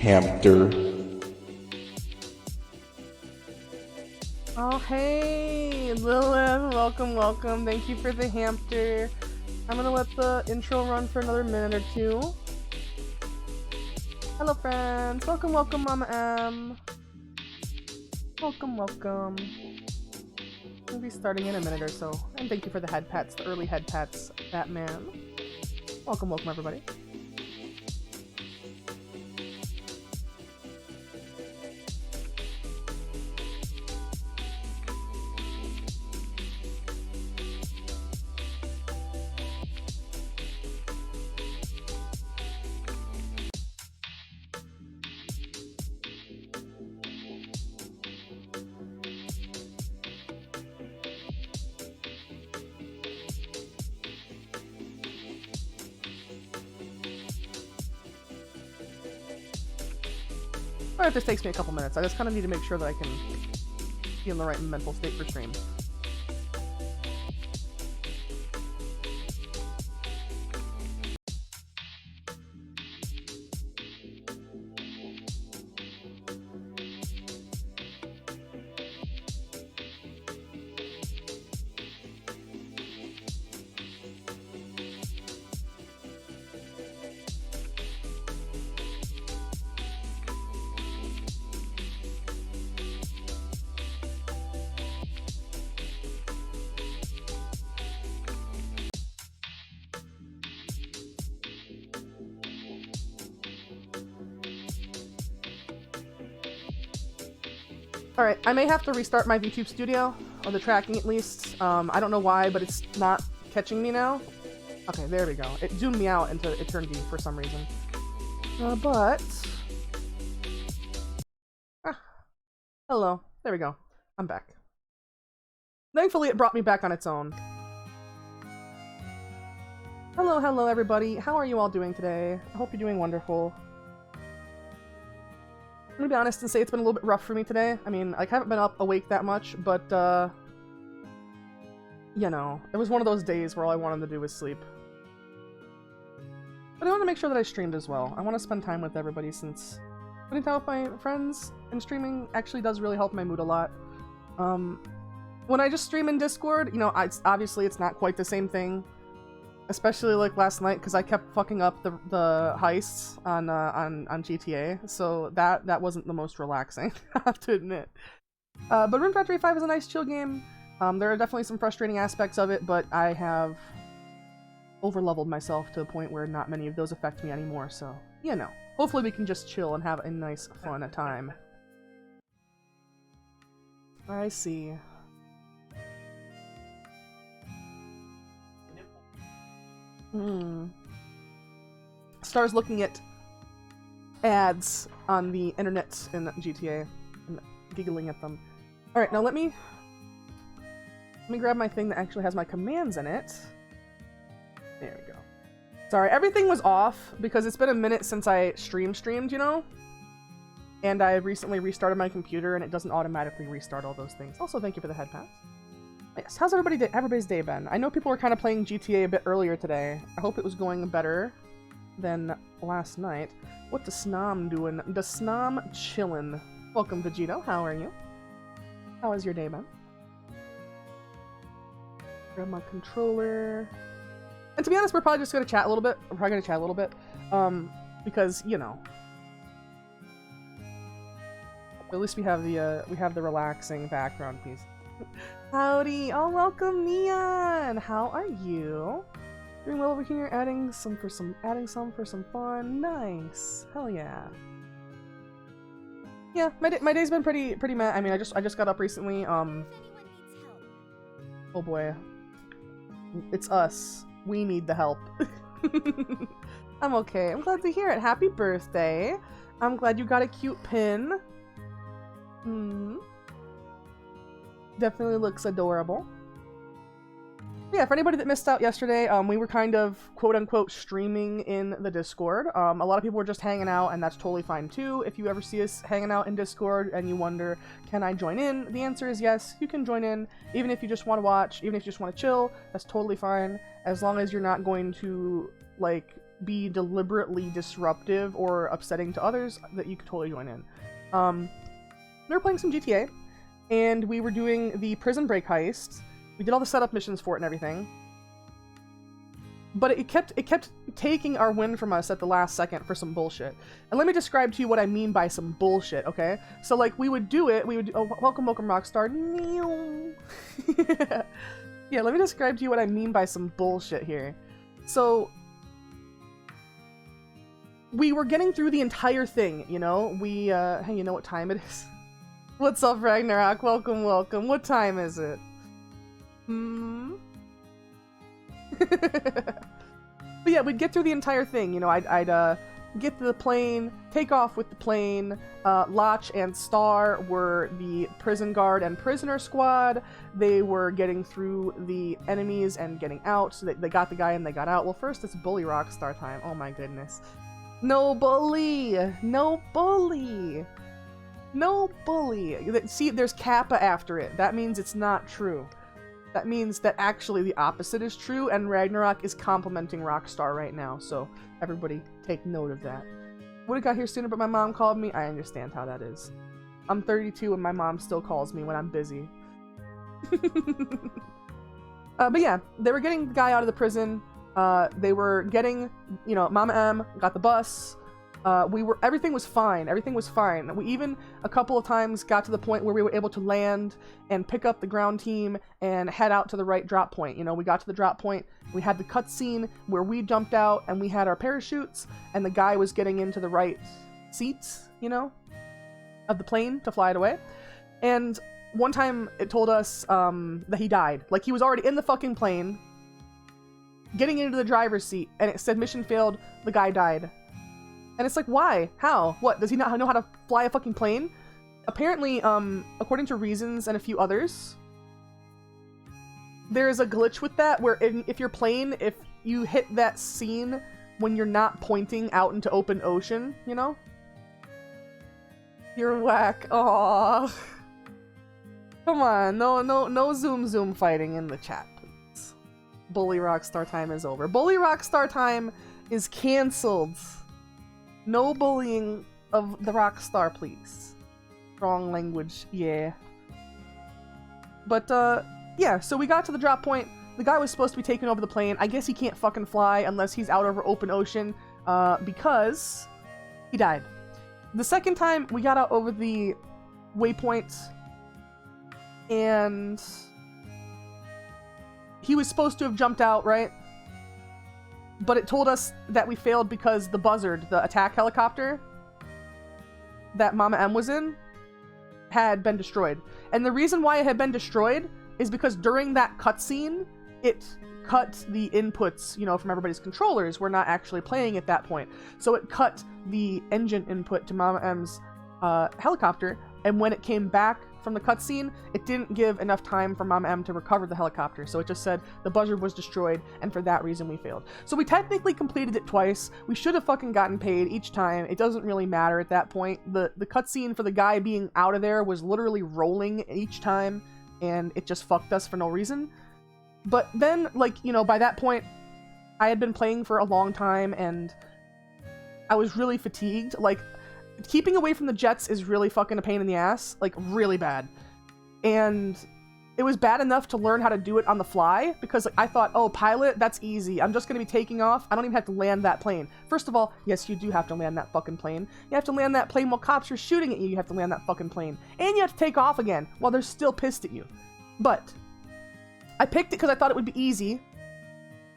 hamster. Oh, hey, Lilith, welcome. Thank you for the hamster. I'm gonna let the intro run for another minute or two. Hello, friends. Welcome, Mama M. Welcome. We'll be starting in a minute or so. And thank you for the head pats, the early head pats, Batman. Welcome, everybody. Or if this takes me a couple minutes, I just kind of need to make sure that I can be in the right mental state for stream. Alright, I may have to restart my VTube studio, or the tracking at least. I don't know why, but it's not catching me now. Okay, there we go. It zoomed me out into eternity for some reason. Hello. There we go. I'm back. Thankfully, it brought me back on its own. Hello everybody. How are you all doing today? I hope you're doing wonderful. I'm gonna be honest and say it's been a little bit rough for me today. I mean, I haven't been awake that much, but, you know, it was one of those days where all I wanted to do was sleep. But I want to make sure that I streamed as well. I want to spend time with everybody since spending time with my friends and streaming actually does really help my mood a lot. When I just stream in Discord, you know, obviously it's not quite the same thing. Especially like last night, because I kept fucking up the heists on GTA, so that wasn't the most relaxing, I have to admit. But Rune Factory 5 is a nice chill game. There are definitely some frustrating aspects of it, but I have over-leveled myself to the point where not many of those affect me anymore, so, you know. Hopefully we can just chill and have a nice, fun time. I see. Star's looking at ads on the internet in GTA and giggling at them. Alright, now let me grab my thing that actually has my commands in it. There we go. Sorry, everything was off because it's been a minute since I streamed, you know? And I recently restarted my computer and it doesn't automatically restart all those things. Also, thank you for the head pass. Yes, how's everybody's day been? I know people were kind of playing GTA a bit earlier today. I hope it was going better than last night. What the Snom doing? The Snom chillin'. Welcome, Vegito. How are you? How has your day been? Grab my controller. And to be honest, we're probably just gonna chat a little bit. Because, you know. At least we have the relaxing background piece. Howdy! Oh, welcome, Neon! How are you? Doing well over here, adding some for some fun. Nice! Hell yeah! Yeah, my day's been pretty meh. I mean, I just got up recently. Oh boy, it's us. We need the help. I'm okay. I'm glad to hear it. Happy birthday! I'm glad you got a cute pin. Definitely looks adorable. Yeah, for anybody that missed out yesterday, we were kind of quote-unquote streaming in the Discord. A lot of people were just hanging out, and that's totally fine too. If you ever see us hanging out in Discord and you wonder, can I join in? The answer is yes, you can join in. Even if you just want to watch, even if you just want to chill, that's totally fine. As long as you're not going to, like, be deliberately disruptive or upsetting to others, that you could totally join in. We were playing some GTA, and we were doing the prison break heist. We did all the setup missions for it and everything. But it kept taking our win from us at the last second for some bullshit. And let me describe to you what I mean by some bullshit, okay? So, like, we would do it, oh, welcome, Rockstar. Yeah, let me describe to you what I mean by some bullshit here. So, we were getting through the entire thing, you know? Hey, you know what time it is? What's up, Ragnarok? Welcome, welcome. What time is it? But yeah, we'd get through the entire thing, you know. I'd get to the plane, take off with the plane. Lotch and Star were the prison guard and prisoner squad. They were getting through the enemies and getting out, so they got the guy and they got out. Well, first it's bully Rockstar time. Oh my goodness. No bully! No bully! No bully! See, there's Kappa after it. That means it's not true. That means that actually the opposite is true, and Ragnarok is complimenting Rockstar right now, so everybody take note of that. Would have got here sooner, but my mom called me. I understand how that is. I'm 32 and my mom still calls me when I'm busy. But yeah, they were getting the guy out of the prison. They were getting, you know, Mama M got the bus. Everything was fine. Everything was fine. We even a couple of times got to the point where we were able to land and pick up the ground team and head out to the right drop point. You know, we got to the drop point. We had the cutscene where we jumped out and we had our parachutes, and the guy was getting into the right seats, you know, of the plane to fly it away. And one time it told us that he died. Like, he was already in the fucking plane, getting into the driver's seat, and it said mission failed. The guy died. And it's like, why? How? What? Does he not know how to fly a fucking plane? Apparently, according to Reasons and a few others, there's a glitch with that where if your plane, if you hit that scene when you're not pointing out into open ocean, you know? You're whack. Aww. Come on. No zoom fighting in the chat, please. Bully Rockstar time is over. Bully Rockstar time is cancelled. No bullying of the Rockstar, please. Strong language, yeah. But, yeah, so we got to the drop point. The guy was supposed to be taking over the plane. I guess he can't fucking fly unless he's out over open ocean, because he died. The second time, we got out over the waypoint, and he was supposed to have jumped out, right? But it told us that we failed because the Buzzard, the attack helicopter that Mama M was in, had been destroyed. And the reason why it had been destroyed is because during that cutscene, it cut the inputs, you know, from everybody's controllers. We're not actually playing at that point. So it cut the engine input to Mama M's helicopter, and when it came back from the cutscene, it didn't give enough time for Mama M to recover the helicopter, so it just said the Buzzard was destroyed, and for that reason we failed. So we technically completed it twice. We should have fucking gotten paid each time. It doesn't really matter at that point. The cutscene for the guy being out of there was literally rolling each time, and it just fucked us for no reason. But then, like, you know, by that point, I had been playing for a long time, and I was really fatigued. Like, keeping away from the jets is really fucking a pain in the ass, like really bad. And it was bad enough to learn how to do it on the fly, because like, I thought, oh, pilot, that's easy. I'm just going to be taking off. I don't even have to land that plane. First of all, yes, you do have to land that fucking plane. You have to land that plane while cops are shooting at you. You have to land that fucking plane. And you have to take off again while they're still pissed at you. But I picked it because I thought it would be easy.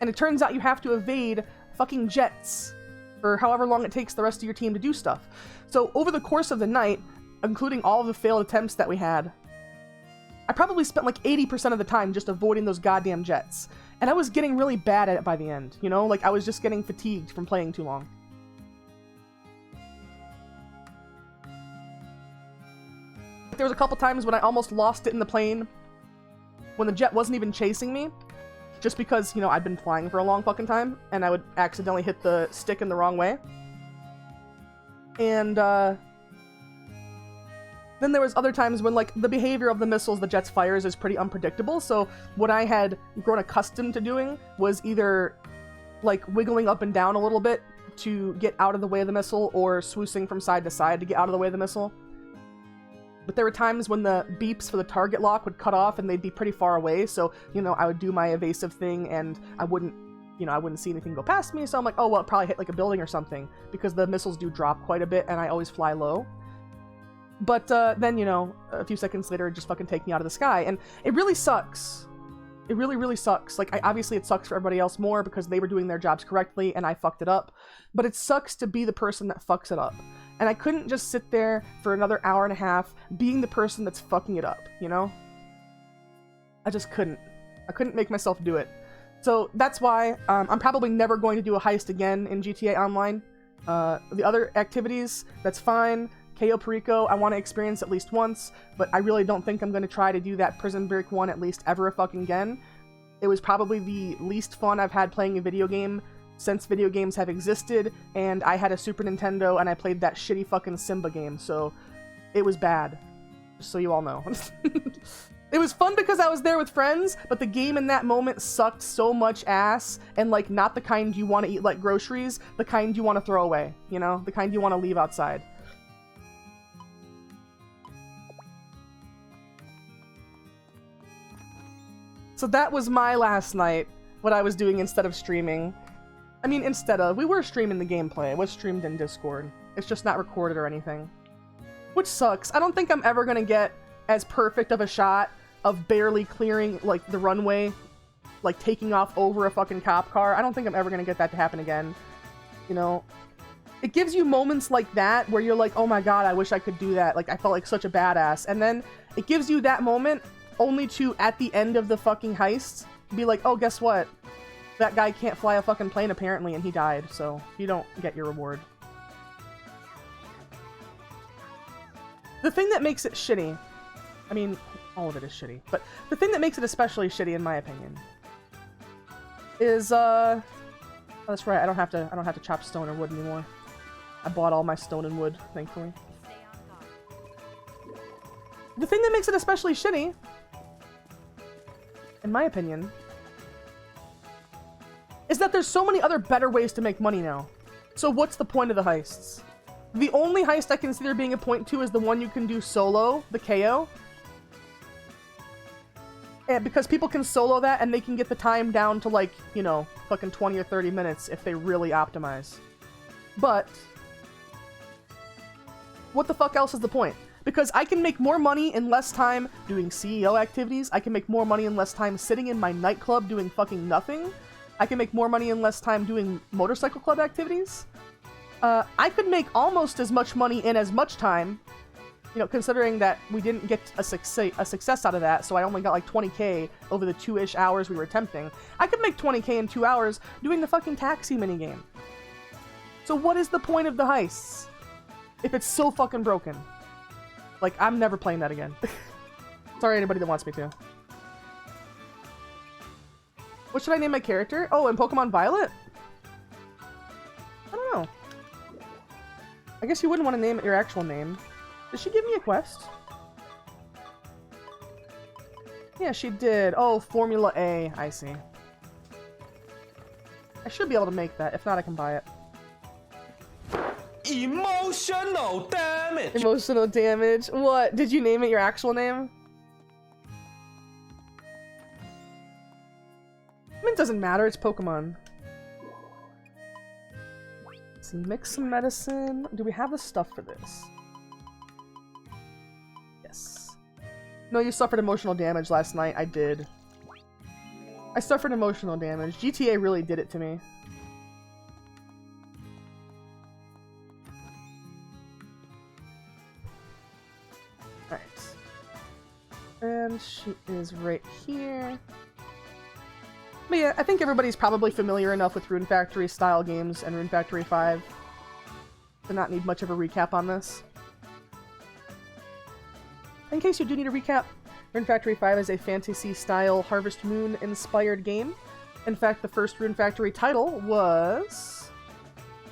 And it turns out you have to evade fucking jets for however long it takes the rest of your team to do stuff. So over the course of the night, including all of the failed attempts that we had, I probably spent like 80% of the time just avoiding those goddamn jets. And I was getting really bad at it by the end, you know? Like, I was just getting fatigued from playing too long. There was a couple times when I almost lost it in the plane, when the jet wasn't even chasing me, just because, you know, I'd been flying for a long fucking time, and I would accidentally hit the stick in the wrong way. And, then there was other times when, like, the behavior of the missiles the jets fires is pretty unpredictable, so what I had grown accustomed to doing was either like wiggling up and down a little bit to get out of the way of the missile, or swoosing from side to side to get out of the way of the missile. But there were times when the beeps for the target lock would cut off and they'd be pretty far away, so, you know, I would do my evasive thing and I wouldn't see anything go past me, so I'm like, oh, well, it probably hit like a building or something, because the missiles do drop quite a bit and I always fly low. But then, you know, a few seconds later, it just fucking take me out of the sky, and it really sucks. It really, really sucks. Like, obviously it sucks for everybody else more because they were doing their jobs correctly and I fucked it up, but it sucks to be the person that fucks it up. And I couldn't just sit there for another hour and a half being the person that's fucking it up, you know? I just couldn't. I couldn't make myself do it. So that's why I'm probably never going to do a heist again in GTA Online. The other activities, that's fine. KO Perico, I want to experience at least once, but I really don't think I'm going to try to do that prison break one at least ever fucking again. It was probably the least fun I've had playing a video game since video games have existed, and I had a Super Nintendo and I played that shitty fucking Simba game, so it was bad. Just so you all know. It was fun because I was there with friends, but the game in that moment sucked so much ass, and like not the kind you want to eat like groceries, the kind you want to throw away, you know? The kind you want to leave outside. So that was my last night, what I was doing instead of streaming. I mean, we were streaming the gameplay. It was streamed in Discord. It's just not recorded or anything. Which sucks. I don't think I'm ever gonna get as perfect of a shot of barely clearing, like, the runway, like, taking off over a fucking cop car. I don't think I'm ever gonna get that to happen again. You know? It gives you moments like that where you're like, oh my god, I wish I could do that. Like, I felt like such a badass. And then it gives you that moment only to, at the end of the fucking heist, be like, oh, guess what? That guy can't fly a fucking plane apparently, and he died, so you don't get your reward. The thing that makes it shitty, I mean, all of it is shitty, but the thing that makes it especially shitty, in my opinion, is, oh, that's right, I don't have to chop stone or wood anymore. I bought all my stone and wood, thankfully. The thing that makes it especially shitty, in my opinion, is that there's so many other better ways to make money now. So what's the point of the heists? The only heist I consider being a point to is the one you can do solo, the KO. And because people can solo that and they can get the time down to like, you know, fucking 20 or 30 minutes if they really optimize. But what the fuck else is the point? Because I can make more money in less time doing CEO activities. I can make more money in less time sitting in my nightclub doing fucking nothing. I can make more money in less time doing motorcycle club activities. I could make almost as much money in as much time, you know, considering that we didn't get a success out of that, so I only got like 20k over the 2-ish hours we were attempting. I could make 20k in 2 hours doing the fucking taxi minigame. So what is the point of the heists if it's so fucking broken? Like, I'm never playing that again. Sorry, anybody that wants me to. What should I name my character? Oh, in Pokemon Violet? I don't know. I guess you wouldn't want to name it your actual name. Did she give me a quest? Yeah, she did. Oh, Formula A. I see. I should be able to make that. If not, I can buy it. Emotional damage! Emotional damage? What? Did you name it your actual name? I mean, it doesn't matter, it's Pokemon. Let's see, mix some medicine. Do we have the stuff for this? Yes. No, you suffered emotional damage last night. I did. I suffered emotional damage. GTA really did it to me. Alright. And she is right here. But yeah, I think everybody's probably familiar enough with Rune Factory style games and Rune Factory 5 to not need much of a recap on this. In case you do need a recap, Rune Factory 5 is a fantasy-style Harvest Moon inspired game. In fact, the first Rune Factory title was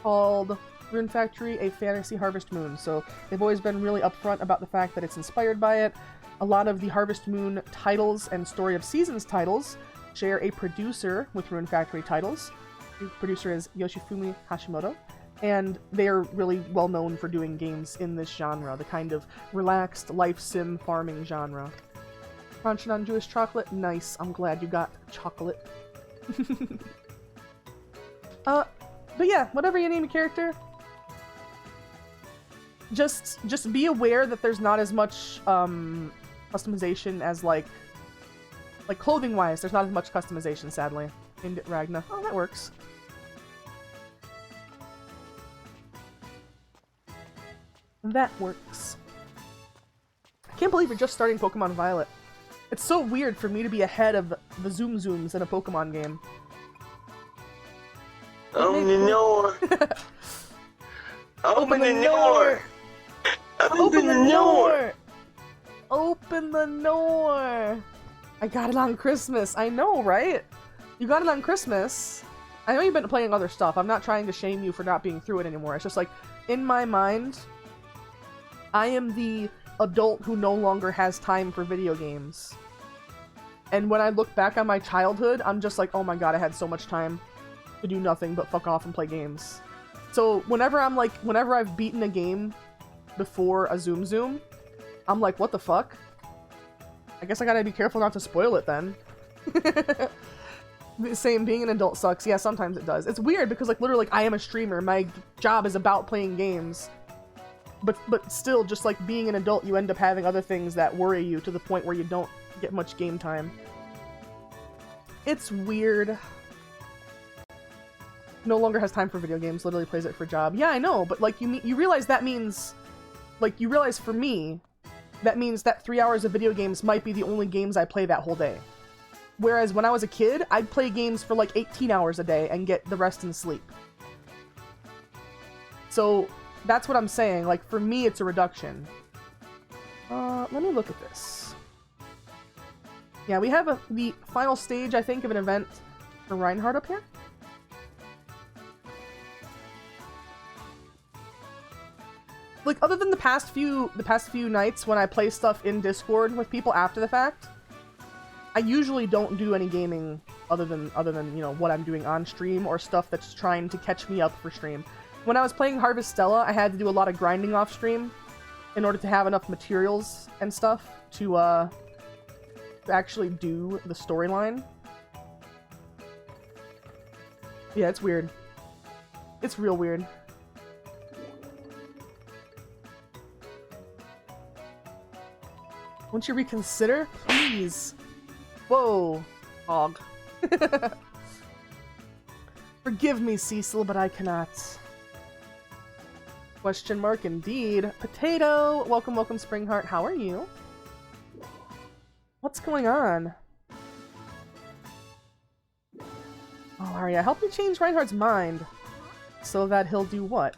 called Rune Factory: A Fantasy Harvest Moon, so they've always been really upfront about the fact that it's inspired by it. A lot of the Harvest Moon titles and Story of Seasons titles share a producer with Rune Factory titles. The producer is Yoshifumi Hashimoto, and they are really well known for doing games in this genre, the kind of relaxed life sim farming genre. Crunching on Jewish chocolate? Nice. I'm glad you got chocolate. But yeah, whatever you name a character, just be aware that there's not as much customization as like clothing wise. There's not as much customization, sadly. Named it Ragna. Oh, that works. That works. I can't believe you're just starting Pokemon Violet. It's so weird for me to be ahead of the Zoom Zooms in a Pokemon game. Open the door! Open the door! Open the door! Open the door! I got it on Christmas. I know, right? You got it on Christmas. I know you've been playing other stuff. I'm not trying to shame you for not being through it anymore. It's just like, in my mind, I am the adult who no longer has time for video games. And when I look back on my childhood, I'm just like, oh my god, I had so much time to do nothing but fuck off and play games. So whenever I've beaten a game before a Zoom Zoom, I'm like, what the fuck? I guess I gotta be careful not to spoil it then. Same, being an adult sucks. Yeah, sometimes it does. It's weird because like literally I am a streamer. My job is about playing games. But still, just like being an adult, you end up having other things that worry you to the point where you don't get much game time. It's weird. No longer has time for video games, literally plays it for job. Yeah, I know, but like you realize that means, like you realize for me, that means that 3 hours of video games might be the only games I play that whole day. Whereas when I was a kid, I'd play games for like 18 hours a day and get the rest in sleep. So that's what I'm saying. Like, for me, it's a reduction. Let me look at this. Yeah, we have the final stage, I think, of an event for Reinhardt up here. Like, other than the past few nights when I play stuff in Discord with people after the fact, I usually don't do any gaming other than you know what I'm doing on stream or stuff that's trying to catch me up for stream. When I was playing Harvestella, I had to do a lot of grinding off stream in order to have enough materials and stuff to actually do the storyline. Yeah, it's weird. It's real weird. Won't you reconsider? Please. Whoa, hog. Forgive me, Cecil, but I cannot. Question mark indeed. Potato! Welcome, welcome, Springheart. How are you? What's going on? Oh, Arya, help me change Reinhardt's mind. So that he'll do what?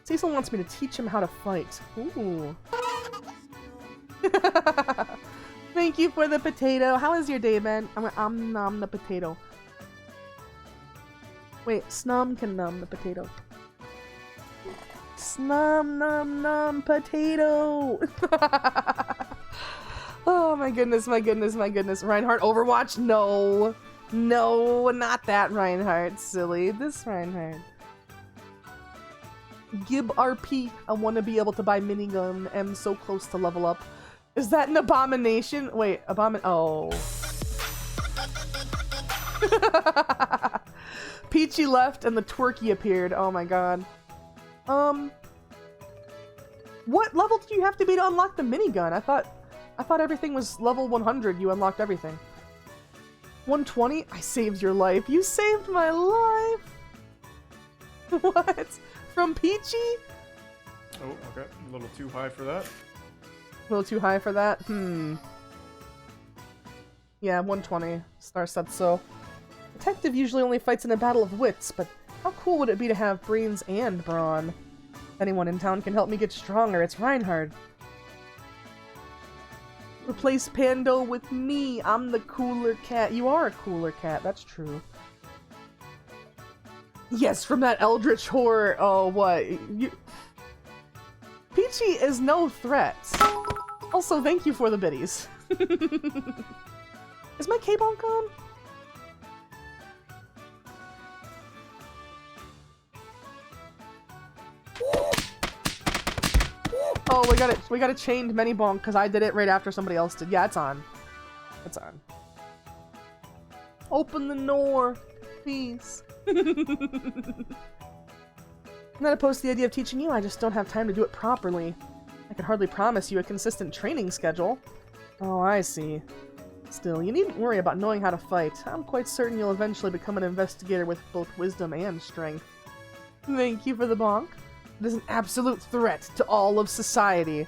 Cecil wants me to teach him how to fight. Ooh. Thank you for the potato. How is your day, man? I'm nom the potato. Wait, Snum can numb the potato. Snum num num potato. Oh my goodness, my goodness, my goodness. Reinhardt Overwatch? No. No, not that Reinhardt, silly. This Reinhardt. Gib RP. I want to be able to buy minigun. I'm so close to level up. Is that an abomination? Wait, oh. Peachy left and the twerky appeared. Oh my god. What level did you have to be to unlock the minigun? I thought everything was level 100. You unlocked everything. 120? I saved your life. You saved my life. What? From Peachy? Oh, okay. A little too high for that. A little too high for that? Yeah, 120. Star said so. Detective usually only fights in a battle of wits, but how cool would it be to have brains and brawn? If anyone in town can help me get stronger, it's Reinhardt. Replace Pando with me. I'm the cooler cat. You are a cooler cat. That's true. Yes, from that eldritch horror. Oh, what? Peachy is no threat. Also, thank you for the biddies. Is my K-Bonk on? Oh, we got a chained many bonk because I did it right after somebody else did. Yeah, it's on. It's on. Open the door, please. I'm not opposed to the idea of teaching you, I just don't have time to do it properly. I can hardly promise you a consistent training schedule. Oh, I see. Still, you needn't worry about knowing how to fight. I'm quite certain you'll eventually become an investigator with both wisdom and strength. Thank you for the bonk. It is an absolute threat to all of society.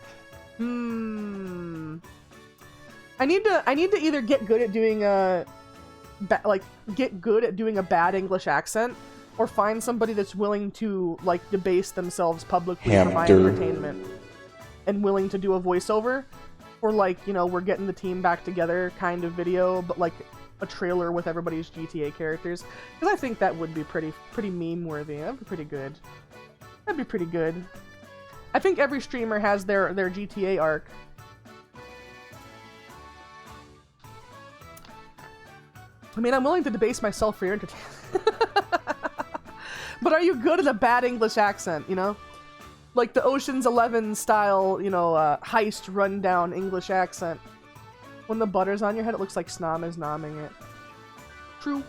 I need to either get good at doing a bad English accent, or find somebody that's willing to like debase themselves publicly for my entertainment, and willing to do a voiceover, or like, you know, we're getting the team back together kind of video, but like a trailer with everybody's GTA characters, because I think that would be pretty meme worthy. That'd be pretty good. That'd be pretty good. I think every streamer has their GTA arc. I mean, I'm willing to debase myself for your entertainment. But are you good at a bad English accent, you know? Like the Ocean's 11 style, you know, heist rundown English accent. When the butter's on your head, it looks like Snom is nomming it. True.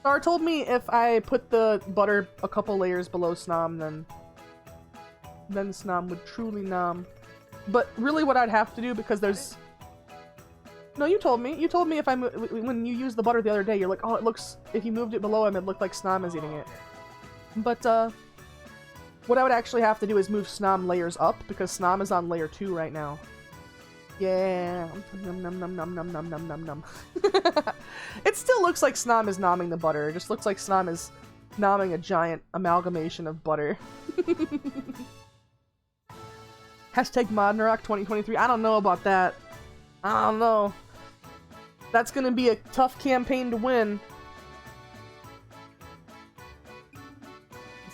Star told me if I put the butter a couple layers below Snom, then Snom would truly nom. But really what I'd have to do, because there's... No, you told me. You told me if when you used the butter the other day, you're like, oh, it looks... If you moved it below him, it looked like Snom is eating it. But, what I would actually have to do is move Snom layers up, because Snom is on layer 2 right now. Yeah. Num num num num num num num num num. It still looks like Snom is nomming the butter. It just looks like Snom is nomming a giant amalgamation of butter. Hashtag Modnarok 2023. I don't know about that. I don't know. That's gonna be a tough campaign to win. I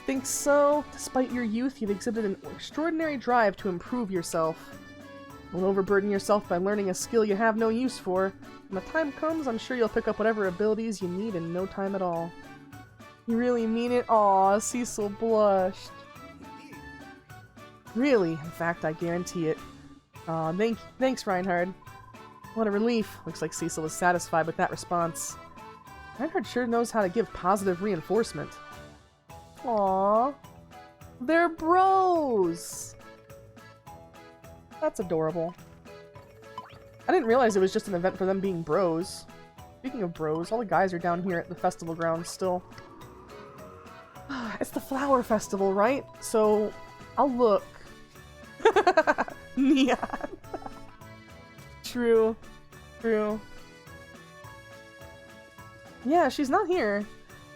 think so. Despite your youth, you've exhibited an extraordinary drive to improve yourself. Don't overburden yourself by learning a skill you have no use for. When the time comes, I'm sure you'll pick up whatever abilities you need in no time at all. You really mean it? Aw, Cecil blushed. Really? In fact, I guarantee it. Aw, thanks, Reinhard. What a relief. Looks like Cecil is satisfied with that response. Reinhard sure knows how to give positive reinforcement. Aww. They're bros! That's adorable. I didn't realize it was just an event for them being bros. Speaking of bros, all the guys are down here at the festival grounds still. It's the flower festival, right? So, I'll look. Neon. True. True. Yeah, she's not here.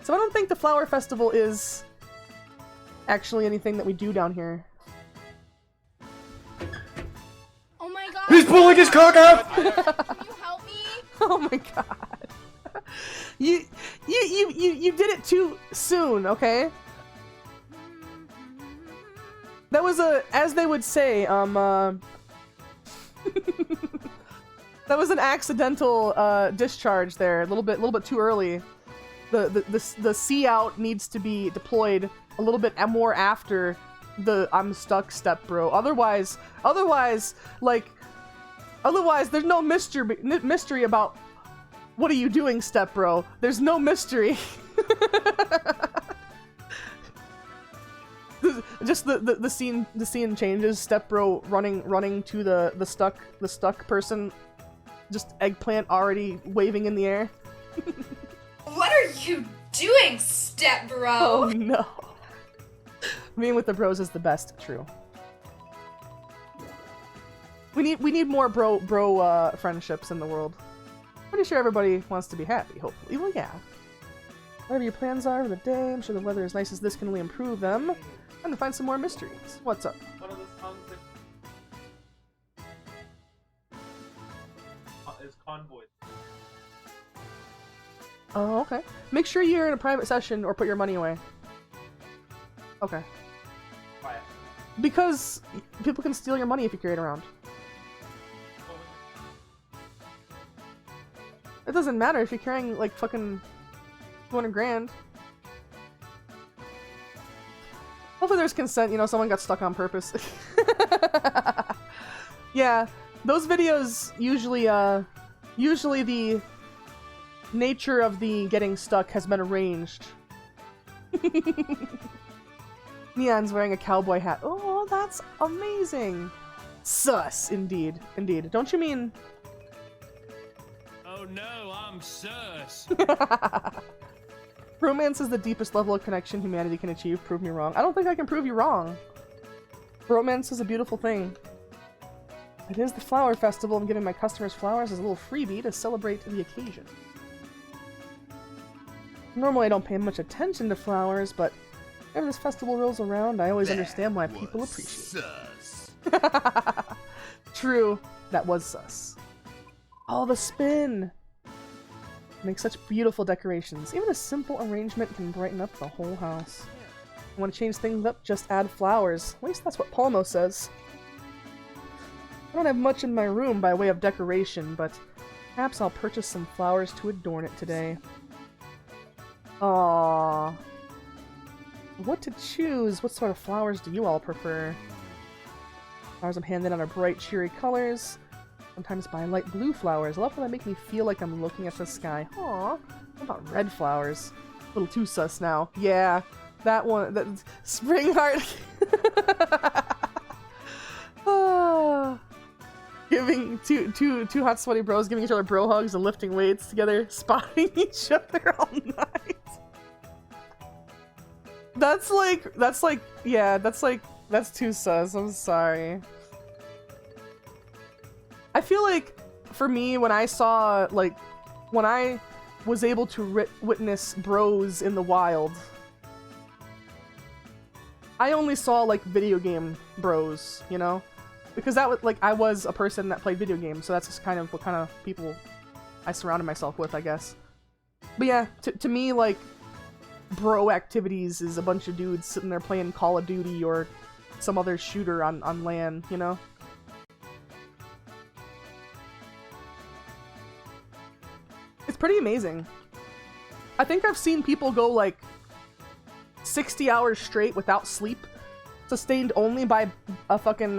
So I don't think the flower festival is actually anything that we do down here. Oh my god! He's pulling his cock out! Can you help me? Oh my god. You did it too soon, okay? That was a, as they would say, that was an accidental discharge there, a little bit too early. The see out needs to be deployed a little bit more after the I'm stuck step, bro. Otherwise there's no mystery about what are you doing, step, bro. There's no mystery. Just the scene changes. Step bro running to the stuck person. Just eggplant already waving in the air. What are you doing, step bro? Oh no. Being with the bros is the best. True. We need more bro friendships in the world. Pretty sure everybody wants to be happy. Hopefully, well, yeah. Whatever your plans are for the day, I'm sure the weather as nice as this can only improve them. Time to find some more mysteries. What's up? One of the songs that is Convoy. Oh, okay. Make sure you're in a private session or put your money away. Okay. Why? Because people can steal your money if you carry it around. It doesn't matter if you're carrying like fucking 200 grand. Hopefully there's consent, you know, someone got stuck on purpose. Yeah, those videos usually the nature of the getting stuck has been arranged. Neon's wearing a cowboy hat. Oh, that's amazing. Sus, indeed. Indeed. Don't you mean... Oh no, I'm sus. Romance is the deepest level of connection humanity can achieve. Prove me wrong. I don't think I can prove you wrong. Romance is a beautiful thing. It is the flower festival. I'm giving my customers flowers as a little freebie to celebrate the occasion. Normally I don't pay much attention to flowers, but whenever this festival rolls around, I always understand why people appreciate it. True, that was sus. Oh, the spin! Make such beautiful decorations. Even a simple arrangement can brighten up the whole house. I want to change things up, just add flowers. At least that's what Palmo says. I don't have much in my room by way of decoration, but perhaps I'll purchase some flowers to adorn it today. Aww. What to choose? What sort of flowers do you all prefer? Flowers I'm handing out are bright, cheery colors. Sometimes buy light blue flowers. I love how they make me feel like I'm looking at the sky. Aww. What about red flowers? A little too sus now. Yeah, that one. That spring heart. Ah. Giving two hot sweaty bros giving each other bro hugs and lifting weights together, spotting each other all night. That's too sus. I'm sorry. I feel like, for me, when I was able to witness bros in the wild, I only saw, like, video game bros, you know? Because that was, like, I was a person that played video games, so that's just kind of what kind of people I surrounded myself with, I guess. But yeah, to me, like, bro activities is a bunch of dudes sitting there playing Call of Duty or some other shooter on LAN, you know? It's pretty amazing. I think I've seen people go like 60 hours straight without sleep, sustained only by a fucking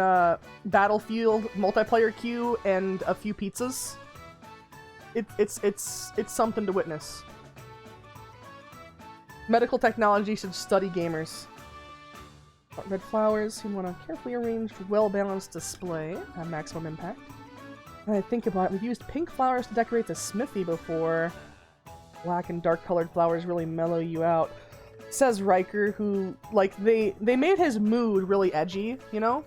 Battlefield multiplayer queue and a few pizzas. It's something to witness. Medical technology should study gamers. Red flowers, you want a carefully arranged, well-balanced display. Have maximum impact. When I think about it, we've used pink flowers to decorate the smithy before. Black and dark colored flowers really mellow you out. Says Riker, who, like, they made his mood really edgy, you know?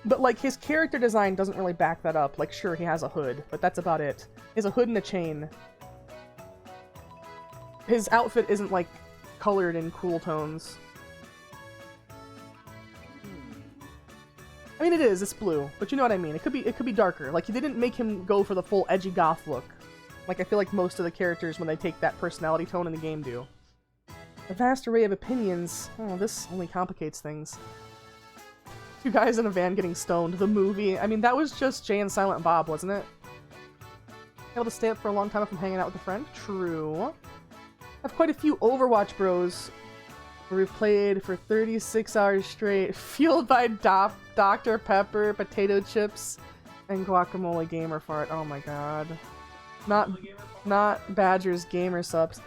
But, like, his character design doesn't really back that up. Like, sure, he has a hood, but that's about it. He has a hood and a chain. His outfit isn't, like, colored in cool tones. I mean, it is. It's blue, but you know what I mean. It could be darker. Like, they didn't make him go for the full edgy goth look. Like, I feel like most of the characters, when they take that personality tone in the game, do. A vast array of opinions. Oh, this only complicates things. Two guys in a van getting stoned. The movie. I mean, that was just Jay and Silent Bob, wasn't it? Able to stay up for a long time if I'm hanging out with a friend. True. I have quite a few Overwatch bros where we've played for 36 hours straight, fueled by Dr. Pepper, potato chips, and guacamole gamer fart. Oh my god. Not Badger's gamer subs.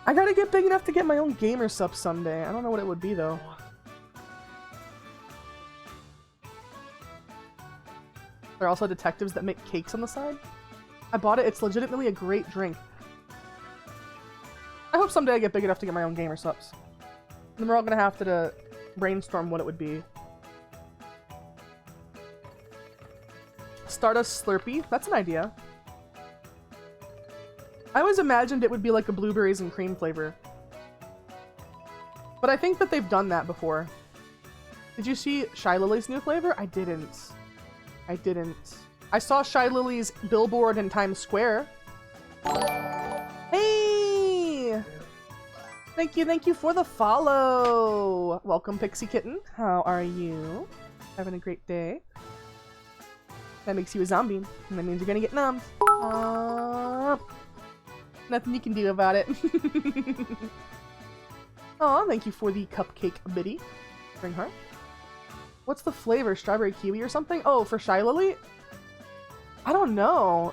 I gotta get big enough to get my own gamer sub someday. I don't know what it would be though. There are also detectives that make cakes on the side. I bought it. It's legitimately a great drink. I hope someday I get big enough to get my own gamer subs. Then we're all gonna have to brainstorm what it would be. Stardust Slurpee. That's an idea. I always imagined it would be like a blueberries and cream flavor. But I think that they've done that before. Did you see Shy Lily's new flavor? I didn't. I didn't. I saw Shy Lily's billboard in Times Square. Hey! Thank you for the follow! Welcome, Pixie Kitten. How are you? Having a great day? That makes you a zombie, and that means you're gonna get numbed. Nothing you can do about it. Aw, thank you for the cupcake biddy. Bring her. What's the flavor? Strawberry kiwi or something? Oh, for Shy Lily? I don't know.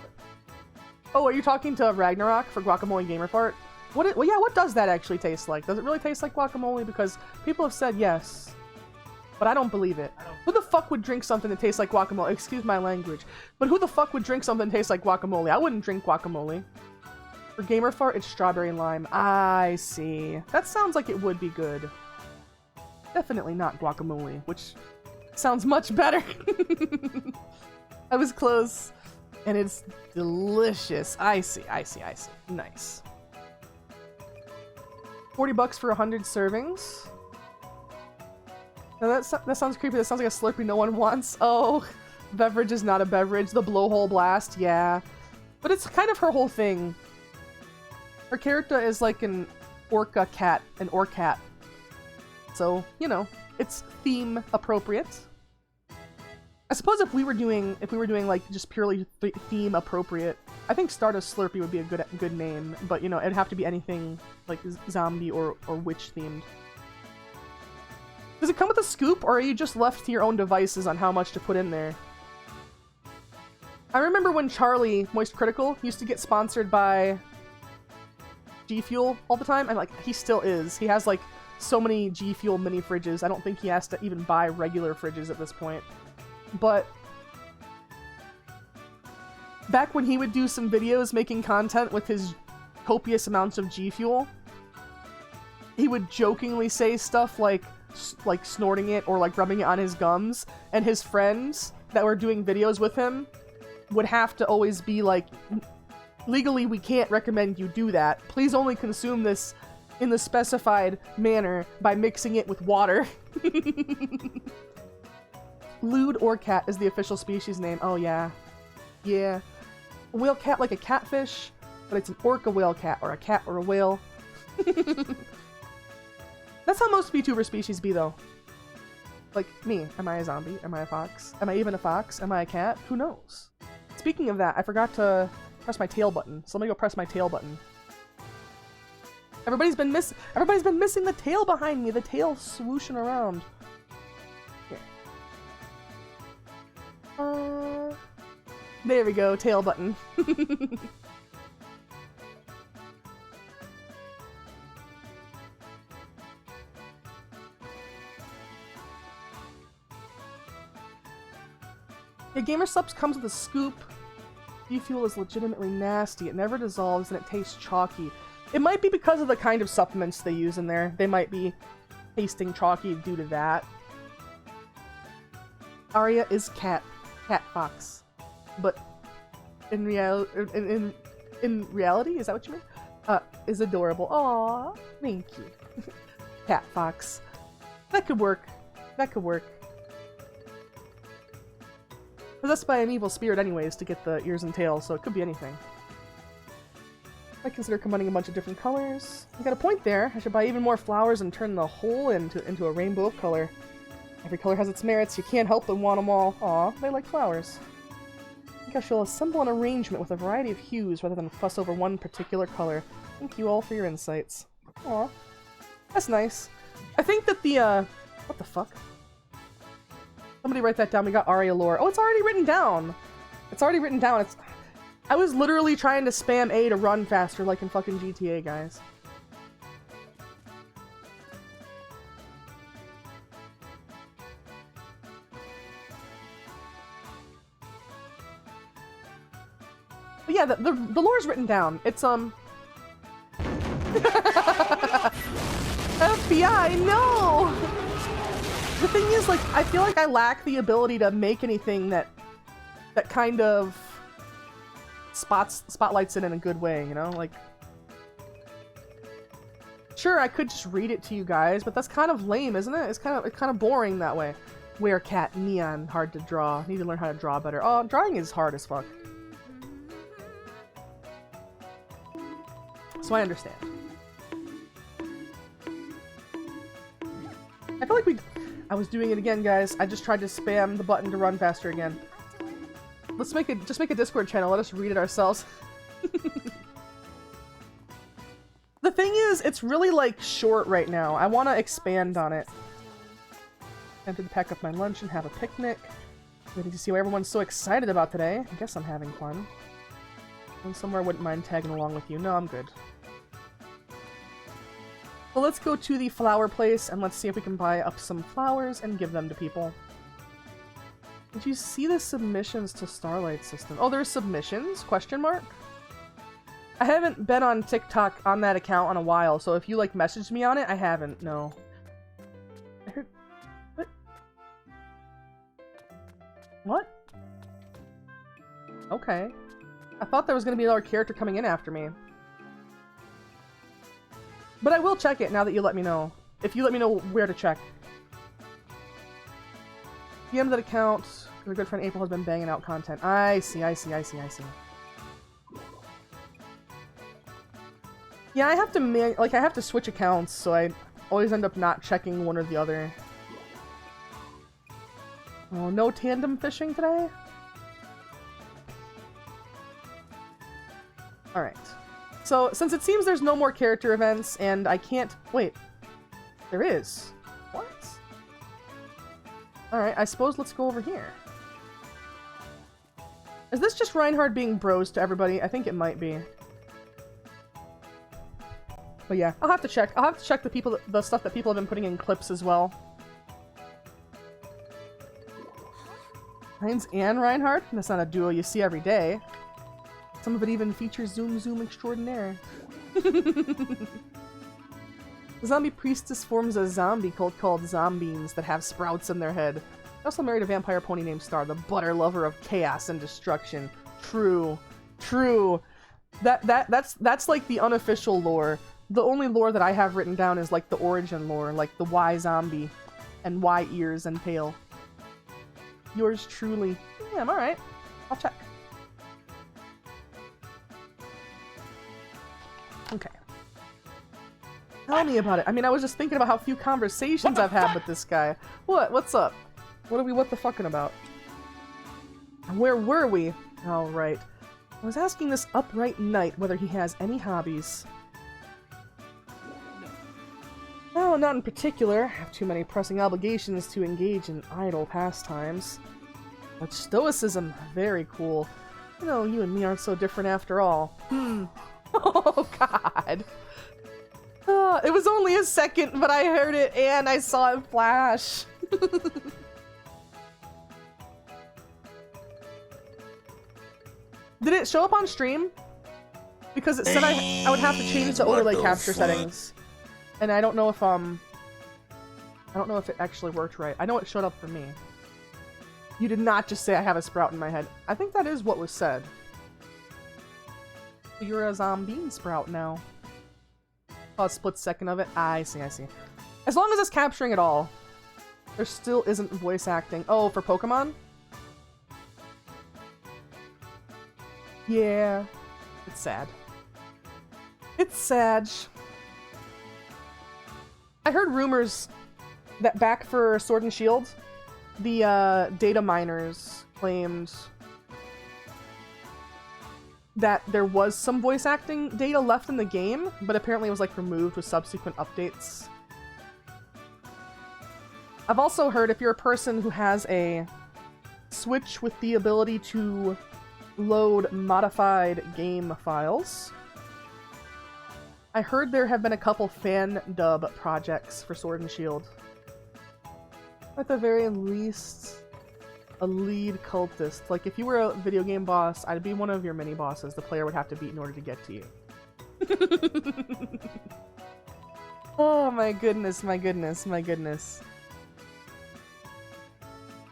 Oh, are you talking to Ragnarok for Guacamole Gamer Fart? Well, yeah, what does that actually taste like? Does it really taste like guacamole? Because people have said yes, but I don't believe it. Who the fuck would drink something that tastes like guacamole? Excuse my language. But who the fuck would drink something that tastes like guacamole? I wouldn't drink guacamole. For Gamer Fart, it's strawberry and lime. I see. That sounds like it would be good. Definitely not guacamole, which sounds much better. I was close. And it's delicious. I see. Nice. $40 for 100 servings. Now that sounds creepy. That sounds like a Slurpee no one wants. Oh, beverage is not a beverage. The blowhole blast, yeah. But it's kind of her whole thing. Her character is like an orca cat, an orcat. So, you know, it's theme appropriate. I suppose if we were doing like just purely theme appropriate, I think Stardust Slurpee would be a good name, but you know, it'd have to be anything like zombie or witch themed. Does it come with a scoop, or are you just left to your own devices on how much to put in there? I remember when Charlie, Moist Critical, used to get sponsored by G Fuel all the time, and like he still is. He has like so many G Fuel mini fridges. I don't think he has to even buy regular fridges at this point. But back when he would do some videos making content with his copious amounts of G Fuel, he would jokingly say stuff like snorting it or like rubbing it on his gums, and his friends that were doing videos with him would have to always be like, legally we can't recommend you do that. Please only consume this in the specified manner by mixing it with water. Lewd Orcat is the official species name. Oh, yeah. Yeah. A whale cat like a catfish, but it's an orca whale cat, or a cat or a whale. That's how most VTuber species be, though. Like, me. Am I a zombie? Am I a fox? Am I even a fox? Am I a cat? Who knows? Speaking of that, I forgot to press my tail button. So let me go press my tail button. Everybody's been missing the tail behind me. The tail swooshing around. There we go, tail button. Yeah, Gamer Subs comes with a scoop. G-Fuel is legitimately nasty. It never dissolves and it tastes chalky. It might be because of the kind of supplements they use in there. They might be tasting chalky due to that. Arya is cat fox, but in reality, is that what you mean? Is adorable. Aww, thank you. Cat fox. That could work. Possessed by an evil spirit anyways to get the ears and tails, so it could be anything. I consider combining a bunch of different colors. You got a point there. I should buy even more flowers and turn the whole into a rainbow of color. Every color has its merits. You can't help but want them all. Aw, they like flowers. I think I shall assemble an arrangement with a variety of hues rather than fuss over one particular color. Thank you all for your insights. Aw. That's nice. I think that the, what the fuck? Somebody write that down. We got Aria lore. Oh, it's already written down! I was literally trying to spam A to run faster like in fucking GTA, guys. But yeah, the lore's written down. It's, FBI, no! The thing is, like, I feel like I lack the ability to make anything that kind of spotlights it in a good way, you know? Like, sure, I could just read it to you guys, but that's kind of lame, isn't it? It's kind of boring that way. Werecat, neon, hard to draw. Need to learn how to draw better. Oh, drawing is hard as fuck. So I understand. I feel like I was doing it again, guys. I just tried to spam the button to run faster again. Let's just make a Discord channel. Let us read it ourselves. The thing is, it's really, like, short right now. I want to expand on it. Tempted to pack up my lunch and have a picnic. Waiting to see what everyone's so excited about today. I guess I'm having fun. And somewhere I wouldn't mind tagging along with you. No, I'm good. Well, let's go to the flower place and let's see if we can buy up some flowers and give them to people. Did you see the submissions to Starlight System? Oh, there's submissions? Question mark? I haven't been on TikTok on that account in a while, so if you, like, messaged me on it, I haven't, no. I heard... What? What? Okay. I thought there was gonna be another character coming in after me. But I will check it now that you let me know. If you let me know where to check. DM that account. Your good friend April has been banging out content. I see. Yeah, I have to I have to switch accounts, so I always end up not checking one or the other. Oh, no tandem fishing today? Alright. So, since it seems there's no more character events, and I can't... Wait. There is. What? Alright, I suppose let's go over here. Is this just Reinhard being bros to everybody? I think it might be. But yeah, I'll have to check. I'll have to check the stuff that people have been putting in clips as well. Heinz and Reinhard? That's not a duo you see every day. Some of it even features Zoom extraordinaire. The zombie priestess forms a zombie cult called Zombies that have sprouts in their head. I also married a vampire pony named Star, the butter lover of chaos and destruction. True. That's like the unofficial lore. The only lore that I have written down is like the origin lore, like the Y zombie and Y ears and tail. Yours truly. Damn, alright. I'll check. Okay. Tell me about it. I mean, I was just thinking about how few conversations I've had with this guy. What? What's up? What the fucking about? Where were we? Oh, right. I was asking this upright knight whether he has any hobbies. No, not in particular. I have too many pressing obligations to engage in idle pastimes. But stoicism, very cool. You know, you and me aren't so different after all. Oh, God. It was only a second, but I heard it and I saw it flash. Did it show up on stream? Because it said I would have to change the overlay capture settings. And I don't know if it actually worked right. I know it showed up for me. You did not just say I have a sprout in my head. I think that is what was said. You're a zombie sprout now. Oh, a split second of it. I see. As long as it's capturing it all. There still isn't voice acting. Oh, for Pokemon? Yeah. It's sad. It's sad. I heard rumors that back for Sword and Shield, the data miners claimed that there was some voice acting data left in the game, but apparently it was like removed with subsequent updates. I've also heard if you're a person who has a Switch with the ability to load modified game files, I heard there have been a couple fan dub projects for Sword and Shield. At the very least, a lead cultist. Like, if you were a video game boss, I'd be one of your mini-bosses the player would have to beat in order to get to you. Oh my goodness.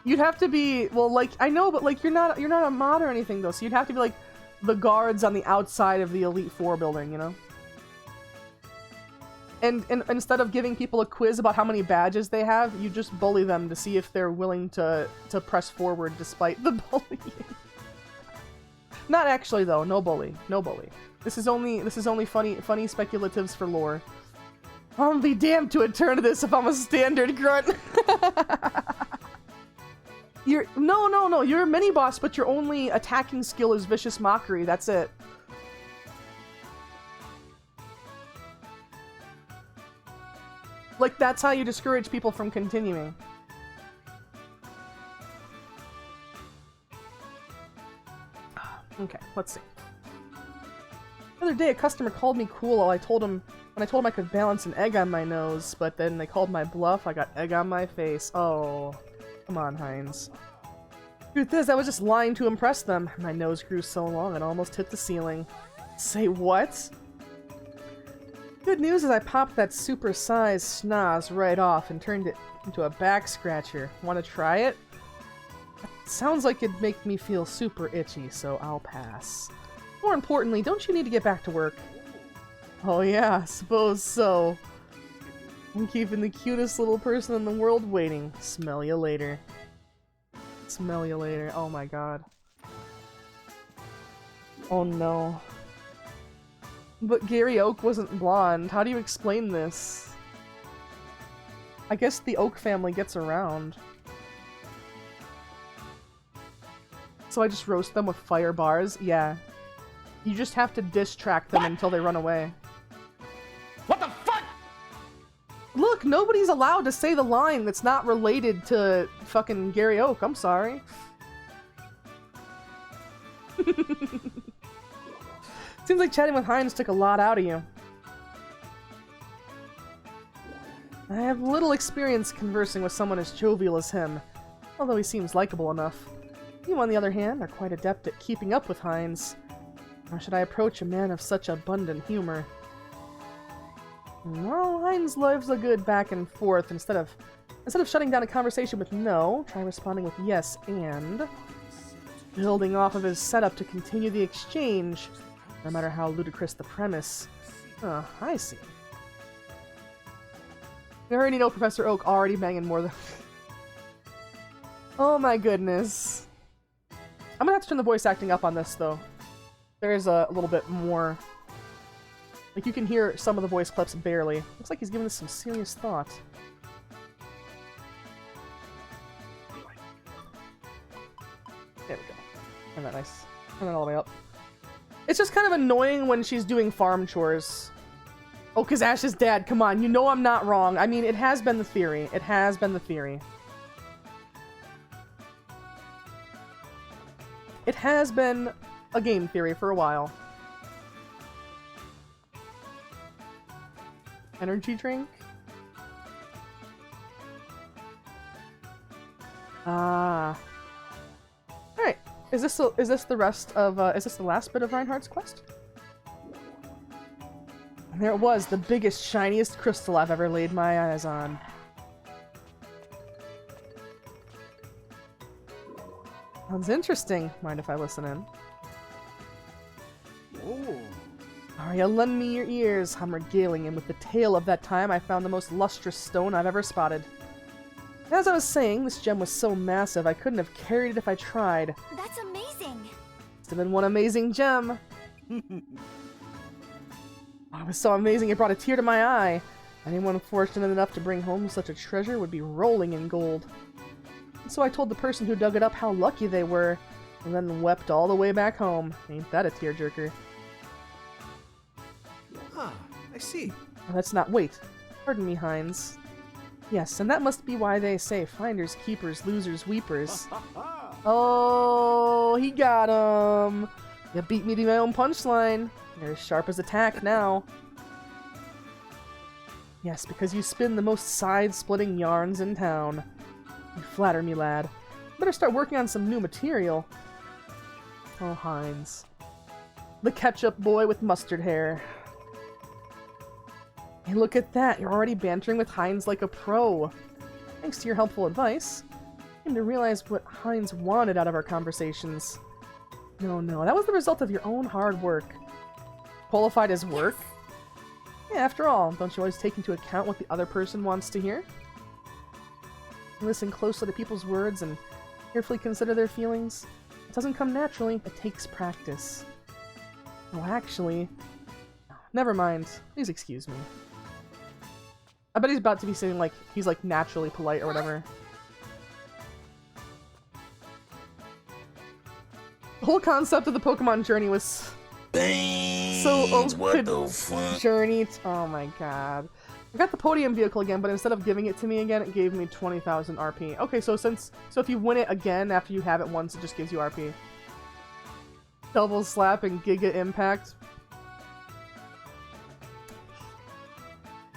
You'd have to be, well, like, I know, but like, you're not a mod or anything though, so you'd have to be like the guards on the outside of the Elite Four building, you know? And instead of giving people a quiz about how many badges they have, you just bully them to see if they're willing to press forward despite the bullying. Not actually though, no bully. This is only funny speculatives for lore. I'll be damned to return to this if I'm a standard grunt. No, you're a mini boss, but your only attacking skill is Vicious Mockery, that's it. Like, that's how you discourage people from continuing. Okay, let's see. The other day, a customer called me cool when I told him I could balance an egg on my nose, but then they called my bluff. I got egg on my face. Oh, come on, Heinz. Truth is, I was just lying to impress them. My nose grew so long it almost hit the ceiling. Say what? Good news is I popped that super-sized schnoz right off and turned it into a back scratcher. Want to try it? Sounds like it'd make me feel super itchy, so I'll pass. More importantly, don't you need to get back to work? Oh yeah, suppose so. I'm keeping the cutest little person in the world waiting. Smell you later. Smell you later. Oh my god. Oh no. But Gary Oak wasn't blonde. How do you explain this? I guess the Oak family gets around. So I just roast them with fire bars? Yeah. You just have to diss track them until they run away. What the fuck? Look, nobody's allowed to say the line that's not related to fucking Gary Oak. I'm sorry. Seems like chatting with Heinz took a lot out of you. I have little experience conversing with someone as jovial as him, although he seems likable enough. You, on the other hand, are quite adept at keeping up with Heinz. How should I approach a man of such abundant humor? Well, Heinz loves a good back and forth. Instead of shutting down a conversation with no, try responding with yes and building off of his setup to continue the exchange, no matter how ludicrous the premise. I see. You already know Professor Oak already banging more than... Oh my goodness. I'm gonna have to turn the voice acting up on this, though. There's a little bit more... Like, you can hear some of the voice clips barely. Looks like he's giving this some serious thought. There we go. Turn that nice. Turn that all the way up. It's just kind of annoying when she's doing farm chores. Oh, because Ash's dad, come on, you know I'm not wrong. I mean, it has been the theory. It has been the theory. It has been a game theory for a while. Energy drink? Ah. Alright. Is this the rest of, is this the last bit of Reinhardt's quest? And there it was, the biggest, shiniest crystal I've ever laid my eyes on. Sounds interesting. Mind if I listen in? Oh. Arya, lend me your ears. I'm regaling him with the tale of that time I found the most lustrous stone I've ever spotted. As I was saying, this gem was so massive I couldn't have carried it if I tried. That's amazing. Must have been one amazing gem. Oh, it was so amazing it brought a tear to my eye. Anyone fortunate enough to bring home such a treasure would be rolling in gold. And so I told the person who dug it up how lucky they were, and then wept all the way back home. Ain't that a tearjerker? Ah, I see. Oh, that's not... Wait. Pardon me, Heinz. Yes, and that must be why they say finders, keepers, losers, weepers. Oh, he got him. You beat me to my own punchline. You're as sharp as a tack now. Yes, because you spin the most side-splitting yarns in town. You flatter me, lad. Better start working on some new material. Oh, Heinz. The ketchup boy with mustard hair. Hey, look at that. You're already bantering with Heinz like a pro. Thanks to your helpful advice, I came to realize what Heinz wanted out of our conversations. No, that was the result of your own hard work. Qualified as work? Yeah, after all, don't you always take into account what the other person wants to hear? You listen closely to people's words and carefully consider their feelings. It doesn't come naturally, it takes practice. Oh, actually... Never mind. Please excuse me. I bet he's about to be saying, like, he's, like, naturally polite or whatever. The whole concept of the Pokemon journey was... so what the fuck? Journey. Oh my god. I got the podium vehicle again, but instead of giving it to me again, it gave me 20,000 RP. Okay, so if you win it again after you have it once, it just gives you RP. Double slap and Giga Impact.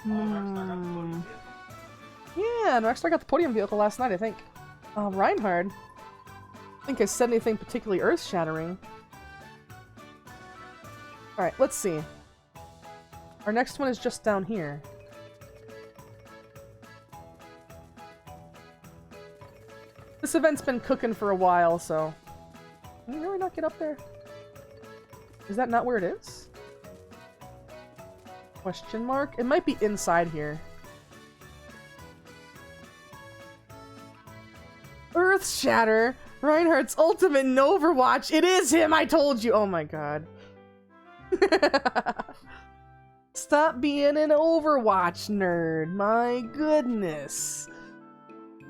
Oh, Rockstar got the podium vehicle. Yeah, and Rockstar got the podium vehicle last night, I think. Reinhard. I think I said anything particularly earth-shattering. Alright, let's see. Our next one is just down here. This event's been cooking for a while, so... Can you really not get up there? Is that not where it is? Question mark? It might be inside here. Earth Shatter! Reinhardt's ultimate in Overwatch! It is him! I told you! Oh my god. Stop being an Overwatch nerd. My goodness.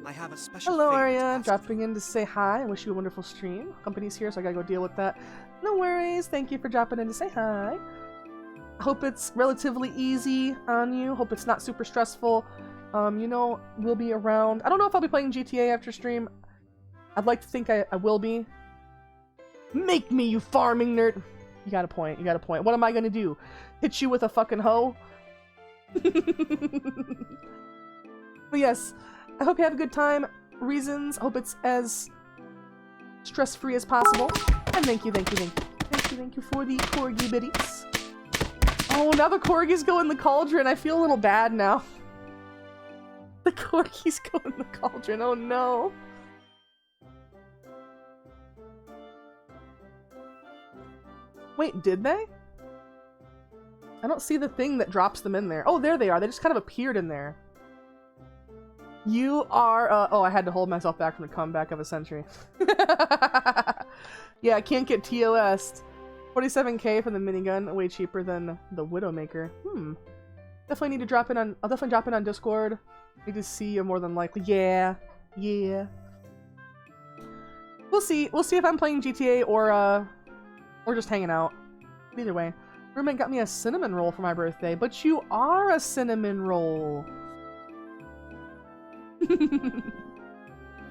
I have a special Hello, favor to Arya. ask Dropping in to say hi and wish you a wonderful stream. Company's here, so I gotta go deal with that. No worries. Thank you for dropping in to say hi. I hope it's relatively easy on you. Hope it's not super stressful. You know, we'll be around. I don't know if I'll be playing GTA after stream. I'd like to think I will be. Make me, you farming nerd. You got a point. You got a point. What am I gonna do? Hit you with a fucking hoe? But yes, I hope you have a good time. Reasons, I hope it's as stress-free as possible. And thank you for the corgi biddies. Oh, now the corgis go in the cauldron. I feel a little bad now. The corgis go in the cauldron. Oh no. Wait, did they? I don't see the thing that drops them in there. Oh, there they are. They just kind of appeared in there. You are, oh, I had to hold myself back from the comeback of a century. Yeah, I can't get TOS'd. 47k for the minigun, way cheaper than the Widowmaker. Definitely need to drop in on, I'll definitely drop in on Discord. Need to see you more than likely. Yeah. We'll see if I'm playing GTA or just hanging out. Either way. Roommate got me a cinnamon roll for my birthday, but you are a cinnamon roll.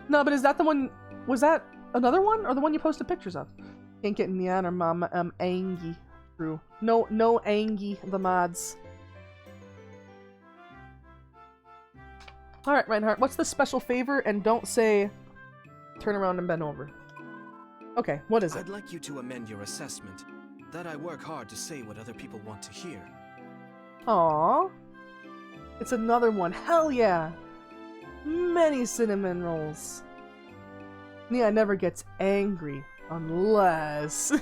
No, but is that the one? Was that another one, or the one you posted pictures of? Can't get Neon or Mama Angie. True. No Angie the mods. All right, Reinhardt. What's the special favor? And don't say, turn around and bend over. Okay, what is it? I'd like you to amend your assessment. That I work hard to say what other people want to hear. Aww. It's another one. Hell yeah. Many cinnamon rolls. Nia never gets angry unless... and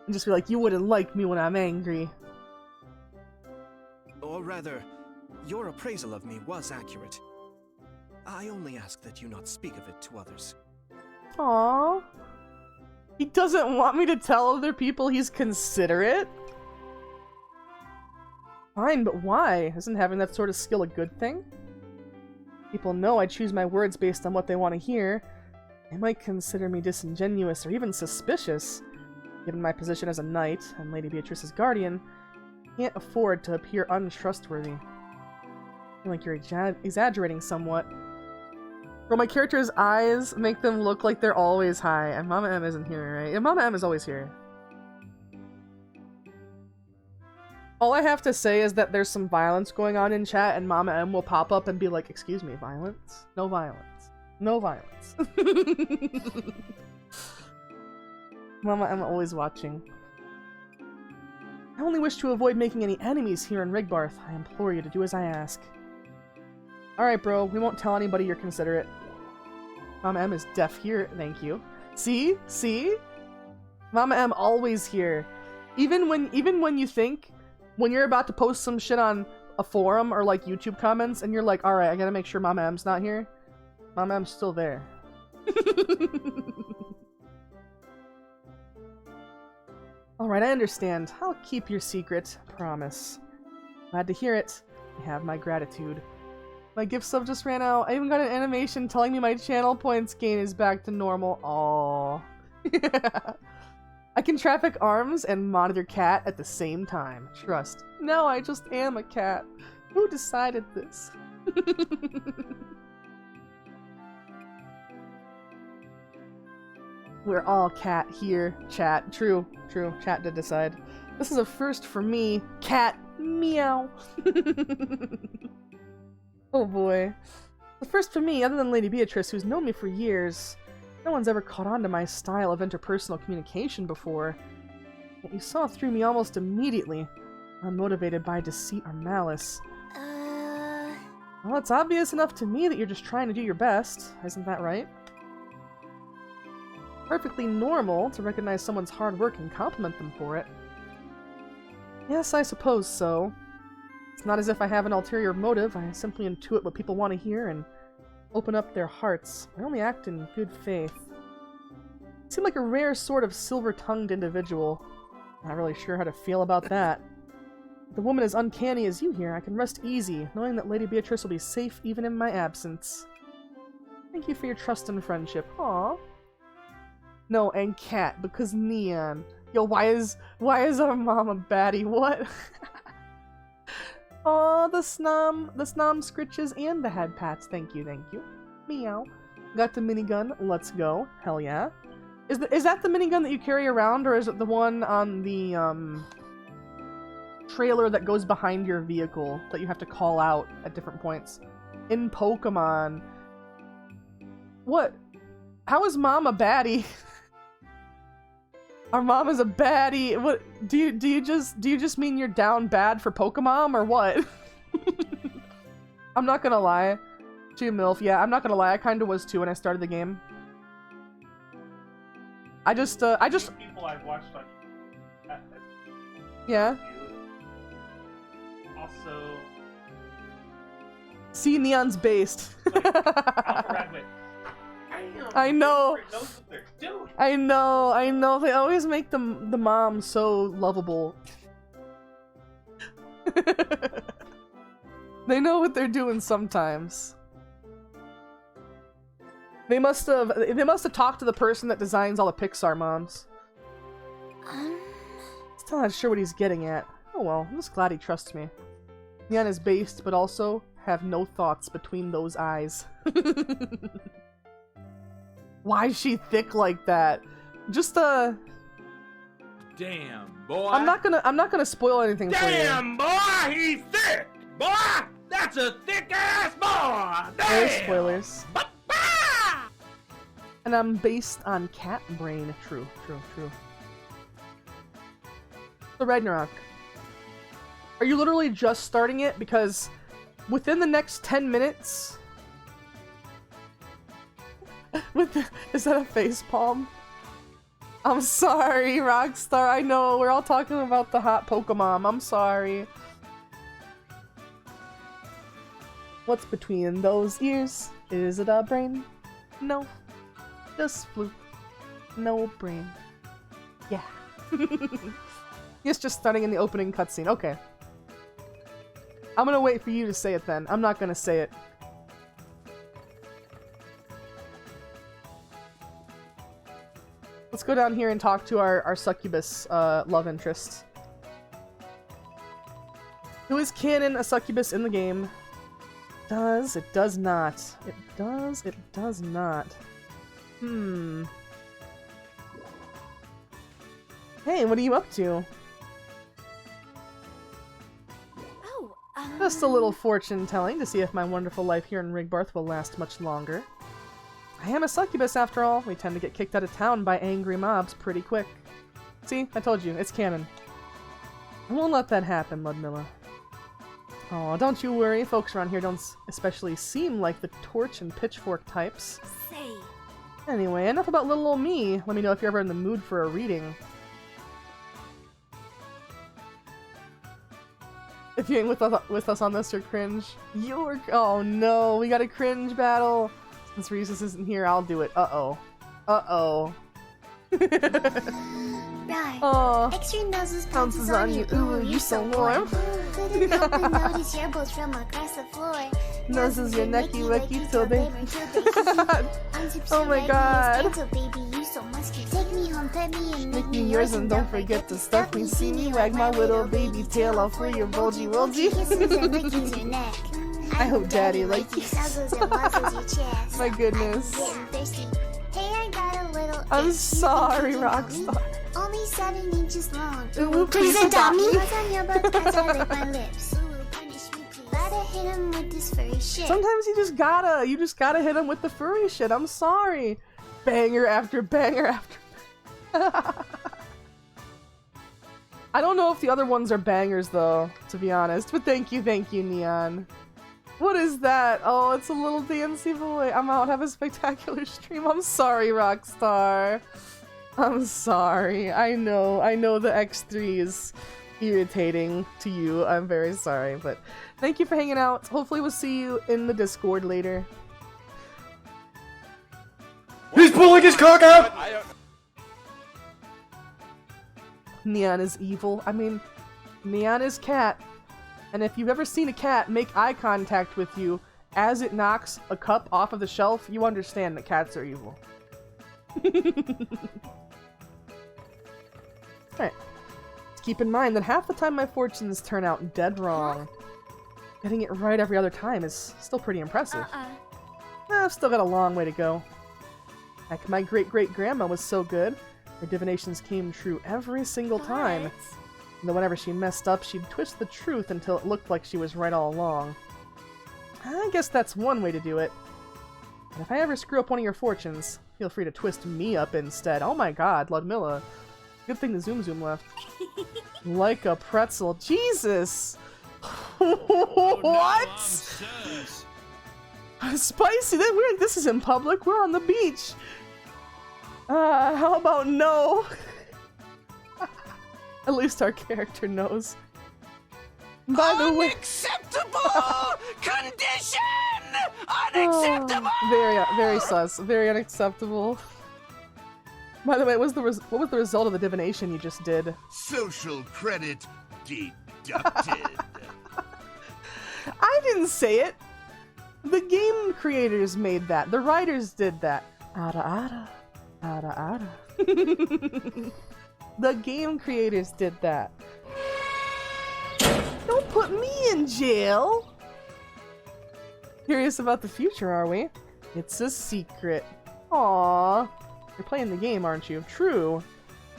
just be like, you wouldn't like me when I'm angry. Or rather, your appraisal of me was accurate. I only ask that you not speak of it to others. Aww. He doesn't want me to tell other people he's considerate? Fine, but why? Isn't having that sort of skill a good thing? People know I choose my words based on what they want to hear. They might consider me disingenuous or even suspicious. Given my position as a knight and Lady Beatrice's guardian, I can't afford to appear untrustworthy. I feel like you're exaggerating somewhat. Bro, my character's eyes make them look like they're always high, and Mama M isn't here, right? Yeah, Mama M is always here. All I have to say is that there's some violence going on in chat, and Mama M will pop up and be like, excuse me, violence? No violence. No violence. Mama M always watching. I only wish to avoid making any enemies here in Rigbarth. I implore you to do as I ask. Alright, bro. We won't tell anybody you're considerate. Mama M is deaf here. Thank you. See? See? Mama M always here. Even when you think, when you're about to post some shit on a forum or like YouTube comments and you're like, alright, I gotta make sure Mama M's not here. Mama M's still there. Alright, I understand. I'll keep your secret. Promise. Glad to hear it. You have my gratitude. My gift sub just ran out. I even got an animation telling me my channel points gain is back to normal. Aww. I can traffic arms and monitor cat at the same time. Trust. No, I just am a cat. Who decided this? We're all cat here, chat. True, true. Chat did decide. This is a first for me. Cat. Meow. Oh boy. The first for me, other than Lady Beatrice, who's known me for years. No one's ever caught on to my style of interpersonal communication before. Yet you saw through me almost immediately, unmotivated by deceit or malice. Well, it's obvious enough to me that you're just trying to do your best. Isn't that right? Perfectly normal to recognize someone's hard work and compliment them for it. Yes, I suppose so. It's not as if I have an ulterior motive. I simply intuit what people want to hear and open up their hearts. I only act in good faith. You seem like a rare sort of silver-tongued individual. Not really sure how to feel about that. If the woman as uncanny as you here, I can rest easy, knowing that Lady Beatrice will be safe even in my absence. Thank you for your trust and friendship. Aww. No, and Cat, because Neon. Yo, why is our mom a baddie? What? Aw, the snom scritches and the head pats. Thank you, thank you. Meow. Got the minigun. Let's go. Hell yeah. Is that the minigun that you carry around, or is it the one on the trailer that goes behind your vehicle that you have to call out at different points? In Pokemon. What? How is mom a baddie? Our mom is a baddie. What do you just mean you're down bad for Pokemon or what? I'm not gonna lie. She a MILF, yeah, I'm not gonna lie, I kinda was too when I started the game. I just people I've watched on yeah. Also See, Neon's based. Alpha Radway. I know. Knows what they're doing. I know. They always make the mom so lovable. They know what they're doing sometimes. They must have talked to the person that designs all the Pixar moms. Still not sure what he's getting at. Oh well, I'm just glad he trusts me. Neon is based, but also have no thoughts between those eyes. Why is she thick like that? Just Damn, boy. I'm not gonna spoil anything for you. Damn, boy, he's thick. Boy, that's a thick ass boy. Damn. There's spoilers. Ba-ba! And I'm based on cat brain. True. So Ragnarok. Are you literally just starting it? Because within the next 10 minutes... Is that a face palm? I'm sorry, Rockstar. I know, we're all talking about the hot Pokemon. I'm sorry. What's between those ears? Is it a brain? No. Just fluke. No brain. Yeah. It's just starting in the opening cutscene. Okay. I'm gonna wait for you to say it then. I'm not gonna say it. Let's go down here and talk to our succubus love interest. Who is canon a succubus in the game? It does not. It does not. Hey, what are you up to? Just a little fortune telling to see if my wonderful life here in Rigbarth will last much longer. I am a succubus after all. We tend to get kicked out of town by angry mobs pretty quick. See? I told you, it's canon. I won't let that happen, Ludmilla. Oh, don't you worry. Folks around here don't especially seem like the torch and pitchfork types. Anyway, enough about little old me. Let me know if you're ever in the mood for a reading. If you ain't with us on this, you're cringe. Oh no, we got a cringe battle. Since Reese's isn't here, I'll do it. Uh-oh. Right. Oh, Extra noses, pounces on you. Ooh, you so warm. Couldn't help but notice your bones from across the floor. Noses your necky wacky till they... Oh my god. Baby, you so musky. Take me home, pet me, and Make me yours and don't forget to stuff me. See me wag my little baby tail off for your bulgy wulgy. Kisses and licking your neck. I hope daddy likes you. Snuggles and wuzzles your chest. My goodness. I'm getting thirsty. Hey, I got a little I'm sorry, Rockstar. Only 7 inches long. Ooh, please adopt me. What's on your butt as I lick my lips? Ooh, punish me, please. Gotta hit him with this furry shit. Sometimes you just gotta hit him with the furry shit. I'm sorry. Banger after banger after. I don't know if the other ones are bangers though, to be honest. But thank you, Neon. What is that? Oh, it's a little dancey boy. I'm out. Have a spectacular stream. I'm sorry, Rockstar. I'm sorry. I know the X3 is irritating to you. I'm very sorry, but thank you for hanging out. Hopefully we'll see you in the Discord later. He's pulling his cock out! Neon is evil. I mean, Neon is cat. And if you've ever seen a cat make eye contact with you as it knocks a cup off of the shelf, you understand that cats are evil. Alright. Keep in mind that half the time my fortunes turn out dead wrong. Getting it right every other time is still pretty impressive. I've still got a long way to go. Heck, my great-great-grandma was so good. Her divinations came true every single time. And then whenever she messed up, she'd twist the truth until it looked like she was right all along. I guess that's one way to do it. And if I ever screw up one of your fortunes, feel free to twist me up instead. Oh my god, Ludmilla. Good thing the Zoom left. Like a pretzel. Jesus! What? Spicy! This is in public. We're on the beach. How about no? At least our character knows. By the way, Unacceptable condition! Unacceptable! very sus. Very unacceptable. By the way, what was the result of the divination you just did? Social credit deducted. I didn't say it. The game creators made that. The writers did that. Ada. The game creators did that. Don't put me in jail! Curious about the future, are we? It's a secret. Aww. You're playing the game, aren't you? True.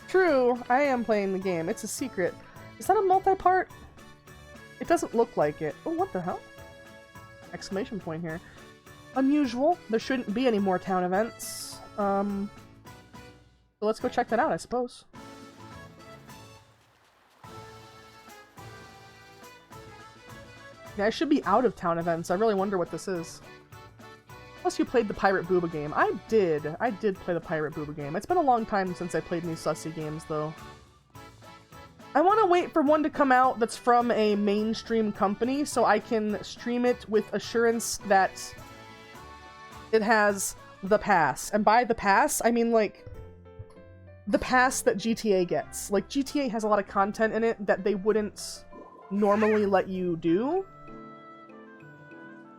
True, I am playing the game. It's a secret. Is that a multi-part? It doesn't look like it. Oh, what the hell? Exclamation point here. Unusual. There shouldn't be any more town events. So let's go check that out, I suppose. Yeah, I should be out of town events. I really wonder what this is. Plus, you played the Pirate Booba game. I did play the Pirate Booba game. It's been a long time since I played these sussy games, though. I want to wait for one to come out that's from a mainstream company so I can stream it with assurance that it has the pass. And by the pass, I mean, like, the pass that GTA gets. Like, GTA has a lot of content in it that they wouldn't normally let you do.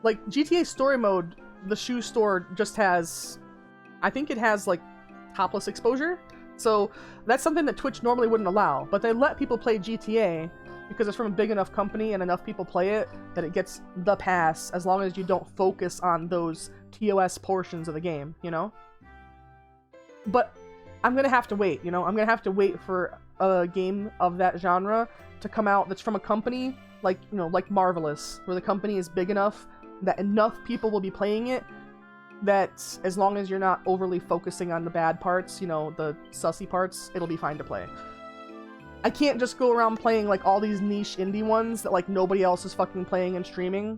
Like, GTA Story Mode, the shoe store just has... I think it has, like, topless exposure. So, that's something that Twitch normally wouldn't allow. But they let people play GTA because it's from a big enough company and enough people play it that it gets the pass as long as you don't focus on those TOS portions of the game, you know? But I'm gonna have to wait, you know? I'm gonna have to wait for a game of that genre to come out that's from a company like, you know, like Marvelous, where the company is big enough that enough people will be playing it that as long as you're not overly focusing on the bad parts, you know, the sussy parts, it'll be fine to play. I can't just go around playing like all these niche indie ones that like nobody else is fucking playing and streaming.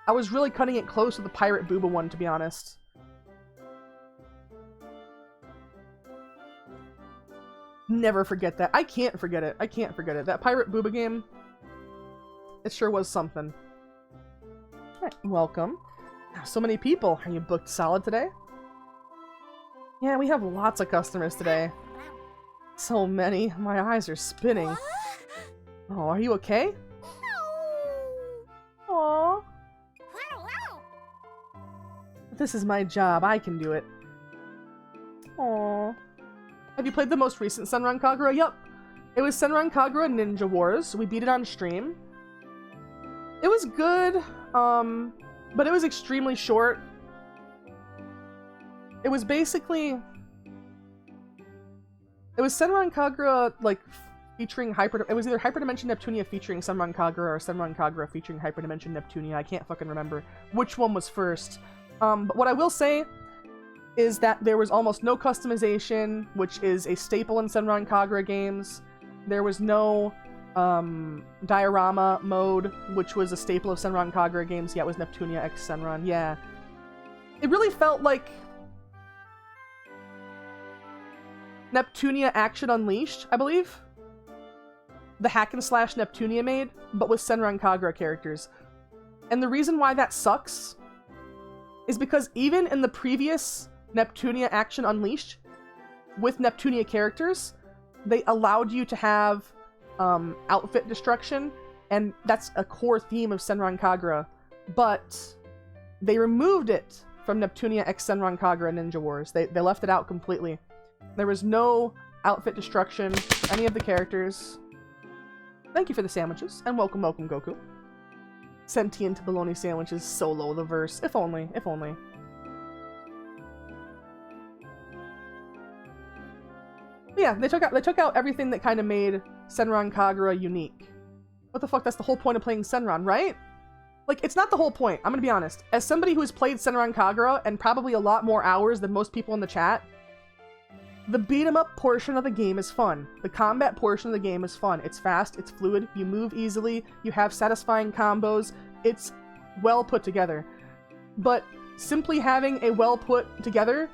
I was really cutting it close to the Pirate Booba one, to be honest. Never forget that. I can't forget it. I can't forget it. That Pirate Booba game, it sure was something. Alright, welcome. So many people. Are you booked solid today? Yeah, we have lots of customers today. So many. My eyes are spinning. Oh, are you okay? Aww. This is my job. I can do it. Aww. Have you played the most recent Senran Kagura? Yup. It was Senran Kagura Ninja Wars. We beat it on stream. It was good, but it was extremely short. It was basically... It was Senran Kagura, like, featuring It was either Hyperdimension Neptunia featuring Senran Kagura or Senran Kagura featuring Hyperdimension Neptunia. I can't fucking remember which one was first. But what I will say is that there was almost no customization, which is a staple in Senran Kagura games. There was no diorama mode, which was a staple of Senran Kagura games. Yeah, it was Neptunia X Senran. Yeah. It really felt like Neptunia Action Unleashed, I believe. The hack and slash Neptunia made, but with Senran Kagura characters. And the reason why that sucks is because even in the previous Neptunia Action Unleashed, with Neptunia characters, they allowed you to have outfit destruction, and that's a core theme of Senran Kagura, but they removed it from Neptunia X Senran Kagura Ninja Wars. They left it out completely. There was no outfit destruction for any of the characters. Thank you for the sandwiches, and welcome, welcome, Goku. Sentient bologna sandwiches solo the verse. If only, if only. But yeah, they took out everything that kind of made Senran Kagura unique. What the fuck? That's the whole point of playing Senran, right? Like, it's not the whole point. I'm gonna be honest. As somebody who has played Senran Kagura and probably a lot more hours than most people in the chat, the beat-em-up portion of the game is fun. The combat portion of the game is fun. It's fast, it's fluid, you move easily, you have satisfying combos, it's well put together. But simply having a well put together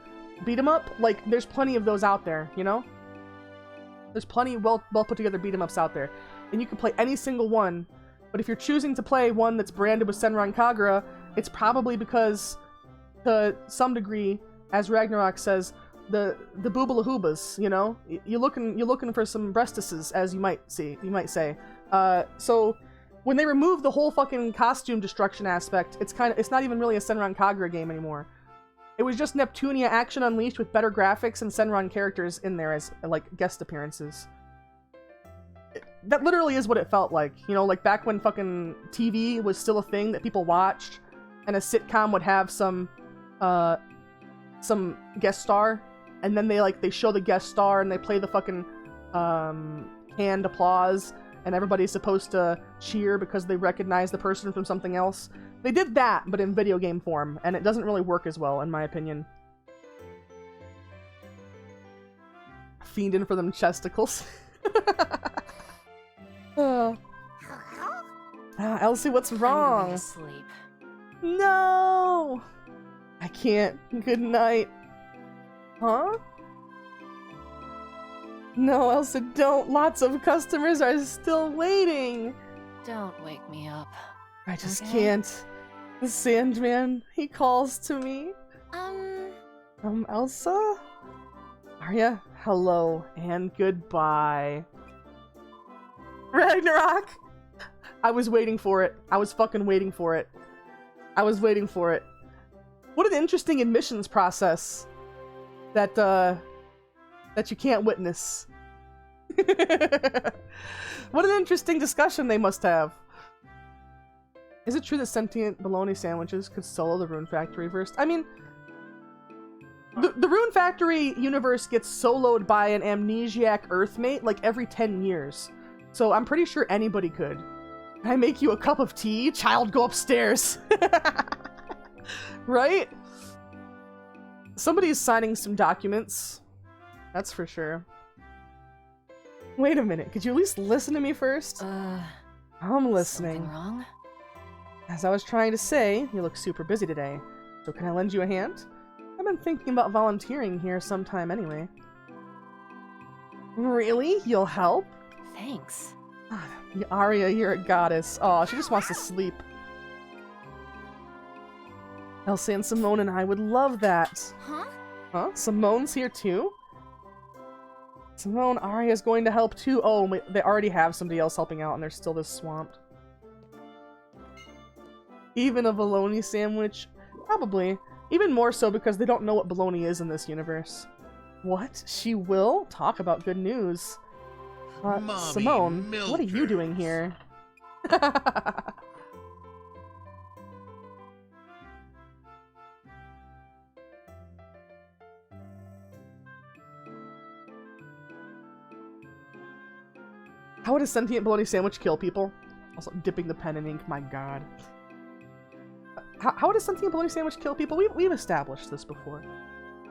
beat-em-up, like, there's plenty of those out there, you know? There's plenty well put together beat-em-ups out there. And you can play any single one, but if you're choosing to play one that's branded with Senran Kagura, it's probably because, to some degree, as Ragnarok says, the boobalahubas, you know? You're looking for some breastises, as you might say. So when they remove the whole fucking costume destruction aspect, it's not even really a Senran Kagura game anymore. It was just Neptunia Action Unleashed with better graphics and Senran characters in there as, like, guest appearances. That literally is what it felt like. You know, like back when fucking TV was still a thing that people watched, and a sitcom would have some guest star, and then they show the guest star and they play the fucking canned applause, and everybody's supposed to cheer because they recognize the person from something else. They did that, but in video game form, and it doesn't really work as well, in my opinion. Fiending for them chesticles. Elsie, what's wrong? Sleep. No! I can't. Good night. Huh? No, Elsa, don't. Lots of customers are still waiting. Don't wake me up. I just Okay. can't. The Sandman, he calls to me. Elsa? Arya, hello and goodbye. Ragnarok! I was waiting for it. I was fucking waiting for it. I was waiting for it. What an interesting admissions process that you can't witness. What an interesting discussion they must have. Is it true that sentient bologna sandwiches could solo the Rune Factory verse? I mean, the Rune Factory universe gets soloed by an amnesiac Earthmate like every 10 years. So I'm pretty sure anybody could. Can I make you a cup of tea? Child, go upstairs. Right? Somebody's signing some documents. That's for sure. Wait a minute. Could you at least listen to me first? I'm listening. Something wrong? As I was trying to say, you look super busy today. So can I lend you a hand? I've been thinking about volunteering here sometime anyway. Really? You'll help? Thanks. Arya, you're a goddess. Oh, she just wants to sleep. Elsie and Simone and I would love that. Huh? Huh? Simone's here too? Simone, Arya's going to help too. Oh, wait, they already have somebody else helping out and they're still this swamped. Even a bologna sandwich? Probably. Even more so because they don't know what bologna is in this universe. What? She will? Talk about good news. Simone, what are you doing here? How would a sentient bologna sandwich kill people? Also, dipping the pen in ink, my god. How would a sentient bologna sandwich kill people? We've established this before.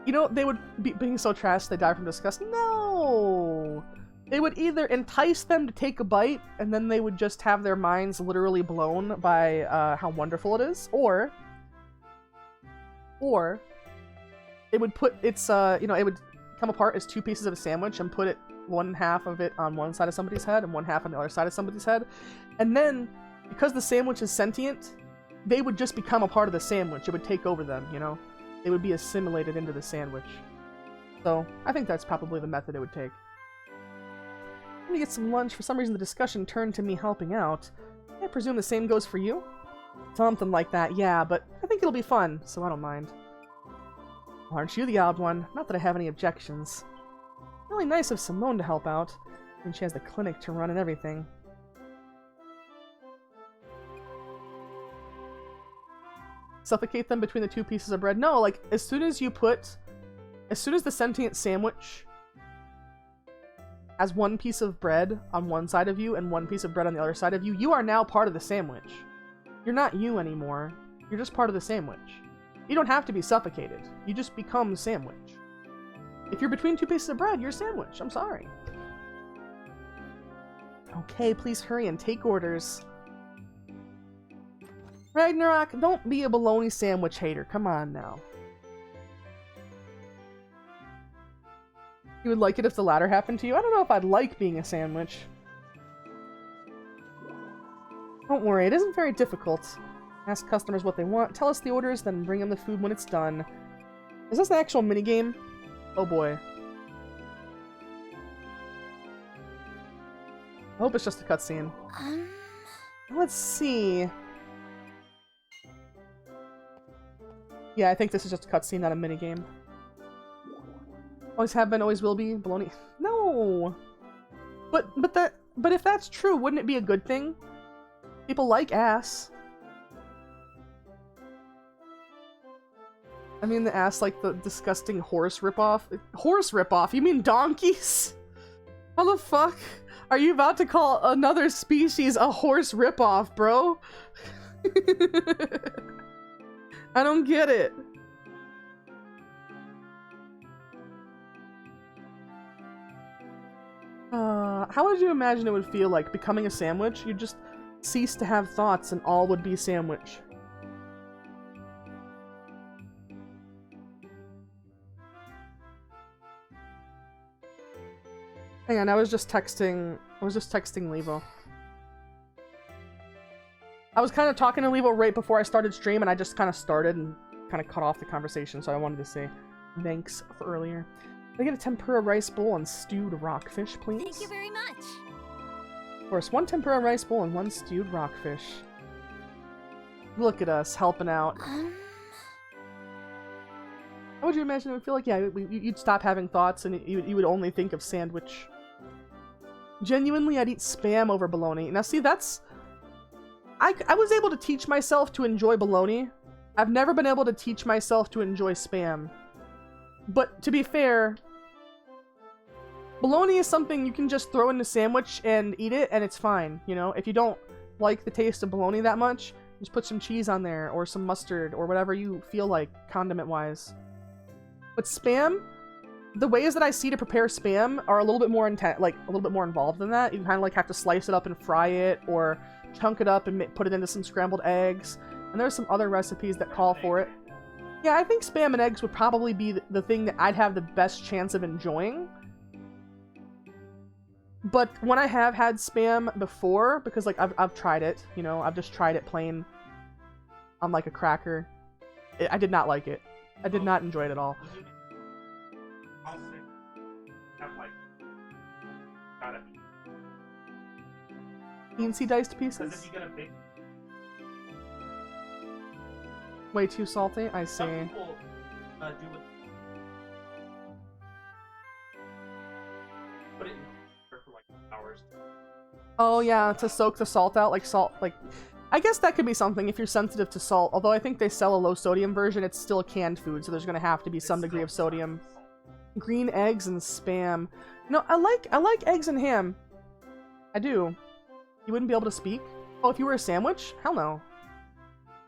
You know, they would be being so trash they die from disgust. No! They would either entice them to take a bite, and then they would just have their minds literally blown by how wonderful it is, or it would put its, you know, it would come apart as two pieces of a sandwich and put it one half of it on one side of somebody's head and one half on the other side of somebody's head. And then, because the sandwich is sentient, they would just become a part of the sandwich. It would take over them, you know? They would be assimilated into the sandwich. So, I think that's probably the method it would take. Let me get some lunch. For some reason, the discussion turned to me helping out. I presume the same goes for you? Something like that, yeah, but I think it'll be fun, so I don't mind. Well, aren't you the odd one? Not that I have any objections. Really nice of Simone to help out. I mean, she has the clinic to run and everything. Suffocate them between the two pieces of bread? No, like, as soon as the sentient sandwich has one piece of bread on one side of you and one piece of bread on the other side of you, you are now part of the sandwich. You're not you anymore. You're just part of the sandwich. You don't have to be suffocated. You just become sandwich. If you're between two pieces of bread, you're sandwich. I'm sorry. Okay, please hurry and take orders. Ragnarok, don't be a bologna sandwich hater. Come on now. You would like it if the latter happened to you? I don't know if I'd like being a sandwich. Don't worry, it isn't very difficult. Ask customers what they want, tell us the orders, then bring them the food when it's done. Is this an actual minigame? Oh boy. I hope it's just a cutscene. Let's see. Yeah, I think this is just a cutscene, not a minigame. Always have been, always will be. Baloney. No! But if that's true, wouldn't it be a good thing? People like ass. I mean the ass like the disgusting horse ripoff. Horse ripoff? You mean donkeys? How the fuck are you about to call another species a horse ripoff, bro? I don't get it. How would you imagine it would feel like becoming a sandwich? You'd just cease to have thoughts and all would be sandwich. Hang on, I was just texting Levo. I was kind of talking to Levo right before I started stream, and I just kind of started and kind of cut off the conversation, so I wanted to say thanks for earlier. Can I get a tempura rice bowl and stewed rockfish, please? Thank you very much. Of course, one tempura rice bowl and one stewed rockfish. Look at us, helping out. How would you imagine it would feel like? Yeah, you'd stop having thoughts and you would only think of sandwich. Genuinely, I'd eat Spam over bologna. Now see, that's... I was able to teach myself to enjoy bologna. I've never been able to teach myself to enjoy Spam. But to be fair, bologna is something you can just throw in a sandwich and eat it, and it's fine, you know? If you don't like the taste of bologna that much, just put some cheese on there, or some mustard, or whatever you feel like, condiment-wise. But Spam, the ways that I see to prepare Spam are a little bit more involved than that. You kind of like have to slice it up and fry it, or chunk it up and put it into some scrambled eggs. And there's some other recipes that call for it. Yeah, I think Spam and eggs would probably be the thing that I'd have the best chance of enjoying. But when I have had Spam before, because like I've tried it, you know, I've just tried it plain on like a cracker. I did not like it. I did not enjoy it at all. Teensy diced pieces? Way too salty? I see. Put it in for like hours. Oh yeah, to soak the salt out, like salt, like... I guess that could be something if you're sensitive to salt, although I think they sell a low sodium version, it's still canned food, so there's gonna have to be some degree of sodium. Green eggs and Spam. No, I like eggs and ham. I do. You wouldn't be able to speak? Oh, if you were a sandwich? Hell no.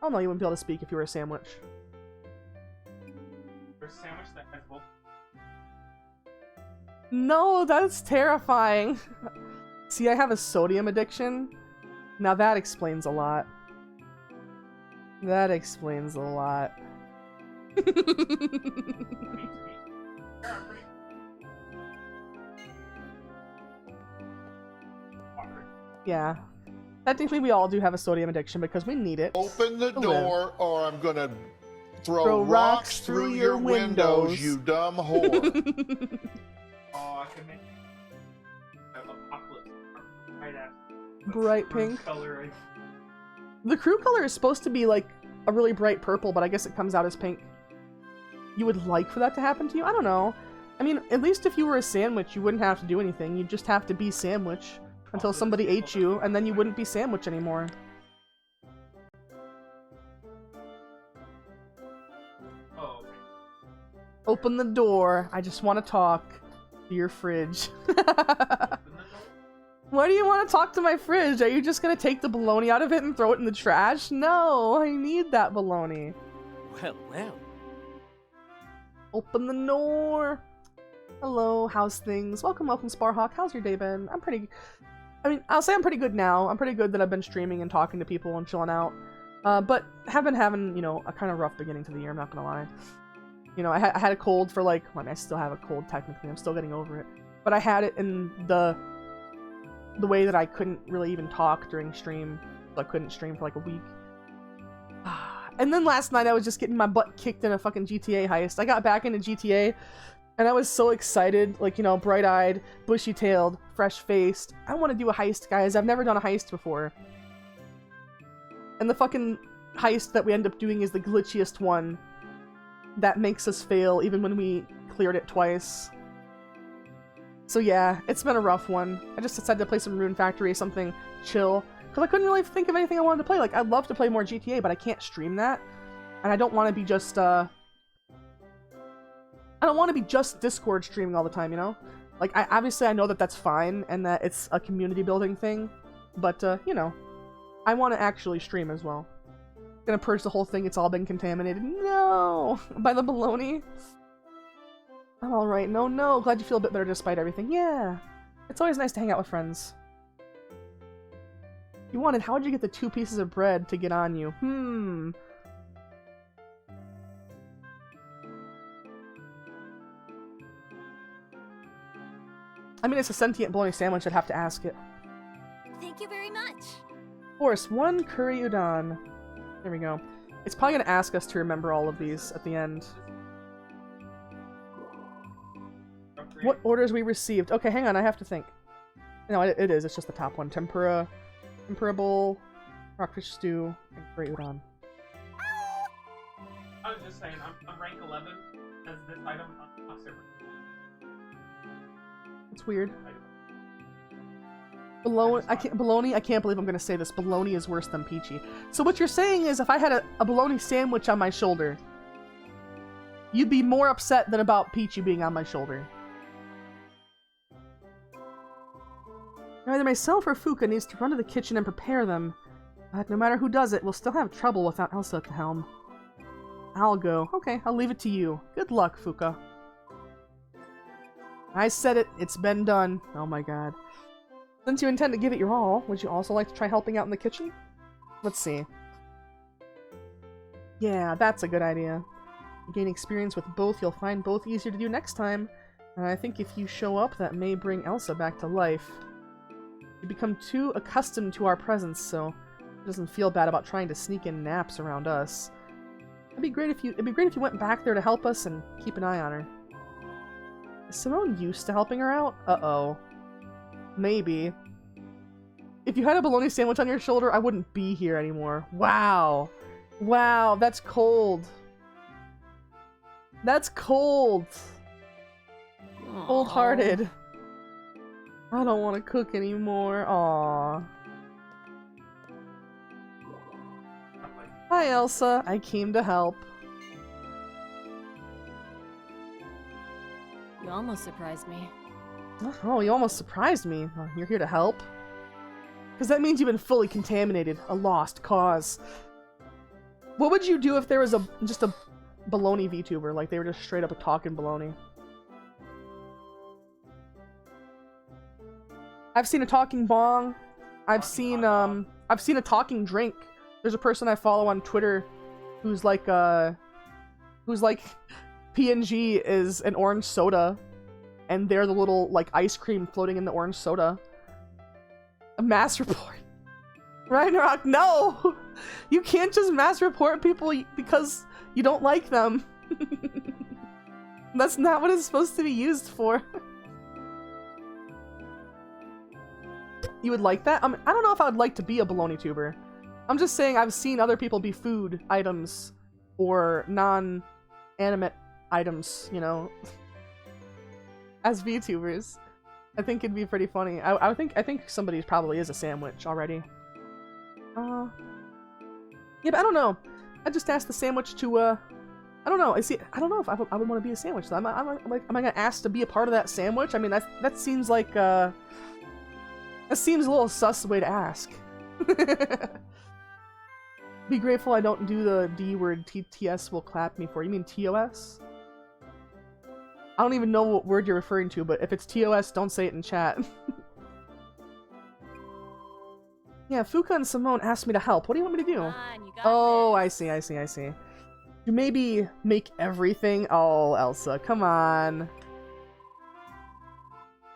Hell no, you wouldn't be able to speak if you were a sandwich. There's a sandwich that has both. No, that's terrifying. See, I have a sodium addiction. Now that explains a lot. That explains a lot. Yeah. Technically, we all do have a sodium addiction because we need it. Open the to door, or I'm gonna throw, Throw rocks through your windows, you dumb whore. Oh, I could make an apocalypse right after. Bright pink. Color. The crew color is supposed to be like a really bright purple, but I guess it comes out as pink. You would like for that to happen to you? I don't know. I mean, at least if you were a sandwich, you wouldn't have to do anything. You'd just have to be sandwich until somebody ate you, and then you wouldn't be sandwich anymore. Oh, okay. Open the door. I just want to talk to your fridge. Why do you want to talk to my fridge? Are you just going to take the bologna out of it and throw it in the trash? No, I need that bologna. Well, well. Open the door. Hello, how's things? Welcome, Sparhawk. How's your day been? I mean, I'll say I'm pretty good now. I'm pretty good that I've been streaming and talking to people and chilling out. But have been having, you know, a kind of rough beginning to the year, I'm not gonna lie. You know, I had a cold for like, well, I mean, I still have a cold technically. I'm still getting over it. But I had it in the way that I couldn't really even talk during stream. So I couldn't stream for like a week. And then last night I was just getting my butt kicked in a fucking GTA heist. I got back into GTA and I was so excited, like, you know, bright-eyed, bushy-tailed, fresh-faced. I want to do a heist, guys. I've never done a heist before. And the fucking heist that we end up doing is the glitchiest one. That makes us fail even when we cleared it twice. So yeah, it's been a rough one. I just decided to play some Rune Factory, something chill. Because I couldn't really think of anything I wanted to play. Like, I'd love to play more GTA, but I can't stream that. And I don't want to be just, I don't want to be just Discord streaming all the time, you know? Like, obviously I know that that's fine, and that it's a community building thing. But, you know, I want to actually stream as well. Gonna purge the whole thing, it's all been contaminated. No! By the baloney? I'm alright. No. Glad you feel a bit better despite everything. Yeah. It's always nice to hang out with friends. You wanted, how would you get the 2 pieces of bread to get on you? I mean, it's a sentient bologna sandwich, I'd have to ask it. Thank you very much. Of course, 1 curry udon. There we go. It's probably gonna ask us to remember all of these at the end. What orders we received? Okay, hang on, I have to think. No, it is. It's just the top one. Tempura bowl, rockfish stew, and curry udon. I was just saying, I'm rank 11 as this item on server. It's weird. Bologna, I can't believe I'm gonna say this. Bologna is worse than peachy. So what you're saying is if I had a bologna sandwich on my shoulder, you'd be more upset than about peachy being on my shoulder. Either myself or Fuka needs to run to the kitchen and prepare them. But no matter who does it, we'll still have trouble without Elsa at the helm. I'll go. Okay, I'll leave it to you. Good luck, Fuka. I said it. It's been done. Oh my god. Since you intend to give it your all, would you also like to try helping out in the kitchen? Let's see. Yeah, that's a good idea. You gain experience with both, you'll find both easier to do next time. And I think if you show up, that may bring Elsa back to life. You become too accustomed to our presence, so it doesn't feel bad about trying to sneak in naps around us. It'd be great if you went back there to help us and keep an eye on her. Is Simone used to helping her out? Uh-oh. Maybe. If you had a bologna sandwich on your shoulder, I wouldn't be here anymore. Wow. Wow, that's cold. That's cold. Cold-hearted. I don't want to cook anymore. Aww. Hi, Elsa. I came to help. You almost surprised me. Oh, you almost surprised me. You're here to help? Because that means you've been fully contaminated. A lost cause. What would you do if there was just a baloney VTuber? Like, they were just straight up talking baloney. I've seen a talking bong. I've seen a talking drink. There's a person I follow on Twitter who's like PNG is an orange soda, and they're the little like ice cream floating in the orange soda. A mass report. Ragnarok, no! You can't just mass report people because you don't like them. That's not what it's supposed to be used for. You would like that? I don't know if I would like to be a baloney tuber. I'm just saying I've seen other people be food items or non-animate items, you know, as VTubers. I think it'd be pretty funny. I think somebody probably is a sandwich already. Yeah, but I don't know. I just asked the sandwich to I don't know. I don't know if I would want to be a sandwich. So am I gonna ask to be a part of that sandwich? I mean, that seems like that seems a little sus way to ask. Be grateful I don't do the D word TTS will clap me for. You mean TOS? I don't even know what word you're referring to, but if it's TOS, don't say it in chat. Yeah, Fuka and Simone asked me to help. What do you want me to do? Oh, I see. You maybe make everything? Oh, Elsa, come on.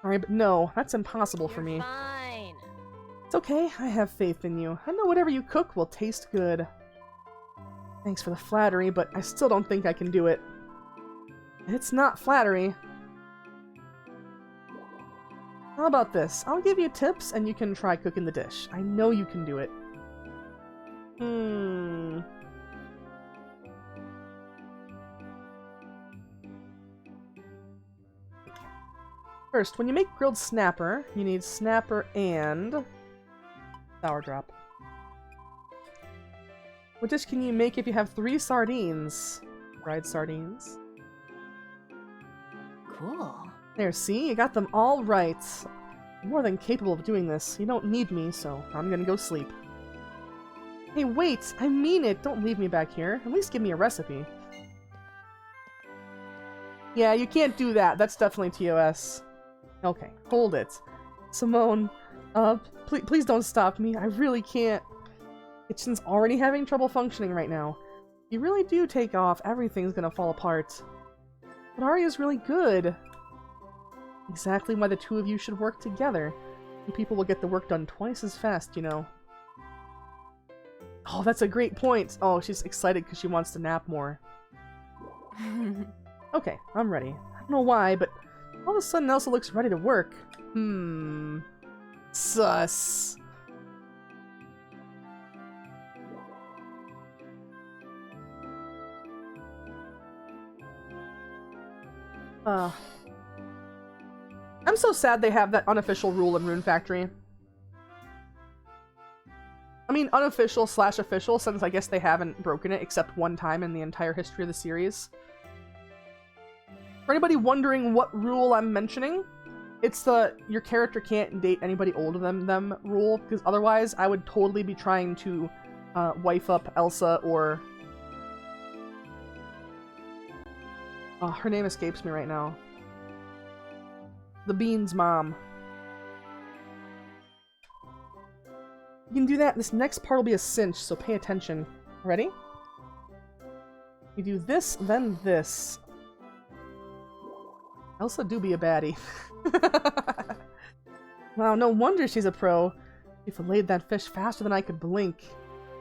Alright, but no, that's impossible for me. Fine. It's okay, I have faith in you. I know whatever you cook will taste good. Thanks for the flattery, but I still don't think I can do it. It's not flattery. How about this? I'll give you tips and you can try cooking the dish. I know you can do it. First, when you make grilled snapper, you need snapper and sour drop. What dish can you make if you have 3 sardines? Fried sardines. Cool. There, see? You got them all right. I'm more than capable of doing this. You don't need me, so I'm gonna go sleep. Hey, wait! I mean it! Don't leave me back here. At least give me a recipe. Yeah, you can't do that. That's definitely TOS. Okay, hold it. Simone, please don't stop me. I really can't. Kitchen's already having trouble functioning right now. If you really do take off, everything's gonna fall apart. But Arya's really good. Exactly why the two of you should work together. You people will get the work done twice as fast, you know. Oh, that's a great point. Oh, she's excited because she wants to nap more. Okay, I'm ready. I don't know why, but all of a sudden Elsa looks ready to work. Sus. I'm so sad they have that unofficial rule in Rune Factory. I mean, unofficial / official, since I guess they haven't broken it except one time in the entire history of the series. For anybody wondering what rule I'm mentioning, it's the your character can't date anybody older than them rule, because otherwise I would totally be trying to wife up Elsa or... Oh, her name escapes me right now. The Bean's mom. You can do that. This next part will be a cinch, so pay attention. Ready? You do this, then this. Elsa do be a baddie. Wow, no wonder she's a pro. She filleted that fish faster than I could blink.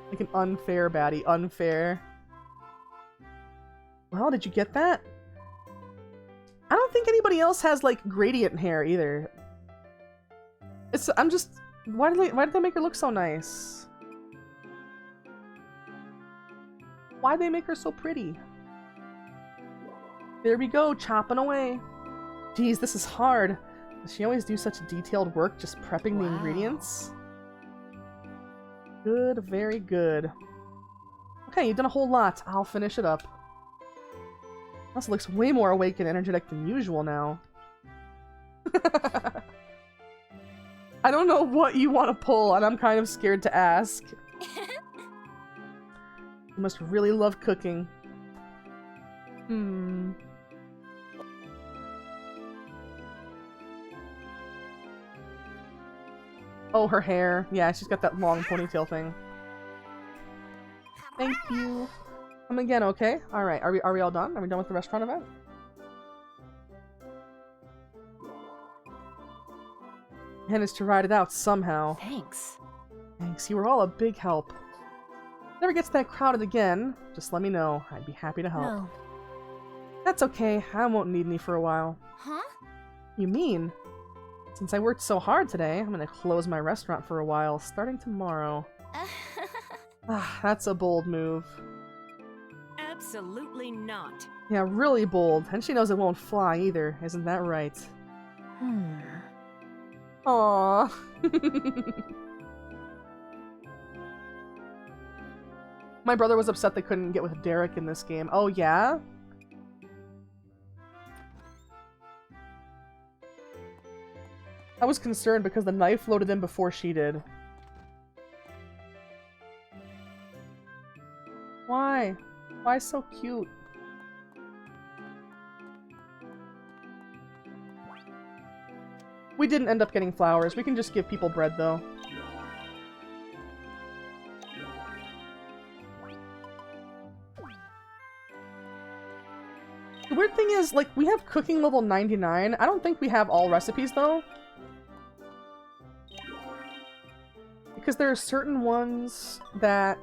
Like an unfair baddie. Unfair. Well, did you get that? I don't think anybody else has, like, gradient hair, either. I'm just... Why did they make her look so nice? Why'd they make her so pretty? There we go, chopping away. Geez, this is hard. Does she always do such detailed work just prepping the ingredients? Good, very good. Okay, you've done a whole lot. I'll finish it up. Elsa looks way more awake and energetic than usual now. I don't know what you want to pull, and I'm kind of scared to ask. You must really love cooking. Hmm. Oh, her hair. Yeah, she's got that long ponytail thing. Thank you. Come again, okay? Alright, are we all done? Are we done with the restaurant event? Managed to ride it out somehow. Thanks. Thanks, you were all a big help. If it ever gets that crowded again, just let me know. I'd be happy to help. No. That's okay, I won't need any for a while. Huh? You mean? Since I worked so hard today, I'm gonna close my restaurant for a while, starting tomorrow. Ah, that's a bold move. Absolutely not. Yeah, really bold. And she knows it won't fly either, isn't that right? Aww. My brother was upset they couldn't get with Derek in this game. Oh, yeah? I was concerned because the knife loaded in before she did. Why? Why so cute? We didn't end up getting flowers. We can just give people bread, though. The weird thing is, like, we have cooking level 99. I don't think we have all recipes, though. Because there are certain ones that...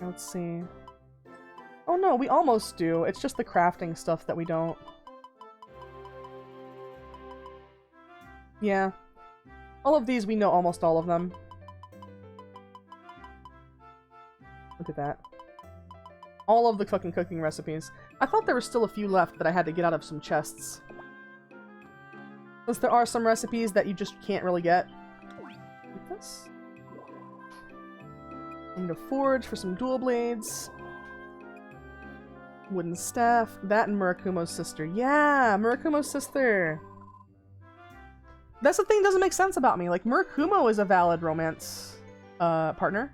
Let's see. Oh no, we almost do. It's just the crafting stuff that we don't. Yeah. All of these, we know almost all of them. Look at that. All of the fucking cooking recipes. I thought there were still a few left that I had to get out of some chests. Since there are some recipes that you just can't really get. Like this. I need a forge for some dual blades. Wooden staff. That and Murakumo's sister. Yeah, Murakumo's sister. That's the thing that doesn't make sense about me. Like, Murakumo is a valid romance partner.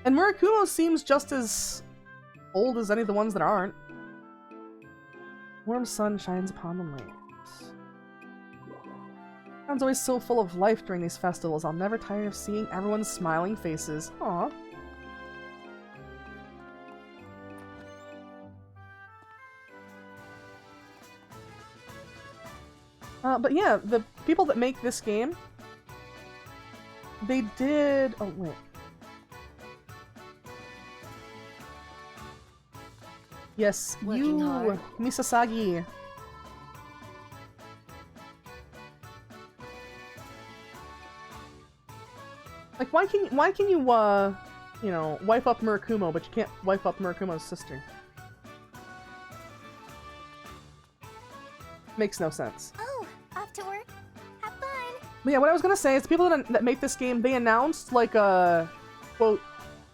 And Murakumo seems just as old as any of the ones that aren't. Warm sun shines upon the land. Town's always so full of life during these festivals. I'll never tire of seeing everyone's smiling faces. Aww. But yeah, the people that make this game, they did... Oh, wait. Yes, Working you, hard. Misasagi. Like, why can you, you know, wipe up Murakumo, but you can't wipe up Murakumo's sister? Makes no sense. Oh, off to work. Have fun. But yeah, what I was gonna say is the people that make this game, they announced, like, a, quote,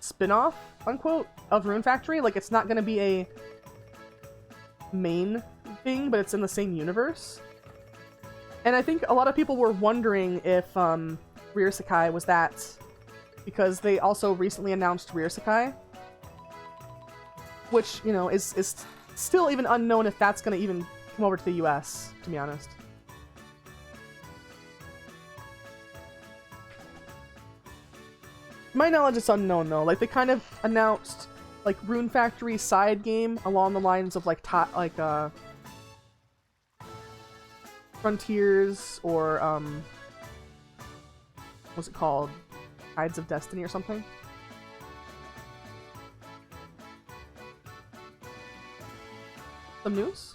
spin-off, unquote, of Rune Factory. Like, it's not gonna be a main thing, but it's in the same universe. And I think a lot of people were wondering if, Rear Sakai was that, because they also recently announced Rear Sakai, which, you know, is still even unknown if that's gonna even come over to the US, to be honest. My knowledge is unknown, though. Like, they kind of announced, like, Rune Factory side game along the lines of, like, Frontiers, or, what's it called? Tides of Destiny or something? Some news?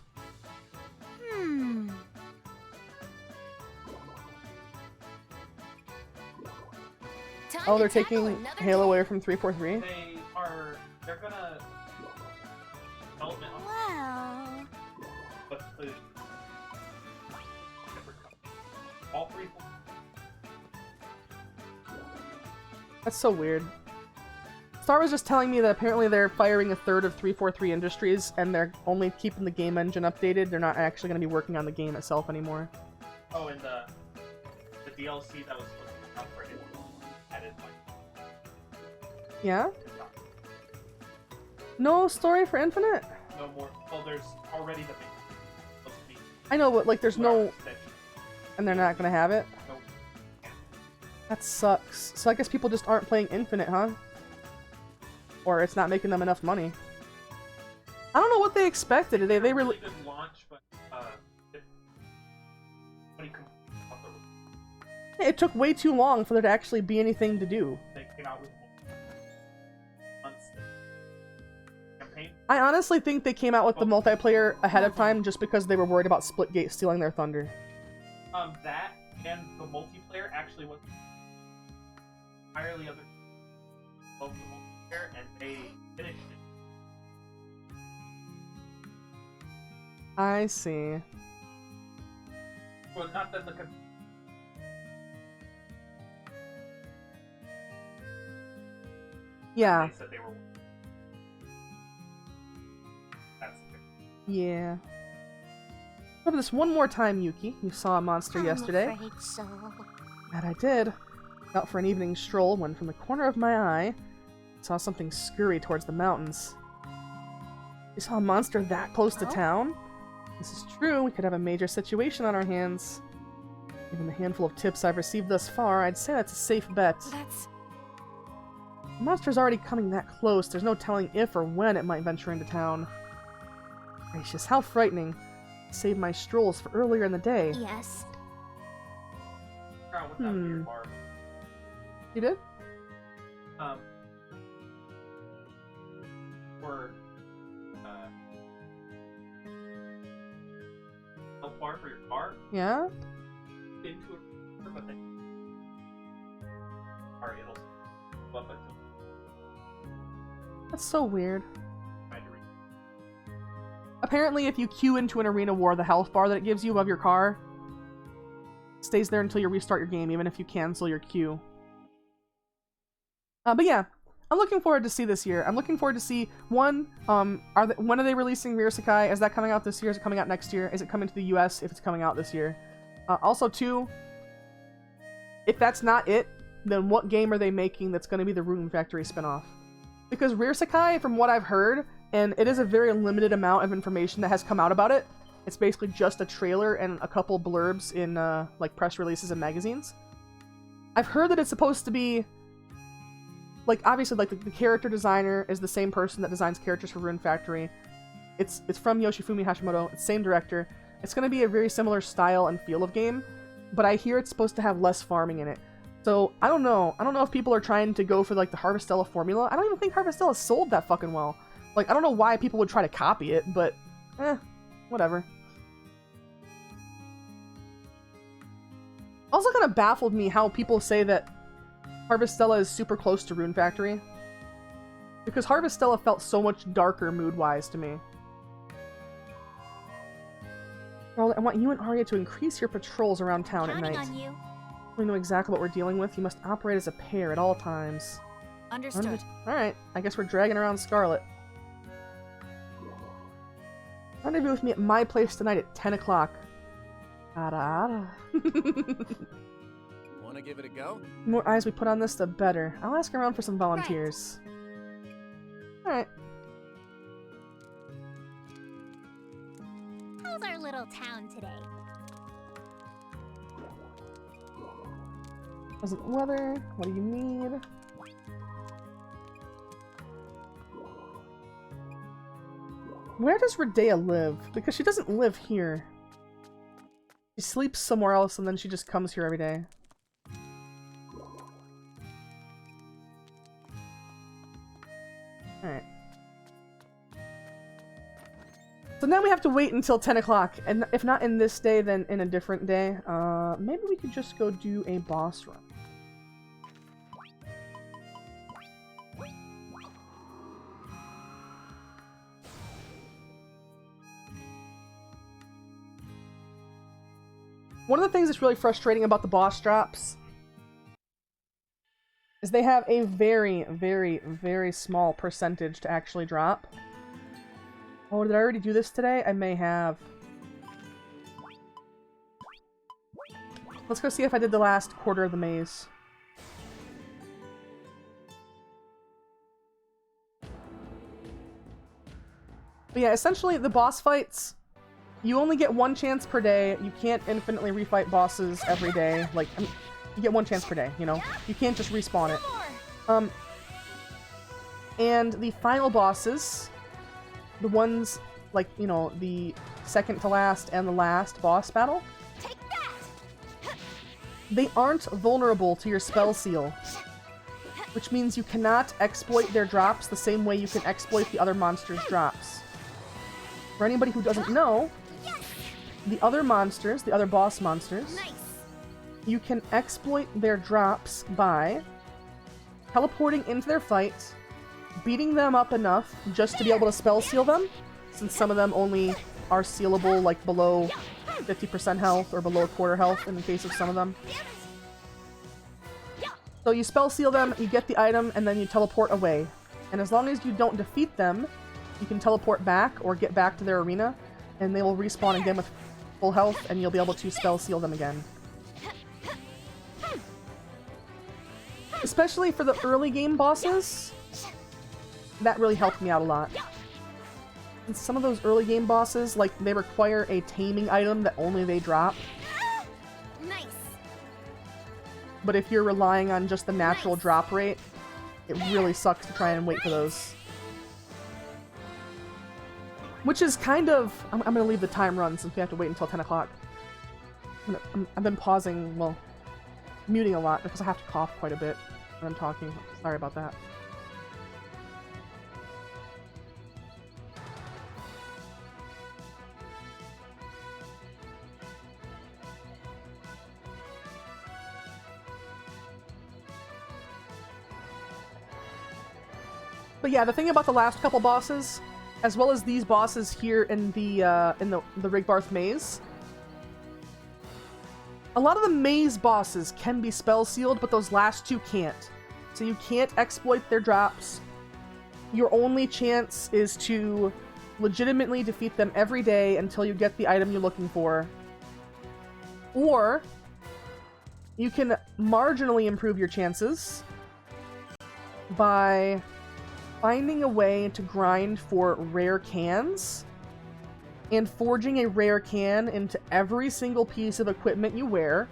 Oh, they're taking Halo away from 343? They're gonna development on Wow. but all three. That's so weird. Star was just telling me that apparently they're firing a third of 343 Industries, and they're only keeping the game engine updated. They're not actually going to be working on the game itself anymore. Oh, and the DLC that was supposed to come for it added like Yeah? No story for Infinite? no more. Oh, there's already the main. Supposed to be I know, but like there's no... extension. And they're not going to have it? Nope. That sucks. So I guess people just aren't playing Infinite, huh? Or it's not making them enough money. I don't know what they expected. They really... really good launch, but when you come off the It took way too long for there to actually be anything to do. they came out with months campaign. I honestly think they came out with the multiplayer ahead of time just because they were worried about Splitgate stealing their thunder. That and the multiplayer actually was entirely other of the multiplayer, and they finished it. I see. Well, not that the Yeah. they said they were. That's it. Yeah. Remember this one more time, Yuki. You saw a monster yesterday. I'm afraid so. That I did. Out for an evening stroll when from the corner of my eye, saw something scurry towards the mountains. You saw a monster that close to town? This is true. We could have a major situation on our hands. Given the handful of tips I've received thus far, I'd say that's a safe bet. That's... The monster's already coming that close. There's no telling if or when it might venture into town. Gracious, how frightening. Save my strolls for earlier in the day. Yes. Figure out what that weird bar. You did? For help bar for your car Yeah? into a but then or it'll go up until That's so weird. trying to reach. Apparently, if you queue into an arena war, the health bar that it gives you above your car stays there until you restart your game, even if you cancel your queue. But yeah, I'm looking forward to see this year. I'm looking forward to see, one, when are they releasing Rear Sakai? Is that coming out this year? Is it coming out next year? Is it coming to the US if it's coming out this year? Also, two, if that's not it, then what game are they making that's going to be the Rune Factory spinoff? Because Rear Sakai, from what I've heard, and it is a very limited amount of information that has come out about it, it's basically just a trailer and a couple blurbs in like press releases and magazines. I've heard that it's supposed to be like, obviously, like the character designer is the same person that designs characters for Rune Factory. It's from Yoshifumi Hashimoto. It's same director. It's going to be a very similar style and feel of game, but I hear it's supposed to have less farming in it. So I don't know. I don't know if people are trying to go for like the Harvestella formula. I don't even think Harvestella sold that fucking well. Like, I don't know why people would try to copy it, but whatever. Also kind of baffled me how people say that Harvestella is super close to Rune Factory. Because Harvestella felt so much darker mood-wise to me. Well, I want you and Arya to increase your patrols around town at night. Counting on you. We know exactly what we're dealing with. You must operate as a pair at all times. Understood. Alright, I guess we're dragging around Scarlet. Rendezvous with me at my place tonight at 10 o'clock. Ada. Want to give it a go? The more eyes we put on this, the better. I'll ask around for some volunteers. Alright. How's our little town today? Pleasant weather. What do you need? Where does Radea live? Because she doesn't live here. She sleeps somewhere else and then she just comes here every day. Alright. So now we have to wait until 10 o'clock, and if not in this day, then in a different day. Maybe we could just go do a boss run. One of the things that's really frustrating about the boss drops is is they have a very, very, very small percentage to actually drop. Oh, did I already do this today? I may have. Let's go see if I did the last quarter of the maze. But yeah, essentially the boss fights, you only get one chance per day. You can't infinitely refight bosses every day. Like, I mean, you get one chance per day, you know? You can't just respawn it. And the final bosses, the ones, like, you know, the second to last and the last boss battle, they aren't vulnerable to your spell seal, which means you cannot exploit their drops the same way you can exploit the other monsters' drops. For anybody who doesn't know, the other monsters, the other boss monsters, you can exploit their drops by teleporting into their fight, beating them up enough just to be able to spell seal them, since some of them only are sealable like below 50% health or below a quarter health in the case of some of them. So you spell seal them, you get the item, and then you teleport away. And as long as you don't defeat them, you can teleport back or get back to their arena, and they will respawn again with full health, and you'll be able to spell seal them again. Especially for the early game bosses, that really helped me out a lot. And some of those early game bosses, like, they require a taming item that only they drop. Nice. But if you're relying on just the natural drop rate, it really sucks to try and wait for those. Which is kind of... I'm gonna leave the time run since we have to wait until 10 o'clock. I've been pausing, well, muting a lot because I have to cough quite a bit when I'm talking. Sorry about that. But yeah, the thing about the last couple bosses, as well as these bosses here in the Rigbarth maze, a lot of the maze bosses can be spell sealed, but those last two can't. So you can't exploit their drops. Your only chance is to legitimately defeat them every day until you get the item you're looking for. Or you can marginally improve your chances by finding a way to grind for rare cans and forging a rare can into every single piece of equipment you wear,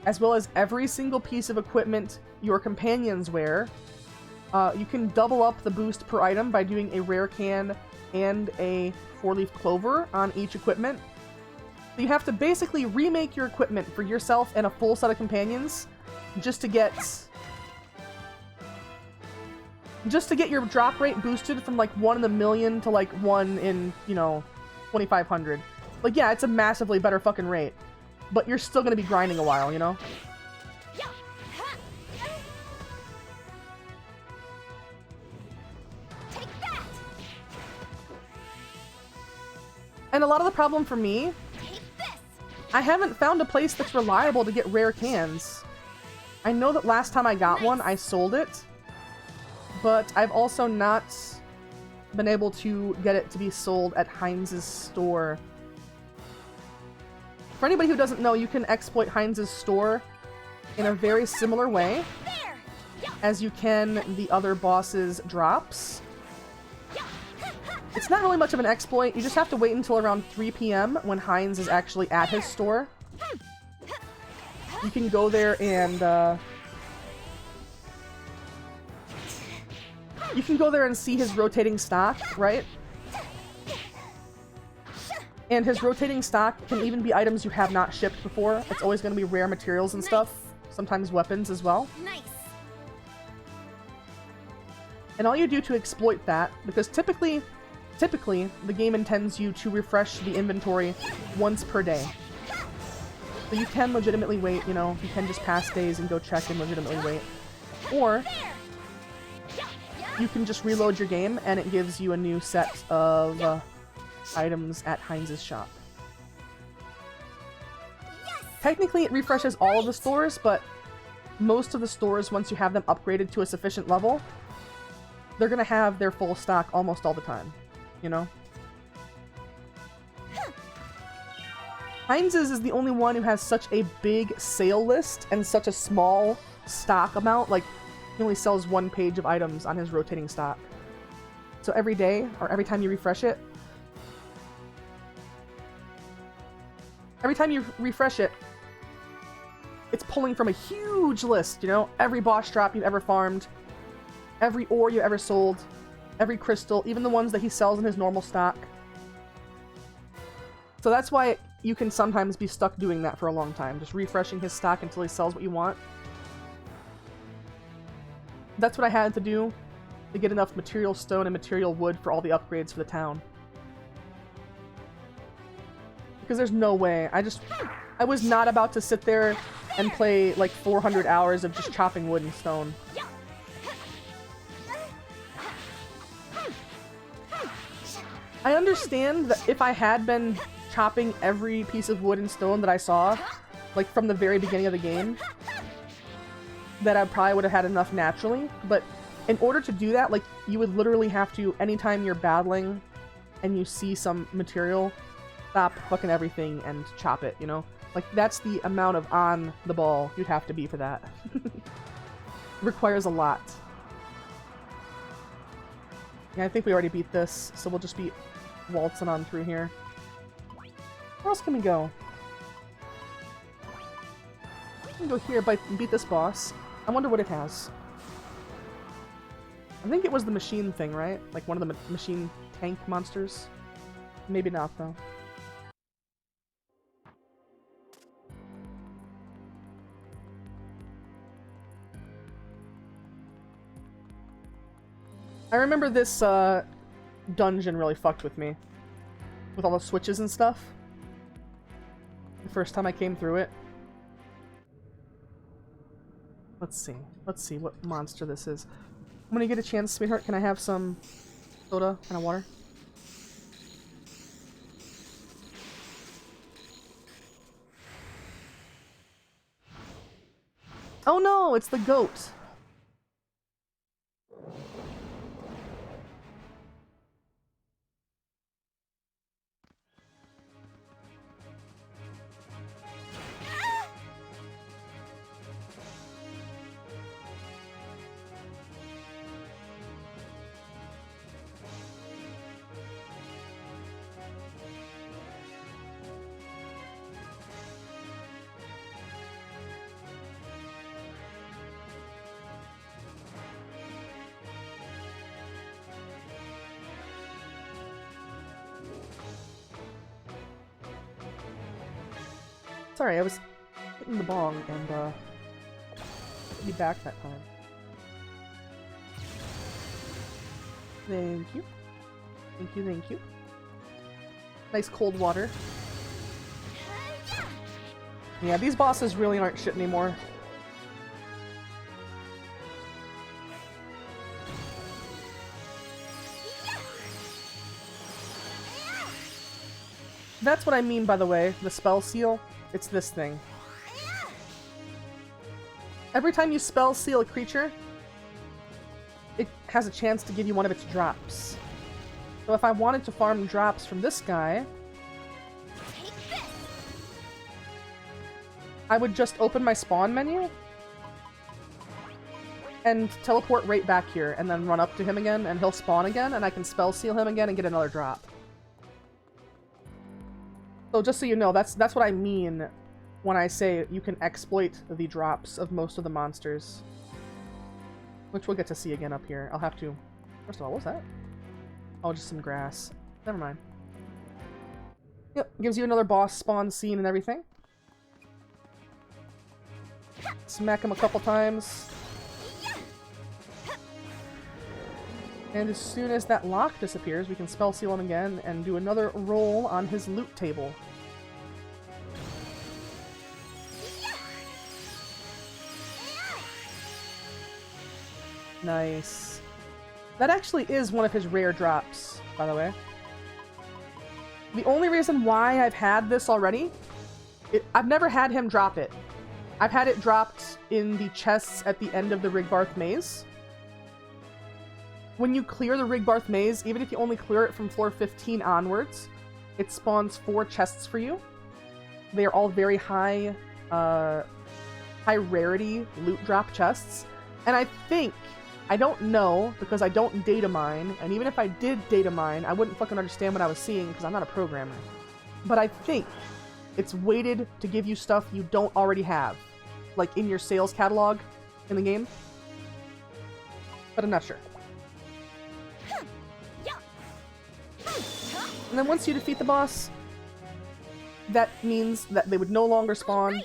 as well as every single piece of equipment your companions wear. You can double up the boost per item by doing a rare can and a 4-leaf clover on each equipment. So you have to basically remake your equipment for yourself and a full set of companions just to get your drop rate boosted from like 1 in a million to like 1 in, you know, 2,500. Like, yeah, it's a massively better fucking rate, but you're still gonna be grinding a while, you know? And a lot of the problem for me, I haven't found a place that's reliable to get rare cans. I know that last time I got one, I sold it, but I've also not been able to get it to be sold at Heinz's store. For anybody who doesn't know, you can exploit Heinz's store in a very similar way as you can the other boss's drops. It's not really much of an exploit, you just have to wait until around 3 PM when Heinz is actually at his store. You can go there and, you can go there and see his rotating stock, right? And his rotating stock can even be items you have not shipped before. It's always going to be rare materials and stuff. Sometimes weapons as well. Nice. And all you do to exploit that, because typically, the game intends you to refresh the inventory once per day. So you can legitimately wait, you know, you can just pass days and go check and legitimately wait. Or you can just reload your game and it gives you a new set of items at Heinz's shop. Technically it refreshes all of the stores, but most of the stores, once you have them upgraded to a sufficient level, they're gonna have their full stock almost all the time, you know? Heinz's is the only one who has such a big sale list and such a small stock amount. Like, he only sells 1 page of items on his rotating stock. So every day, or every time you refresh it, it's pulling from a huge list, you know? Every boss drop you've ever farmed, every ore you ever sold, every crystal, even the ones that he sells in his normal stock. So that's why you can sometimes be stuck doing that for a long time, just refreshing his stock until he sells what you want. That's what I had to do to get enough material stone and material wood for all the upgrades for the town. Because there's no way. I was not about to sit there and play like 400 hours of just chopping wood and stone. I understand that if I had been chopping every piece of wood and stone that I saw, like from the very beginning of the game, that I probably would have had enough naturally, but in order to do that, like, you would literally have to, anytime you're battling and you see some material, stop fucking everything and chop it, you know? Like, that's the amount of on the ball you'd have to be for that. It requires a lot. Yeah, I think we already beat this, so we'll just be waltzing on through here. Where else can we go? We can go here, beat this boss. I wonder what it has. I think it was the machine thing, right? Like one of the machine tank monsters? Maybe not, though. I remember this dungeon really fucked with me. With all the switches and stuff. The first time I came through it. Let's see what monster this is. I'm gonna get a chance, sweetheart. Can I have some soda and a water? Oh no, it's the goat. Sorry, I was hitting the bong and be back that time. Thank you. Thank you, thank you. Nice cold water. Yeah, these bosses really aren't shit anymore. That's what I mean, by the way, the spell seal. It's this thing. Every time you spell seal a creature, it has a chance to give you one of its drops. So if I wanted to farm drops from this guy, I would just open my spawn menu and teleport right back here and then run up to him again and he'll spawn again and I can spell seal him again and get another drop. So just so you know, that's what I mean when I say you can exploit the drops of most of the monsters. Which we'll get to see again up here. I'll have to... First of all, what's that? Oh, just some grass. Never mind. Yep, gives you another boss spawn scene and everything. Smack him a couple times. And as soon as that lock disappears, we can spell seal him again and do another roll on his loot table. Nice. That actually is one of his rare drops, by the way. The only reason why I've had this already, I've never had him drop it. I've had it dropped in the chests at the end of the Rigbarth maze. When you clear the Rigbarth maze, even if you only clear it from floor 15 onwards, it spawns 4 chests for you. They are all very high rarity loot drop chests. And I don't know, because I don't data mine, and even if I did data mine, I wouldn't fucking understand what I was seeing because I'm not a programmer. But I think it's weighted to give you stuff you don't already have, like in your sales catalog in the game. But I'm not sure. And then once you defeat the boss, that means that they would no longer spawn.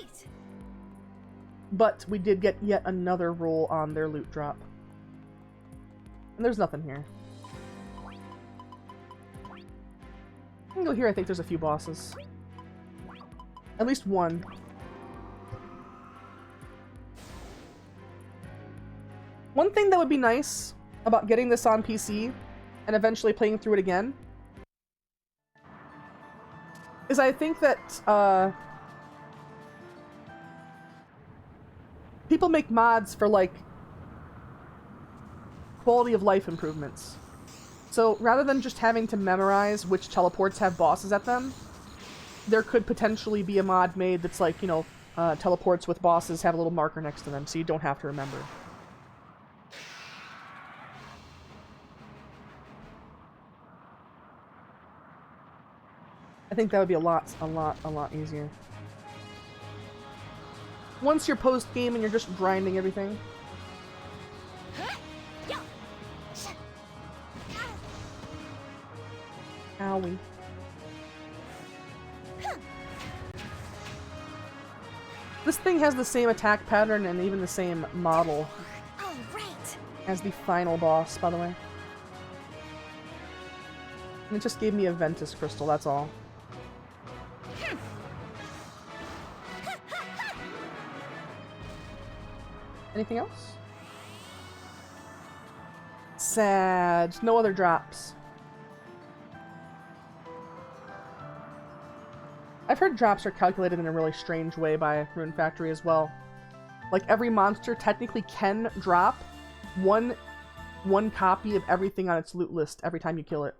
But we did get yet another roll on their loot drop. And there's nothing here. I can go here, I think there's a few bosses. At least one. One thing that would be nice about getting this on PC and eventually playing through it again is I think that people make mods for like quality of life improvements. So rather than just having to memorize which teleports have bosses at them, there could potentially be a mod made that's like, you know, teleports with bosses have a little marker next to them so you don't have to remember. I think that would be a lot easier. Once you're post-game and you're just grinding everything. Owie. This thing has the same attack pattern and even the same model as the final boss, by the way. And it just gave me a Ventus crystal, that's all. Anything else? Sad. No other drops. I've heard drops are calculated in a really strange way by Rune Factory as well. Like, every monster technically can drop one copy of everything on its loot list every time you kill it.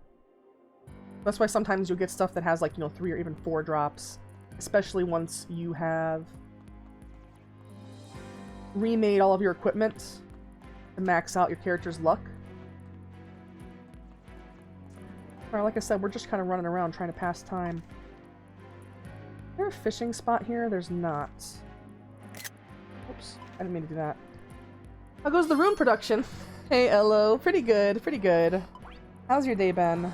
That's why sometimes you'll get stuff that has, like, you know, 3 or even 4 drops. Especially once you have remade all of your equipment to max out your character's luck. Alright, like I said, we're just kind of running around trying to pass time. Is there a fishing spot here? There's not. Oops, I didn't mean to do that. How goes the rune production? Hey, Elo. Pretty good, pretty good. How's your day been?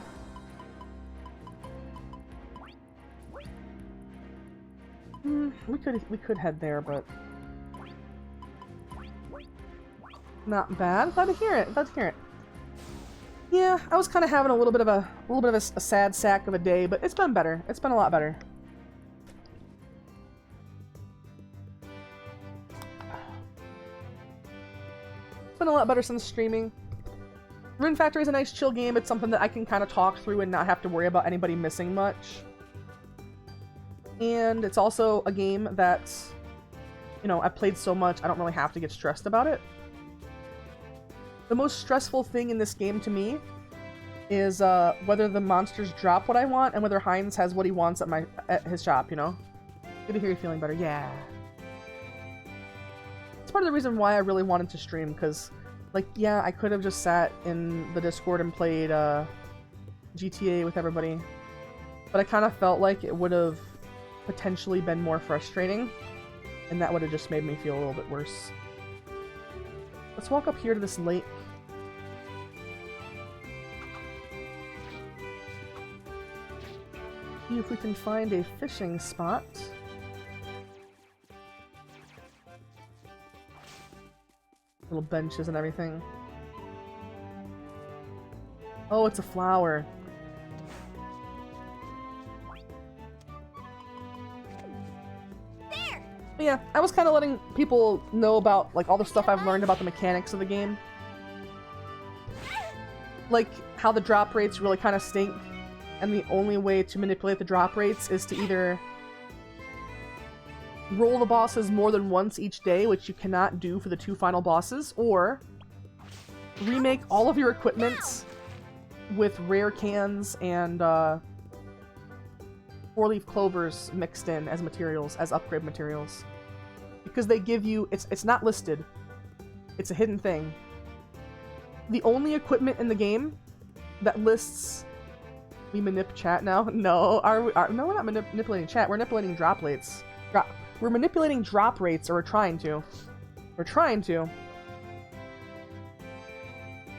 We could head there, but not bad. Glad to hear it. Glad to hear it. Yeah, I was kind of having a little bit of a sad sack of a day, but it's been better. It's been a lot better. It's been a lot better since streaming. Rune Factory is a nice chill game. It's something that I can kind of talk through and not have to worry about anybody missing much. And it's also a game that, you know, I've played so much, I don't really have to get stressed about it. The most stressful thing in this game to me is whether the monsters drop what I want and whether Heinz has what he wants at his shop, you know? Good to hear you feeling better. Yeah. It's part of the reason why I really wanted to stream, because, like, yeah, I could have just sat in the Discord and played GTA with everybody, but I kind of felt like it would have potentially been more frustrating, and that would have just made me feel a little bit worse. Let's walk up here to this lake. See if we can find a fishing spot. Little benches and everything. Oh, it's a flower. But yeah, I was kind of letting people know about, like, all the stuff I've learned about the mechanics of the game. Like, how the drop rates really kind of stink, and the only way to manipulate the drop rates is to either roll the bosses more than once each day, which you cannot do for the 2 final bosses, or remake all of your equipment with rare cans and 4-leaf clovers mixed in as materials, as upgrade materials. Because they give you... It's not listed. It's a hidden thing. The only equipment in the game that lists... We manip chat now? No, no, we're not manipulating chat. We're manipulating drop rates. We're manipulating drop rates, or we're trying to. We're trying to.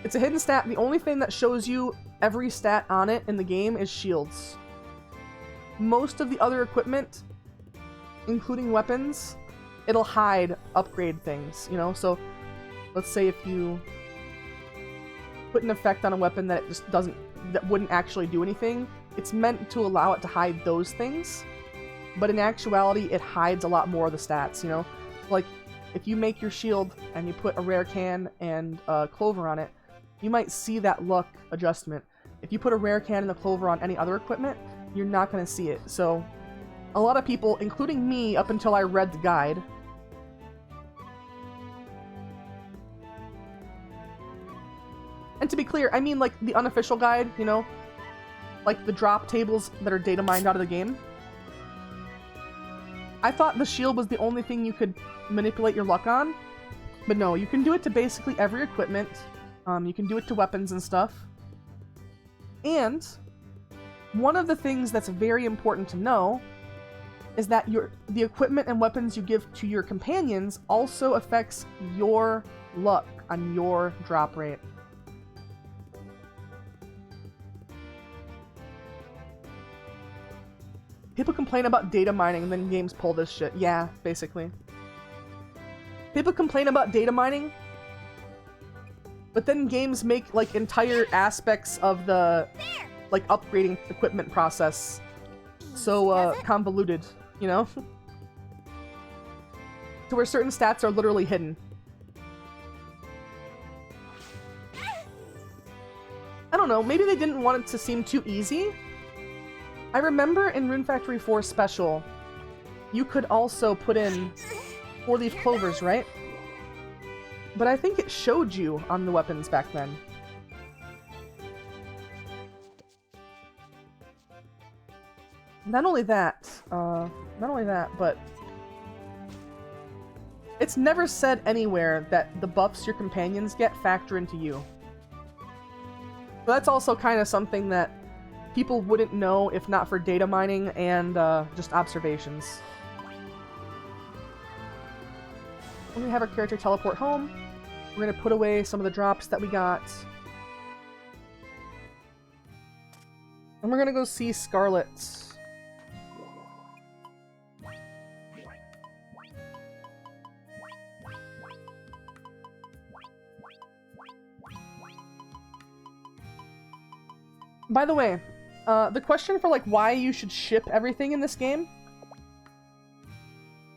It's a hidden stat. The only thing that shows you every stat on it in the game is shields. Most of the other equipment, including weapons, it'll hide upgrade things, you know? So, let's say if you put an effect on a weapon that it just doesn't, that wouldn't actually do anything, it's meant to allow it to hide those things. But in actuality, it hides a lot more of the stats, you know? Like, if you make your shield and you put a rare can and a clover on it, you might see that luck adjustment. If you put a rare can and a clover on any other equipment, you're not going to see it. So, a lot of people, including me up until I read the guide, and to be clear, I mean like the unofficial guide, you know? Like the drop tables that are data mined out of the game. I thought the shield was the only thing you could manipulate your luck on. But no, you can do it to basically every equipment. You can do it to weapons and stuff. And one of the things that's very important to know is that the equipment and weapons you give to your companions also affects your luck on your drop rate. People complain about data mining and then games pull this shit. Yeah, basically. People complain about data mining, but then games make like entire aspects of the like upgrading equipment process so convoluted, you know? To where certain stats are literally hidden. I don't know, maybe they didn't want it to seem too easy. I remember in Rune Factory 4 Special, you could also put in 4-leaf clovers, right? But I think it showed you on the weapons back then. Not only that, but it's never said anywhere that the buffs your companions get factor into you. So that's also kind of something that people wouldn't know if not for data mining and just observations. We're gonna have our character teleport home. We're gonna put away some of the drops that we got. And we're gonna go see Scarlet. By the way, the question for like why you should ship everything in this game.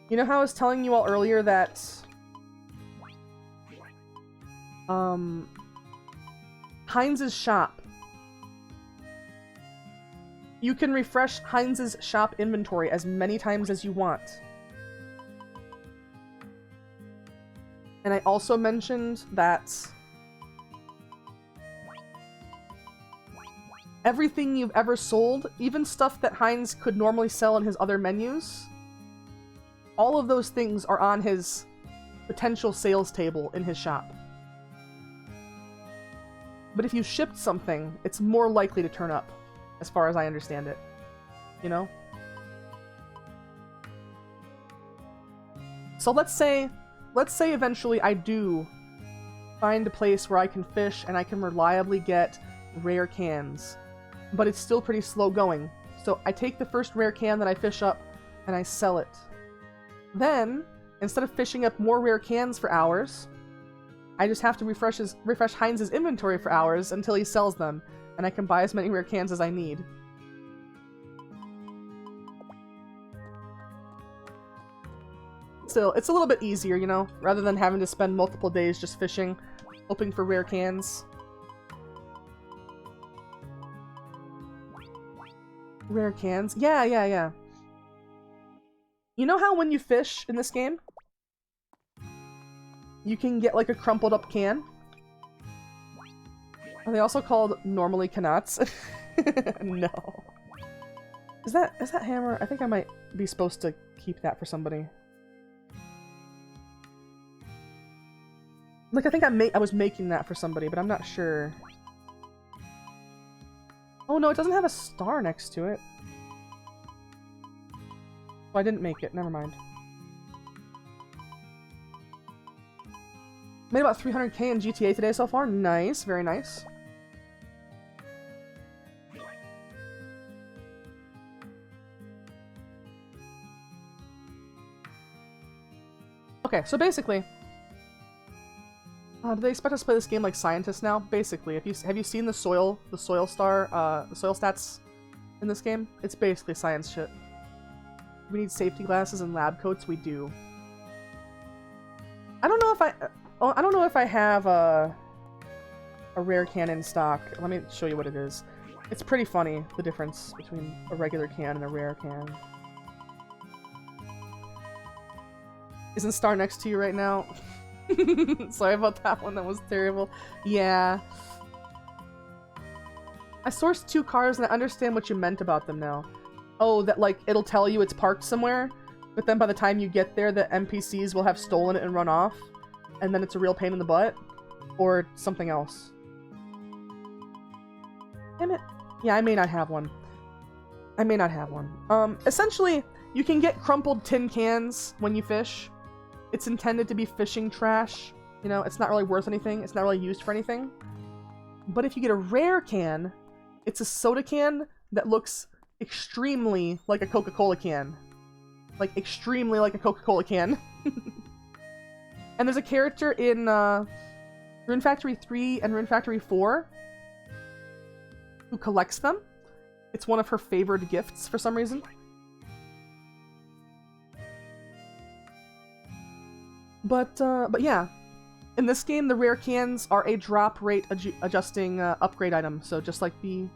You know how I was telling you all earlier that Heinz's shop. You can refresh Heinz's shop inventory as many times as you want. And I also mentioned that everything you've ever sold, even stuff that Heinz could normally sell in his other menus, all of those things are on his potential sales table in his shop. But if you shipped something, it's more likely to turn up, as far as I understand it. You know? So let's say eventually I do find a place where I can fish and I can reliably get rare cans. But it's still pretty slow going. So I take the first rare can that I fish up and I sell it. Then, instead of fishing up more rare cans for hours, I just have to refresh Heinz's inventory for hours until he sells them, and I can buy as many rare cans as I need. Still, it's a little bit easier, you know, rather than having to spend multiple days just fishing, hoping for rare cans. Rare cans? Yeah. You know how when you fish in this game, you can get like a crumpled up can? Are they also called normally cannots? No. Is that hammer? I think I might be supposed to keep that for somebody. Like, I think I was making that for somebody, but I'm not sure. Oh no, it doesn't have a star next to it. Oh, I didn't make it. Never mind. Made about 300k in GTA today so far. Nice. Very nice. Okay, so basically... do they expect us to play this game like scientists now? Basically, have you seen the soil stats in this game? It's basically science shit. We need safety glasses and lab coats. We do. I don't know if I have a rare can in stock. Let me show you what it is. It's pretty funny, the difference between a regular can and a rare can. Isn't Star next to you right now? Sorry about that one, that was terrible. Yeah. I sourced 2 cars and I understand what you meant about them now. Oh, that like, it'll tell you it's parked somewhere, but then by the time you get there, the NPCs will have stolen it and run off, and then it's a real pain in the butt? Or something else. Damn it. Yeah, I may not have one. I may not have one. Essentially, you can get crumpled tin cans when you fish. It's intended to be fishing trash. You know, it's not really worth anything. It's not really used for anything. But if you get a rare can, it's a soda can that looks extremely like a Coca-Cola can. Like, extremely like a Coca-Cola can. And there's a character in Rune Factory 3 and Rune Factory 4 who collects them. It's one of her favored gifts for some reason. But yeah, in this game, the rare cans are a drop rate adjusting upgrade item. So just like the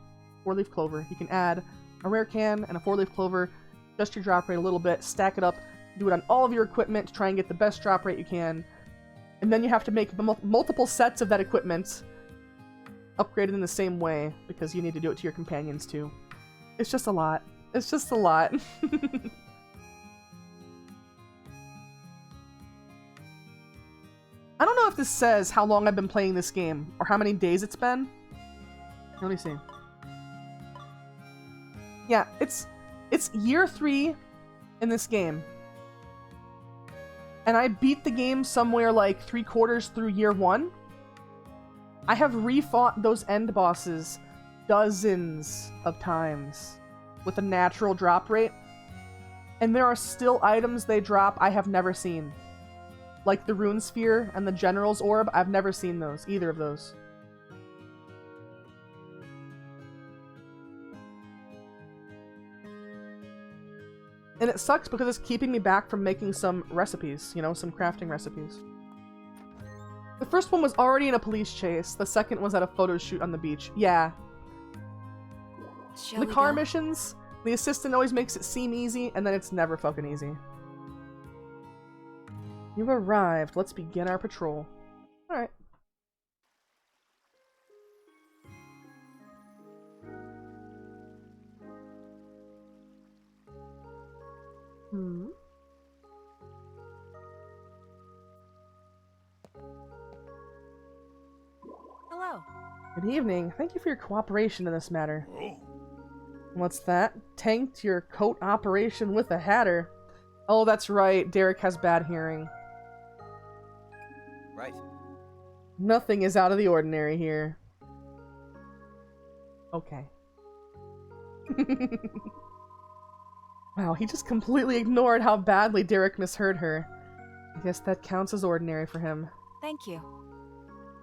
4-leaf clover, you can add a rare can and a 4-leaf clover, adjust your drop rate a little bit, stack it up, do it on all of your equipment to try and get the best drop rate you can. And then you have to make multiple sets of that equipment upgraded in the same way, because you need to do it to your companions too. It's just a lot. It's just a lot. I don't know if this says how long I've been playing this game, or how many days it's been. Let me see. Yeah, it's year 3 in this game. And I beat the game somewhere like 3/4 through year 1. I have refought those end bosses dozens of times with a natural drop rate. And there are still items they drop I have never seen. Like the Rune Sphere and the General's Orb, I've never seen those, either of those. And it sucks because it's keeping me back from making some recipes, you know, some crafting recipes. The first one was already in a police chase, the second was at a photo shoot on the beach. Yeah. Shall The we car go? missions, the assistant always makes it seem easy, and then it's never fucking easy. You've arrived. Let's begin our patrol. Alright. Hello. Good evening. Thank you for your cooperation in this matter. What's that? Tanked your coat operation with a hatter. Oh, that's right. Derek has bad hearing. Right. Nothing is out of the ordinary here. Okay. Wow, he just completely ignored how badly Derek misheard her. I guess that counts as ordinary for him. Thank you.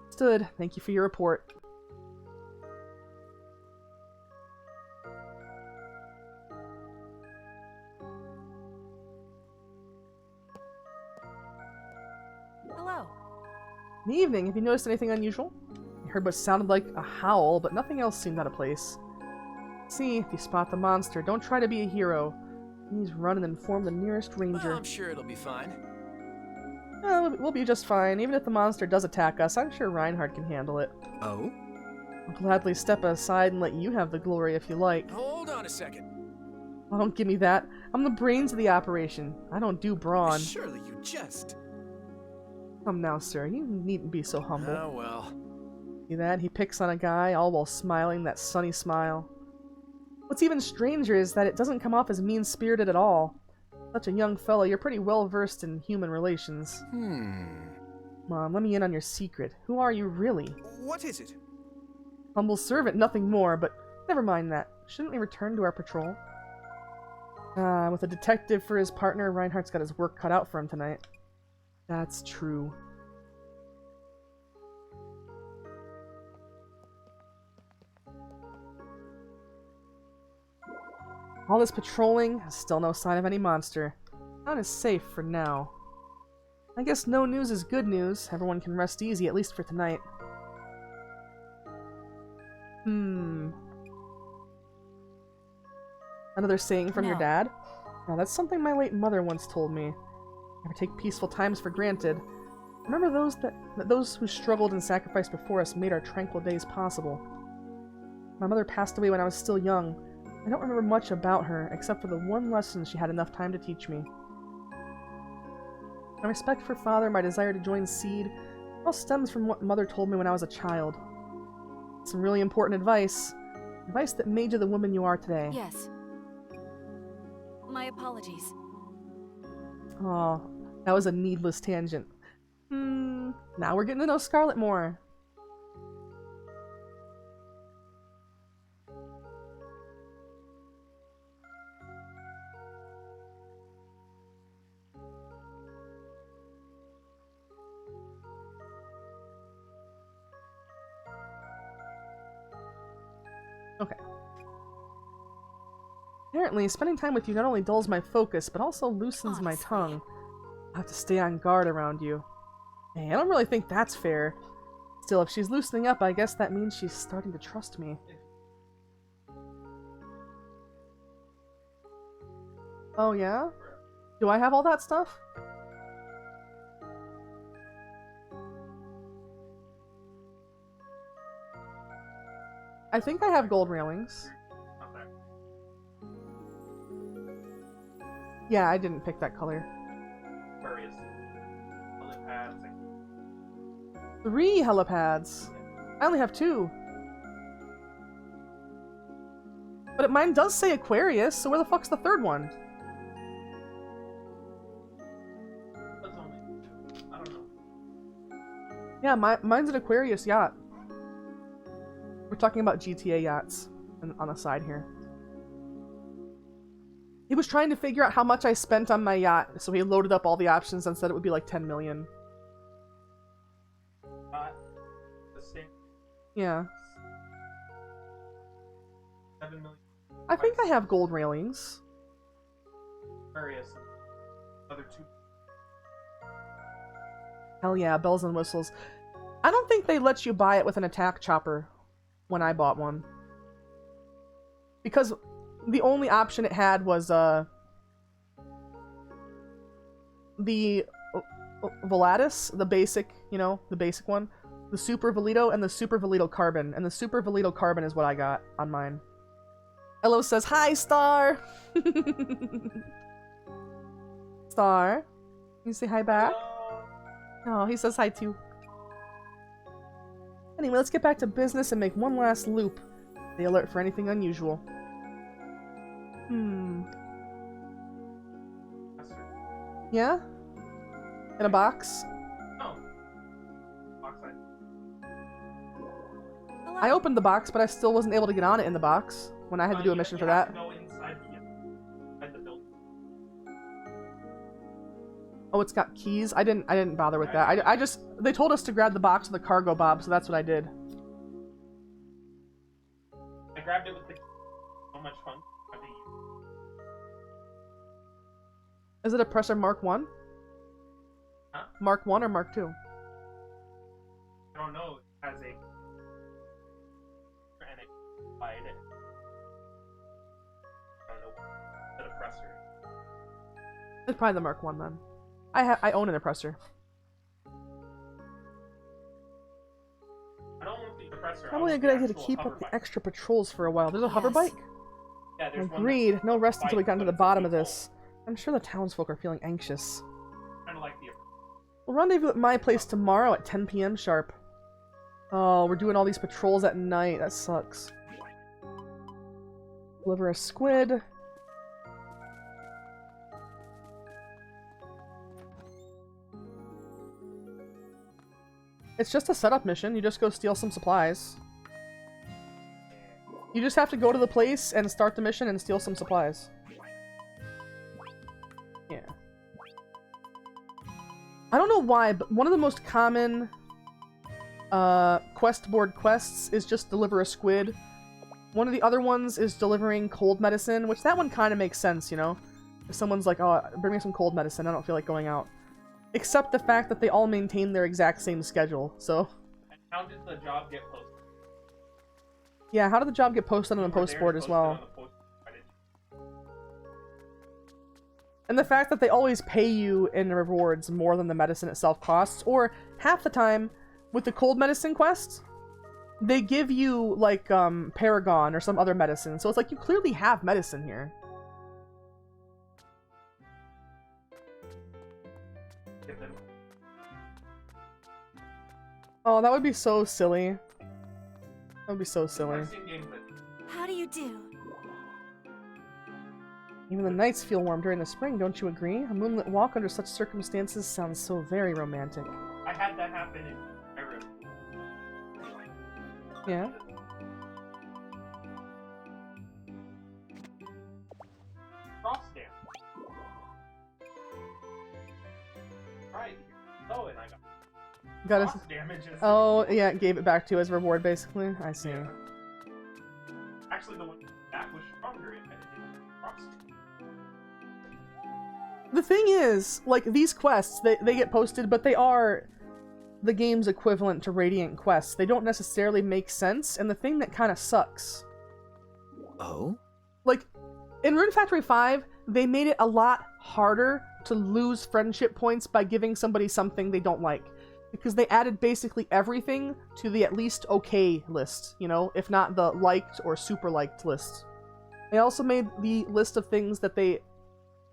Understood. Thank you for your report. Hello. In the evening, have you noticed anything unusual? I heard what sounded like a howl, but nothing else seemed out of place. See, if you spot the monster, don't try to be a hero. Please run and inform the nearest ranger. I'm sure it'll be fine. We'll be just fine. Even if the monster does attack us, I'm sure Reinhardt can handle it. Oh? I'll gladly step aside and let you have the glory if you like. Hold on a second. Oh, don't give me that. I'm the brains of the operation. I don't do brawn. Surely you jest. Come now, sir. You needn't be so humble. Oh, well. See that? He picks on a guy, all while smiling that sunny smile. What's even stranger is that it doesn't come off as mean-spirited at all. Such a young fellow, you're pretty well-versed in human relations. Mom, let me in on your secret. Who are you really? What is it? Humble servant, nothing more, but never mind that. Shouldn't we return to our patrol? With a detective for his partner, Reinhardt's got his work cut out for him tonight. That's true. All this patrolling, still no sign of any monster. Town is safe for now. I guess no news is good news. Everyone can rest easy, at least for tonight. Another saying from your dad? Now that's something my late mother once told me. Never take peaceful times for granted. Remember those who struggled and sacrificed before us made our tranquil days possible. My mother passed away when I was still young. I don't remember much about her, except for the one lesson she had enough time to teach me. My respect for father, my desire to join Seed, all stems from what mother told me when I was a child. Some really important advice. Advice that made you the woman you are today. Yes. My apologies. Aw, that was a needless tangent. Now we're getting to know Scarlet more. Okay. Apparently, spending time with you not only dulls my focus, but also loosens my tongue. I have to stay on guard around you. Hey, I don't really think that's fair. Still, if she's loosening up, I guess that means she's starting to trust me. Oh yeah? Do I have all that stuff? I think I have gold railings. Yeah, I didn't pick that color. Various helipads. 3 helipads. I only have 2. But mine does say Aquarius, so where the fuck's the 3rd one? That's only 2. I don't know. Yeah, mine's an Aquarius yacht. We're talking about GTA yachts on the side here. He was trying to figure out how much I spent on my yacht, so he loaded up all the options and said it would be like 10 million. The same. Yeah. 7 million. I think I have gold railings. Various. Other 2. Hell yeah, bells and whistles. I don't think they let you buy it with an attack chopper when I bought one. Because the only option it had was the Volatus, the basic, you know, the basic one. The Super Velito and the Super Velito Carbon. And the Super Velito Carbon is what I got on mine. Elo says, "Hi, Star!" Star? Can you say hi back? Oh, he says hi too. Anyway, let's get back to business and make one last loop. Stay alert for anything unusual. Yeah? In a box? No. Box side. Hello. I opened the box, but I still wasn't able to get on it in the box when I had to do a mission for You have that. to go inside the building. Oh, it's got keys? I didn't bother with that. I just... They told us to grab the box with the cargo bob, so that's what I did. I grabbed it with the so much fun. Is it a Presser Mark 1? Huh? Mark 1 or Mark 2? I don't know. It has a and it wide. I don't know. Is it a presser? It's probably the Merc one then. I own an oppressor. I don't want the oppressor. Probably a good idea to keep up the extra patrols for a while. There's a hover bike? Yeah, there's one Agreed. that's No rest until we got to the but bottom of it's this. I'm sure the townsfolk are feeling anxious. kind of like the. We'll rendezvous at my place tomorrow at 10 p.m. sharp. Oh, we're doing all these patrols at night. That sucks. Deliver a squid. It's just a setup mission. You just go steal some supplies. You just have to go to the place and start the mission and steal some supplies. Yeah. I don't know why, but one of the most common quest board quests is just deliver a squid. One of the other ones is delivering cold medicine, which that one kind of makes sense, you know? If someone's like, oh, bring me some cold medicine, I don't feel like going out. Except the fact that they all maintain their exact same schedule, so... And how did the job get posted? Yeah, how did the job get posted on the post board as well? And the fact that they always pay you in rewards more than the medicine itself costs, or half the time, with the cold medicine quest, they give you, like, Paragon or some other medicine, so it's like, you clearly have medicine here. Oh, that would be so silly. That would be so silly. How do you do? Even the nights feel warm during the spring, don't you agree? A moonlit walk under such circumstances sounds so very romantic. I had that happen in Europe. Yeah? Frost damage. Right. Oh, and I got Got frost damage. Oh, yeah, it gave it back to you as reward, basically. I see. Yeah. Actually, the one that was stronger in frost. The thing is, like, these quests, they get posted, but they are the game's equivalent to Radiant quests. They don't necessarily make sense, and the thing that kind of sucks... Oh? Like, in Rune Factory 5, they made it a lot harder to lose friendship points by giving somebody something they don't like. Because they added basically everything to the at least okay list, you know, if not the liked or super liked list. They also made the list of things that they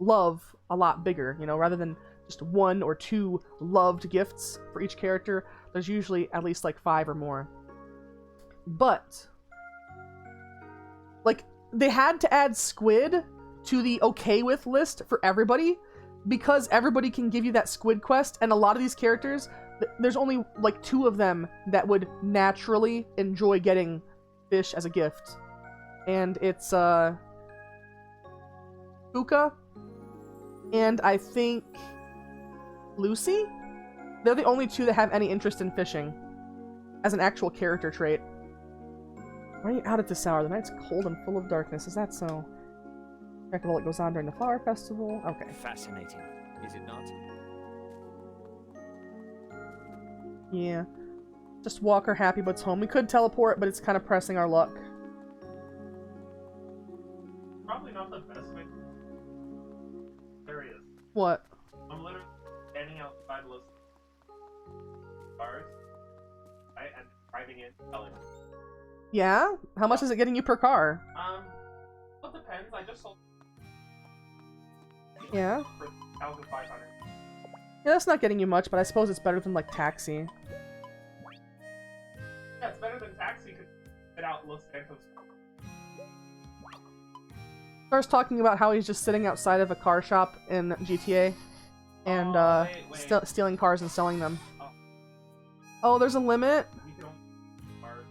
love a lot bigger, you know, rather than just 1 or 2 loved gifts for each character, there's usually at least like 5 or more. But, like, they had to add squid to the okay with list for everybody, because everybody can give you that squid quest, and a lot of these characters, there's only like 2 of them that would naturally enjoy getting fish as a gift. And it's, Fuka, and I think Lucy? They're the only 2 that have any interest in fishing as an actual character trait. Why are you out at this hour? The night's cold and full of darkness. Is that so? Check out all that goes on during the flower festival. Okay. Fascinating, is it not? Yeah. Just walk our happy butts home. We could teleport, but it's kind of pressing our luck. Probably not the best way. There he is. What? I'm literally standing outside listening to cars. Right? And driving in, selling them. Yeah? How much is it getting you per car? It depends. I just sold Yeah? for 1,500. Yeah, that's not getting you much, but I suppose it's better than, like, Taxi. Yeah, it's better than Taxi because get out Los Santos. Starts talking about how he's just sitting outside of a car shop in GTA and wait. stealing cars and selling them. Oh. Oh, there's a limit? You can only cars.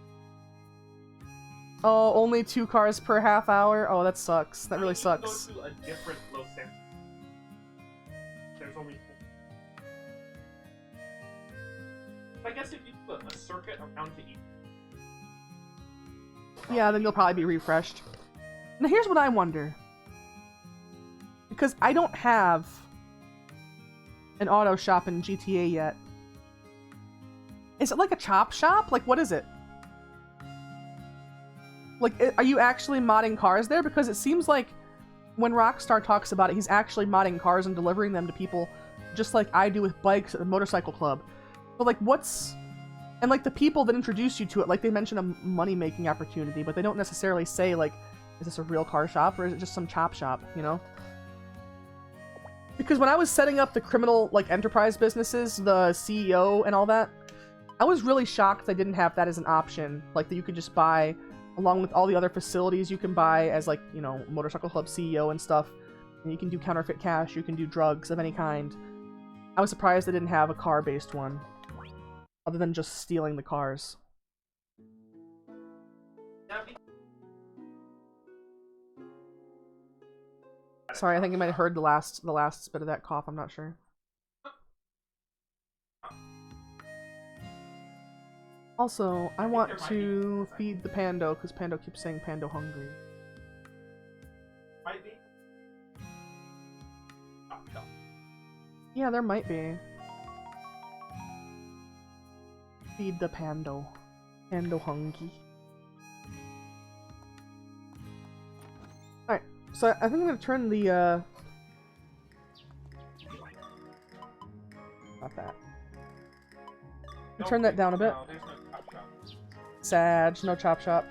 Oh, only 2 cars per half hour? Oh, that sucks. That really You sucks. can go to a different Los Santos. There's only 4. I guess if you do a circuit around to each. Yeah, then you'll probably be refreshed. Now here's what I wonder. Because I don't have an auto shop in GTA yet. Is it like a chop shop? Like, what is it? Like, are you actually modding cars there? Because it seems like when Rockstar talks about it, he's actually modding cars and delivering them to people, just like I do with bikes at the motorcycle club. But like, and like the people that introduce you to it, like they mention a money-making opportunity, but they don't necessarily say like, is this a real car shop or is it just some chop shop, you know? Because when I was setting up the criminal like enterprise businesses, the CEO and all that, I was really shocked they didn't have that as an option, like that you could just buy along with all the other facilities you can buy as like, you know, motorcycle club CEO and stuff. And you can do counterfeit cash, you can do drugs of any kind. I was surprised they didn't have a car-based one, other than just stealing the cars. Sorry, I think you might have heard the last bit of that cough, I'm not sure. Also, I want to feed the Pando, because Pando keeps saying Pando hungry. Might be. Oh, no. Yeah, there might be. Feed the Pando. Pando hungry. Alright, so I think I'm gonna turn the, not that. Turn that down a bit. No, there's no chop shop. Sag, no chop shop.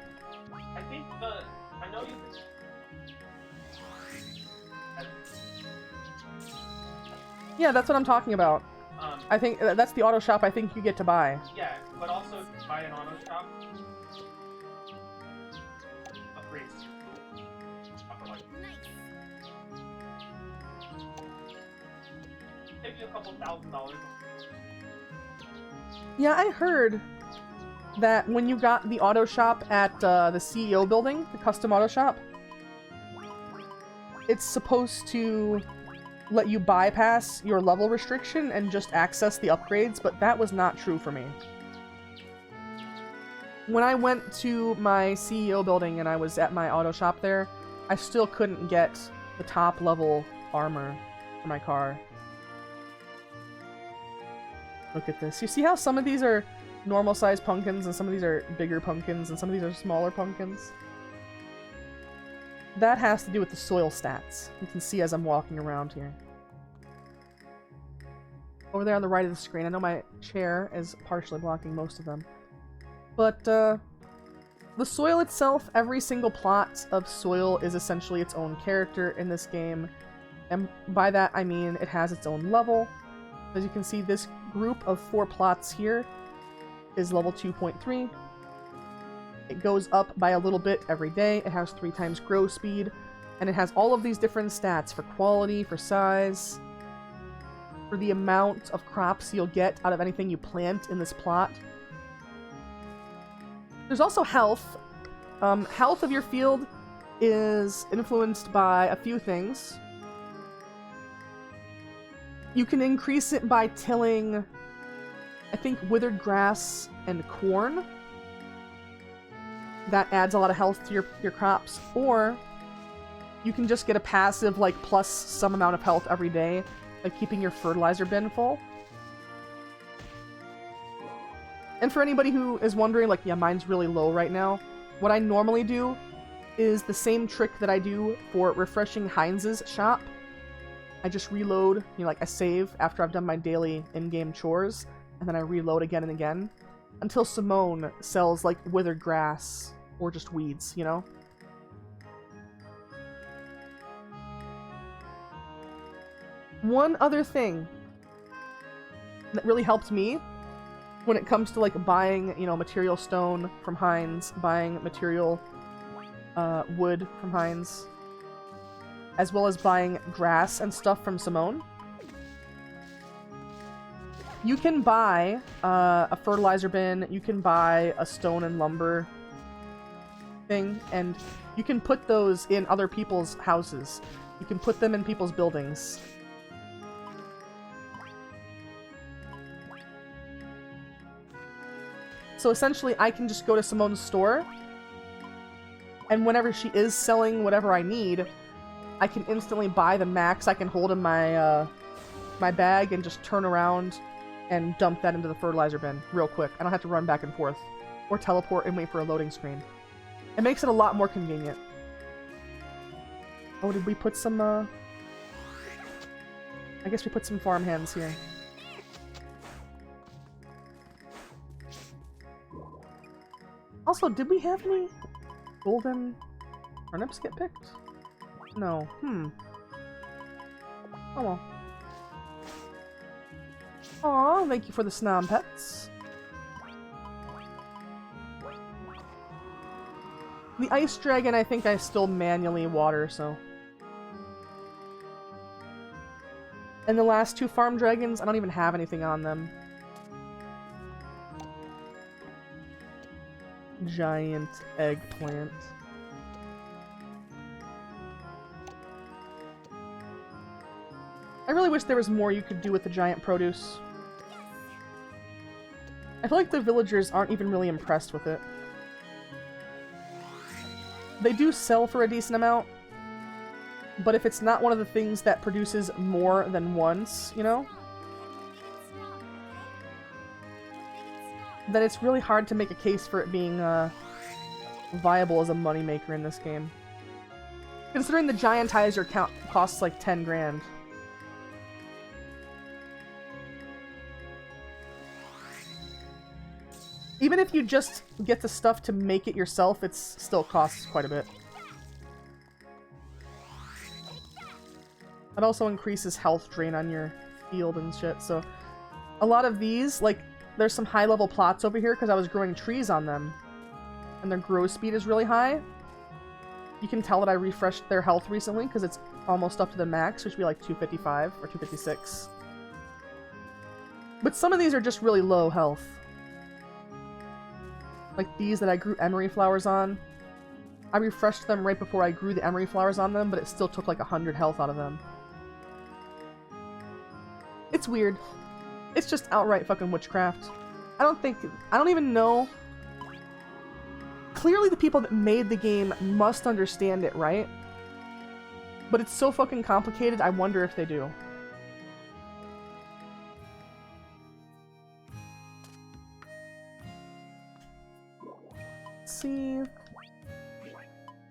I think I know you can... Yeah, that's what I'm talking about. I think that's the auto shop I think you get to buy. Yeah, but also buy an auto shop. Upgrades. Upper life. Give you a couple $1,000. Yeah, I heard that when you got the auto shop at the CEO building, the custom auto shop, it's supposed to let you bypass your level restriction and just access the upgrades, but that was not true for me. When I went to my CEO building and I was at my auto shop there, I still couldn't get the top level armor for my car. Look at this. You see how some of these are normal sized pumpkins and some of these are bigger pumpkins and some of these are smaller pumpkins? That has to do with the soil stats. You can see as I'm walking around here. Over there on the right of the screen. I know my chair is partially blocking most of them. But, the soil itself, every single plot of soil is essentially its own character in this game. And by that I mean it has its own level. As you can see, this group of 4 plots here is level 2.3. It goes up by a little bit every day. It has 3 times grow speed. And it has all of these different stats for quality, for size, for the amount of crops you'll get out of anything you plant in this plot. There's also health. Health of your field is influenced by a few things. You can increase it by tilling, I think, withered grass and corn. That adds a lot of health to your crops. Or you can just get a passive, like, plus some amount of health every day, like keeping your fertilizer bin full. And for anybody who is wondering, like, yeah, mine's really low right now, what I normally do is the same trick that I do for refreshing Heinz's shop. I just reload, you know, like I save after I've done my daily in-game chores, and then I reload again and again, until Simone sells, like, withered grass, or just weeds, you know? One other thing that really helped me when it comes to, like, buying, you know, material stone from Heinz, buying material wood from Heinz, as well as buying grass and stuff from Simone. You can buy a fertilizer bin, you can buy a stone and lumber thing, and you can put those in other people's houses. You can put them in people's buildings. So essentially, I can just go to Simone's store, and whenever she is selling whatever I need, I can instantly buy the max I can hold in my my bag and just turn around and dump that into the fertilizer bin real quick. I don't have to run back and forth or teleport and wait for a loading screen. It makes it a lot more convenient. Oh, did we put some, I guess we put some farmhands here. Also, did we have any golden turnips get picked? No. Oh well. Aw, thank you for the snob pets. The ice dragon, I think I still manually water, so. And the last two farm dragons, I don't even have anything on them. Giant eggplant. I really wish there was more you could do with the giant produce. I feel like the villagers aren't even really impressed with it. They do sell for a decent amount, but if it's not one of the things that produces more than once, you know, then it's really hard to make a case for it being viable as a moneymaker in this game. Considering the giantizer count costs like 10 grand. Even if you just get the stuff to make it yourself, it still costs quite a bit. It also increases health drain on your field and shit, so a lot of these, like, there's some high-level plots over here because I was growing trees on them, and their grow speed is really high. You can tell that I refreshed their health recently because it's almost up to the max, which would be like 255 or 256. But some of these are just really low health. Like these that I grew emery flowers on. I refreshed them right before I grew the emery flowers on them, but it still took like 100 health out of them. It's weird. It's just outright fucking witchcraft. I don't even know. Clearly the people that made the game must understand it, right? But it's so fucking complicated, I wonder if they do. See,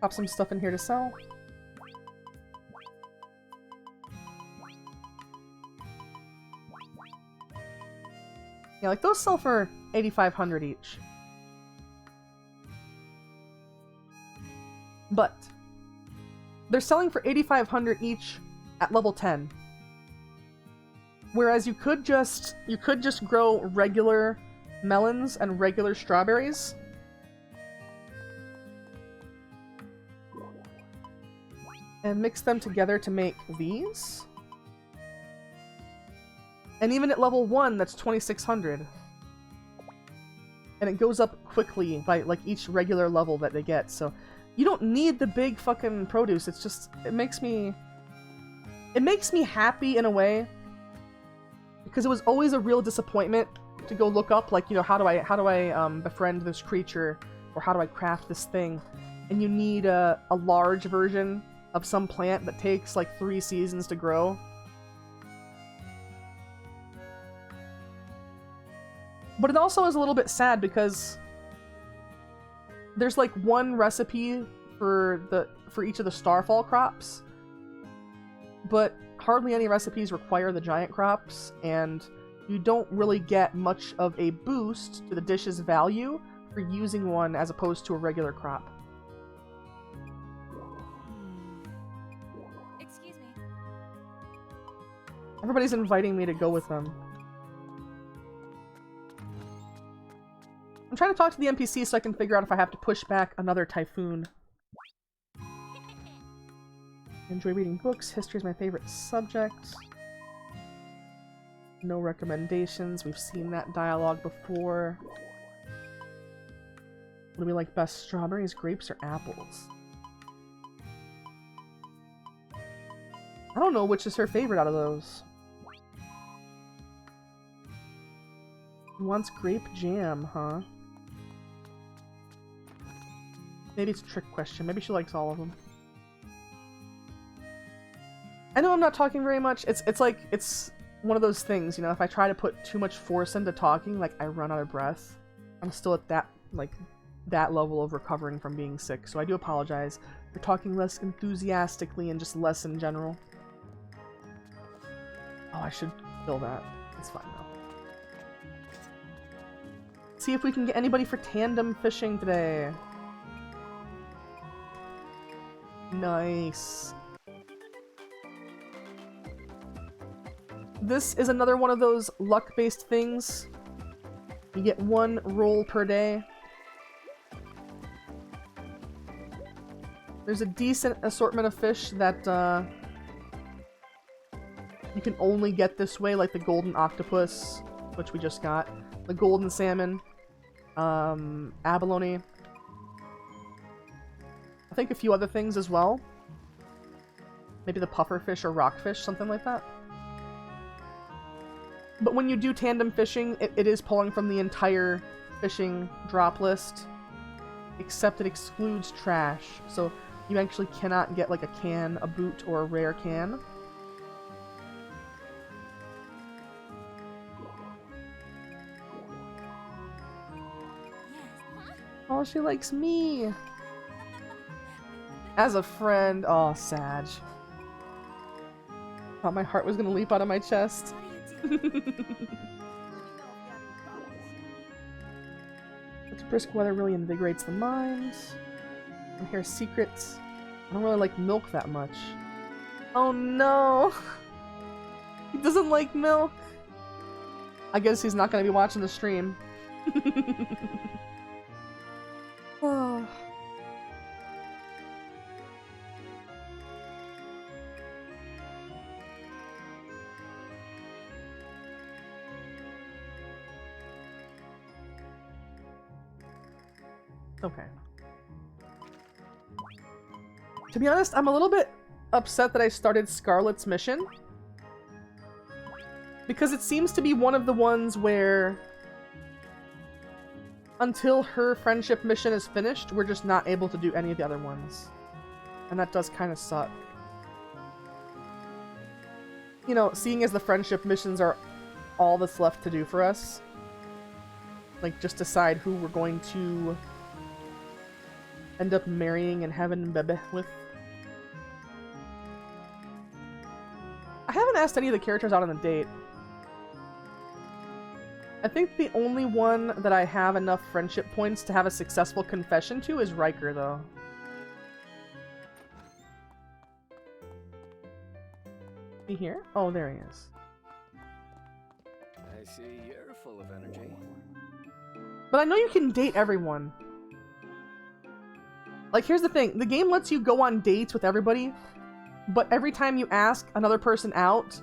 pop some stuff in here to sell. Yeah, like those sell for 8,500 each. But they're selling for 8,500 each at level 10. Whereas you could just grow regular melons and regular strawberries. And mix them together to make these. And even at level 1, that's 2,600. And it goes up quickly by like each regular level that they get, so you don't need the big fucking produce. It's just, it makes me happy in a way. Because it was always a real disappointment to go look up, like, you know, how do I befriend this creature, or how do I craft this thing? And you need a large version of some plant that takes like 3 seasons to grow. But it also is a little bit sad because there's like one recipe for each of the starfall crops, but hardly any recipes require the giant crops, and you don't really get much of a boost to the dish's value for using one as opposed to a regular crop. Excuse me. Everybody's inviting me to go with them. I'm trying to talk to the NPC so I can figure out if I have to push back another typhoon. Enjoy reading books. History is my favorite subject. No recommendations. We've seen that dialogue before. What do we like best? Strawberries, grapes, or apples? I don't know which is her favorite out of those. Wants grape jam, huh? Maybe it's a trick question. Maybe she likes all of them. I know I'm not talking very much. It's like, it's one of those things, you know, if I try to put too much force into talking, like, I run out of breath. I'm still at that, like, that level of recovering from being sick, so I do apologize. We're talking less enthusiastically and just less in general. Oh, I should fill that. It's fine though. See if we can get anybody for tandem fishing today. Nice. This is another one of those luck-based things. You get 1 roll per day. There's a decent assortment of fish that you can only get this way, like the golden octopus, which we just got, the golden salmon, abalone. I think a few other things as well. Maybe the pufferfish or rockfish, something like that. But when you do tandem fishing, it is pulling from the entire fishing drop list, except it excludes trash. So you actually cannot get like a can, a boot, or a rare can. Oh, she likes me! As a friend. Oh, Sag. Thought my heart was gonna leap out of my chest. This brisk weather really invigorates the mind. I hear secrets. I don't really like milk that much. Oh no! He doesn't like milk! I guess he's not gonna be watching the stream. Oh. Okay. To be honest, I'm a little bit upset that I started Scarlet's mission. Because it seems to be one of the ones where until her friendship mission is finished, we're just not able to do any of the other ones. And that does kind of suck. You know, seeing as the friendship missions are all that's left to do for us. Like, just decide who we're going to end up marrying and having a baby with. I haven't asked any of the characters out on a date. I think the only one that I have enough friendship points to have a successful confession to is Riker, though. Is he here? Oh, there he is. I see you're full of energy. But I know you can date everyone. Like, here's the thing. The game lets you go on dates with everybody, but every time you ask another person out,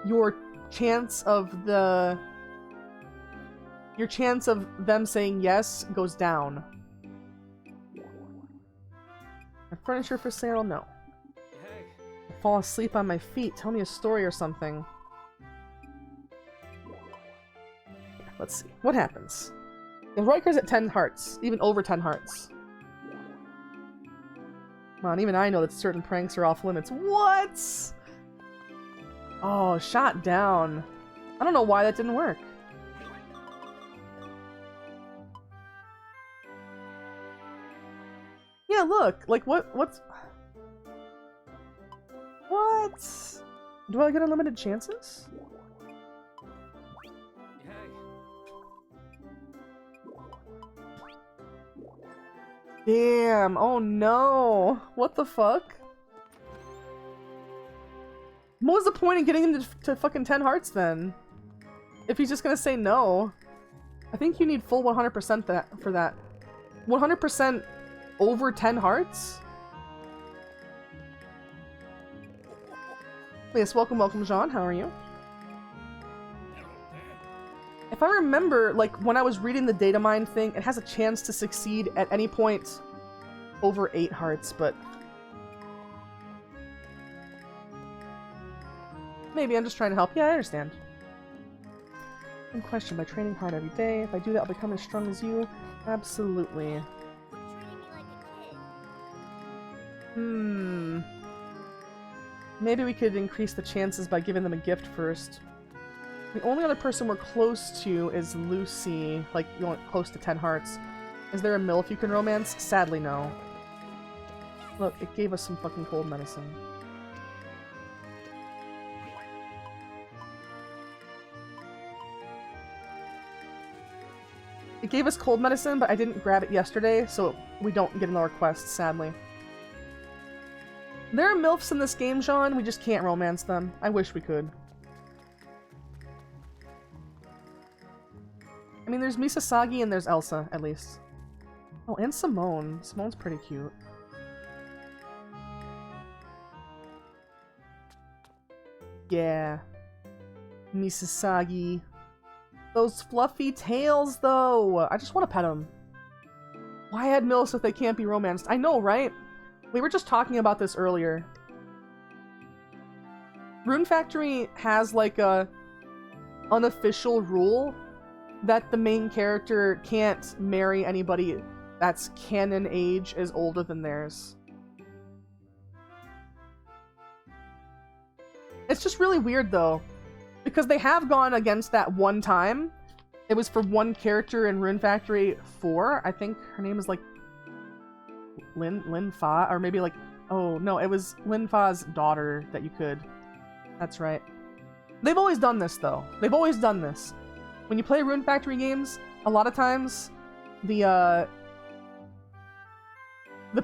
your chance of them saying yes goes down. Furniture for sale? No. Hey. I fall asleep on my feet. Tell me a story or something. Let's see. What happens? If Riker's at 10 hearts, even over 10 hearts. Come on, even I know that certain pranks are off limits. What? Oh, shot down. I don't know why that didn't work. Yeah, look. Like, what's... What? Do I get unlimited chances? Damn, oh no! What the fuck? What was the point in getting him to fucking 10 hearts then? If he's just gonna say no. I think you need full 100% for that. 100% over 10 hearts? Yes, welcome, Jean. How are you? If I remember, like, when I was reading the data mine thing, it has a chance to succeed at any point over 8 hearts, but... Maybe I'm just trying to help. Yeah, I understand. One question, by training hard every day, if I do that, I'll become as strong as you? Absolutely. Maybe we could increase the chances by giving them a gift first. The only other person we're close to is Lucy, like, you know, close to 10 hearts. Is there a MILF you can romance? Sadly, no. Look, it gave us some fucking cold medicine. It gave us cold medicine, but I didn't grab it yesterday, so we don't get another quest, sadly. There are MILFs in this game, John. We just can't romance them. I wish we could. I mean, there's Misasagi and there's Elsa, at least. Oh, and Simone. Simone's pretty cute. Yeah. Misasagi. Those fluffy tails, though! I just want to pet them. Why add MILFs if they can't be romanced? I know, right? We were just talking about this earlier. Rune Factory has, like, a unofficial rule that the main character can't marry anybody that's canon age is older than theirs. It's just really weird, though, because they have gone against that one time. It was for one character in Rune Factory 4. I think her name is, like, Lin Fa, or maybe, like, oh, no, it was Lin Fa's daughter that you could. That's right. They've always done this, though. They've always done this. When you play Rune Factory games, a lot of times, the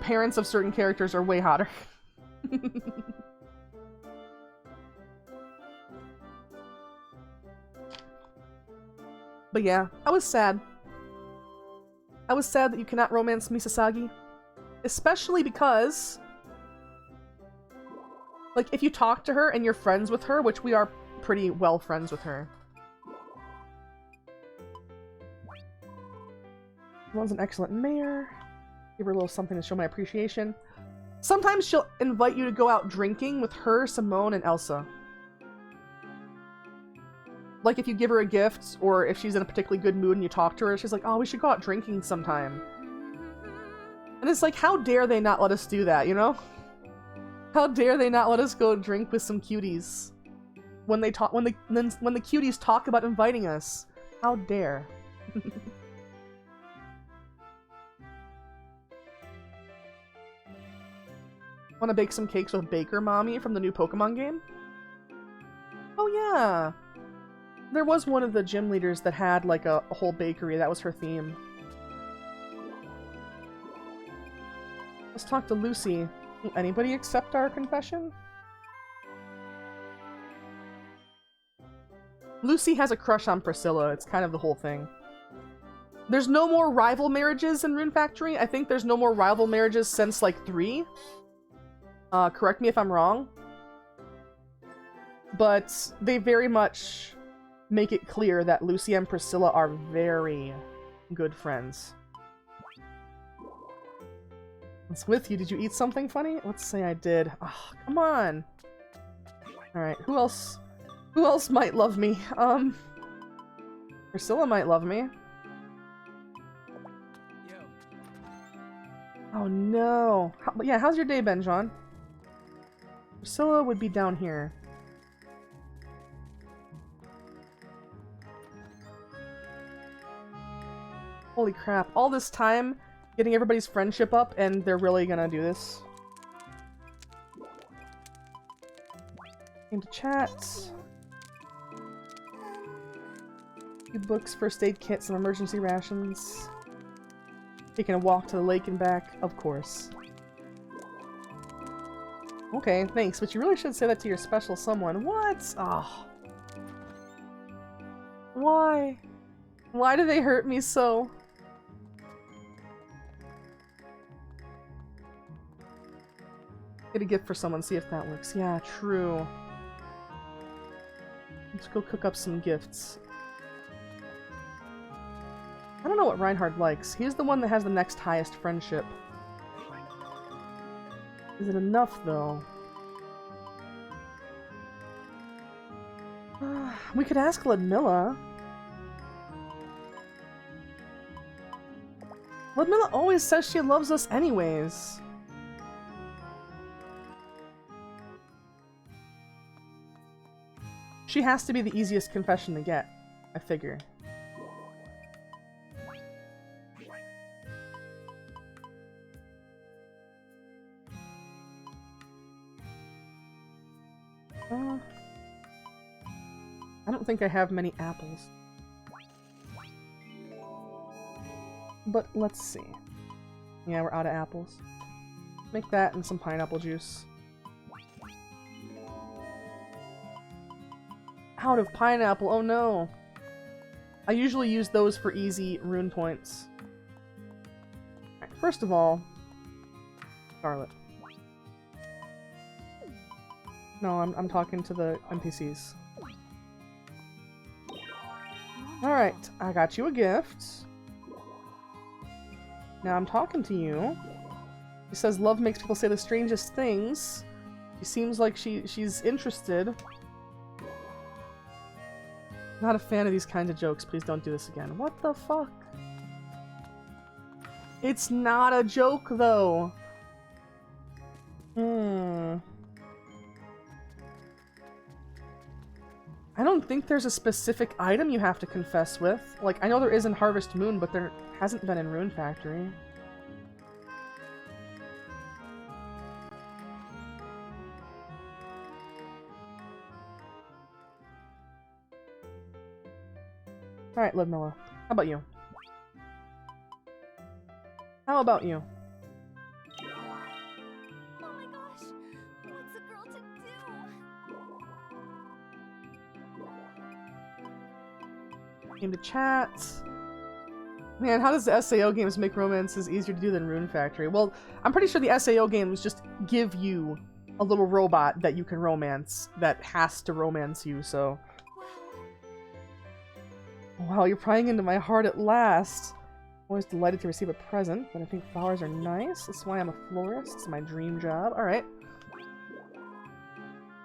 parents of certain characters are way hotter. But yeah, I was sad. I was sad that you cannot romance Misasagi. Especially because, like, if you talk to her and you're friends with her, which we are pretty well friends with her. One's an excellent mayor. Give her a little something to show my appreciation. Sometimes she'll invite you to go out drinking with her, Simone, and Elsa. Like, if you give her a gift, or if she's in a particularly good mood and you talk to her, she's like, oh, we should go out drinking sometime. And it's like, how dare they not let us do that, you know? How dare they not let us go drink with some cuties? When they talk, when the cuties talk about inviting us. How dare. Want to bake some cakes with Baker Mommy from the new Pokemon game? Oh yeah! There was one of the gym leaders that had, like, a whole bakery. That was her theme. Let's talk to Lucy. Will anybody accept our confession? Lucy has a crush on Priscilla. It's kind of the whole thing. There's no more rival marriages in Rune Factory. I think there's no more rival marriages since, like, 3. Correct me if I'm wrong. But they very much make it clear that Lucy and Priscilla are very good friends. What's with you? Did you eat something funny? Let's say I did. Oh, come on. Alright, who else might love me? Priscilla might love me. Oh no. Yeah, how's your day been, John? Priscilla would be down here. Holy crap, all this time getting everybody's friendship up and they're really gonna do this. Came to chat. Few books, first aid kit, some emergency rations. Taking a walk to the lake and back, of course. Okay, thanks, but you really should say that to your special someone. What? Oh. Why? Why do they hurt me so? Get a gift for someone, see if that works. Yeah, true. Let's go cook up some gifts. I don't know what Reinhard likes. He's the one that has the next highest friendship. Is it enough, though? We could ask Ludmilla. Ludmilla always says she loves us anyways. She has to be the easiest confession to get, I figure. I don't think I have many apples. But let's see. Yeah, we're out of apples. Make that and some pineapple juice. Out of pineapple, oh no! I usually use those for easy rune points. Alright, first of all, Scarlet. No, I'm talking to the NPCs. Alright, I got you a gift. Now I'm talking to you. She says love makes people say the strangest things. She seems like she's interested. Not a fan of these kinds of jokes. Please don't do this again. What the fuck? It's not a joke, though. I don't think there's a specific item you have to confess with. Like, I know there is in Harvest Moon, but there hasn't been in Rune Factory. Alright, Ludmilla. How about you? How about you? Oh my gosh, what's a girl to do? Came to chat. Man, how does the SAO games make romances easier to do than Rune Factory? Well, I'm pretty sure the SAO games just give you a little robot that you can romance that has to romance you, so... Wow, you're prying into my heart at last. Always delighted to receive a present, but I think flowers are nice. That's why I'm a florist. It's my dream job. Alright.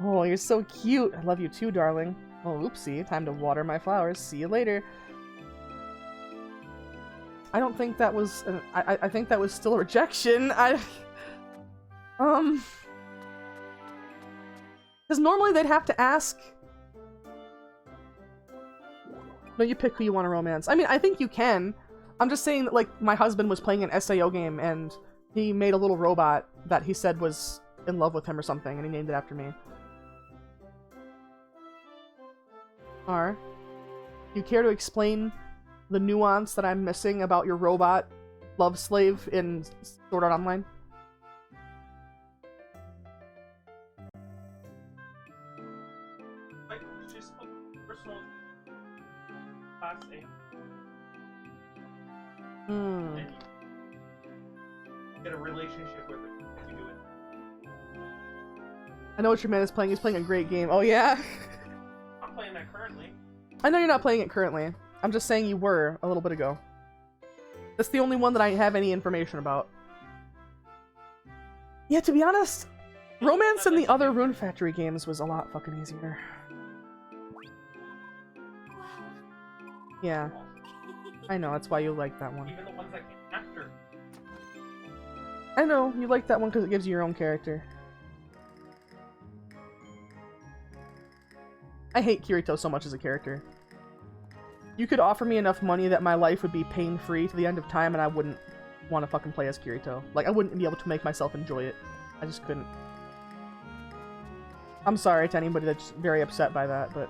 Oh, you're so cute. I love you too, darling. Oh, oopsie. Time to water my flowers. See you later. I don't think that was... I think that was still a rejection. Because normally they'd have to ask... No, you pick who you want to romance. I mean, I think you can. I'm just saying that, like, my husband was playing an SAO game, and he made a little robot that he said was in love with him or something, and he named it after me. R, you care to explain the nuance that I'm missing about your robot love slave in Sword Art Online? Like, just personal class A. And you get a relationship with it if you do it. I know what your man is playing. He's playing a great game. Oh, yeah? I'm playing that currently. I know you're not playing it currently. I'm just saying you were a little bit ago. That's the only one that I have any information about. Yeah, to be honest, romance in the other Rune Factory games was a lot fucking easier. Yeah. I know, that's why you like that one. Even the ones that came after. I know, you like that one because it gives you your own character. I hate Kirito so much as a character. You could offer me enough money that my life would be pain-free to the end of time and I wouldn't want to fucking play as Kirito. Like, I wouldn't be able to make myself enjoy it. I just couldn't. I'm sorry to anybody that's very upset by that, but...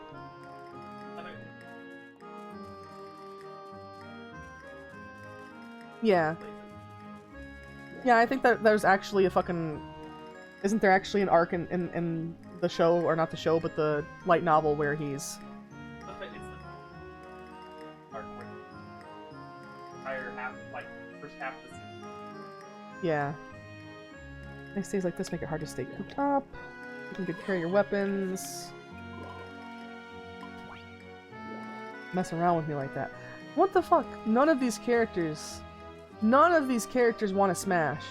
Yeah. Yeah, I think that there's actually a fucking... Isn't there actually an arc in the show, or not the show, but the light novel where he's... Yeah. Nice days like this make it hard to stay cooped up. You can good carry your weapons. Mess around with me like that. What the fuck? None of these characters want to smash.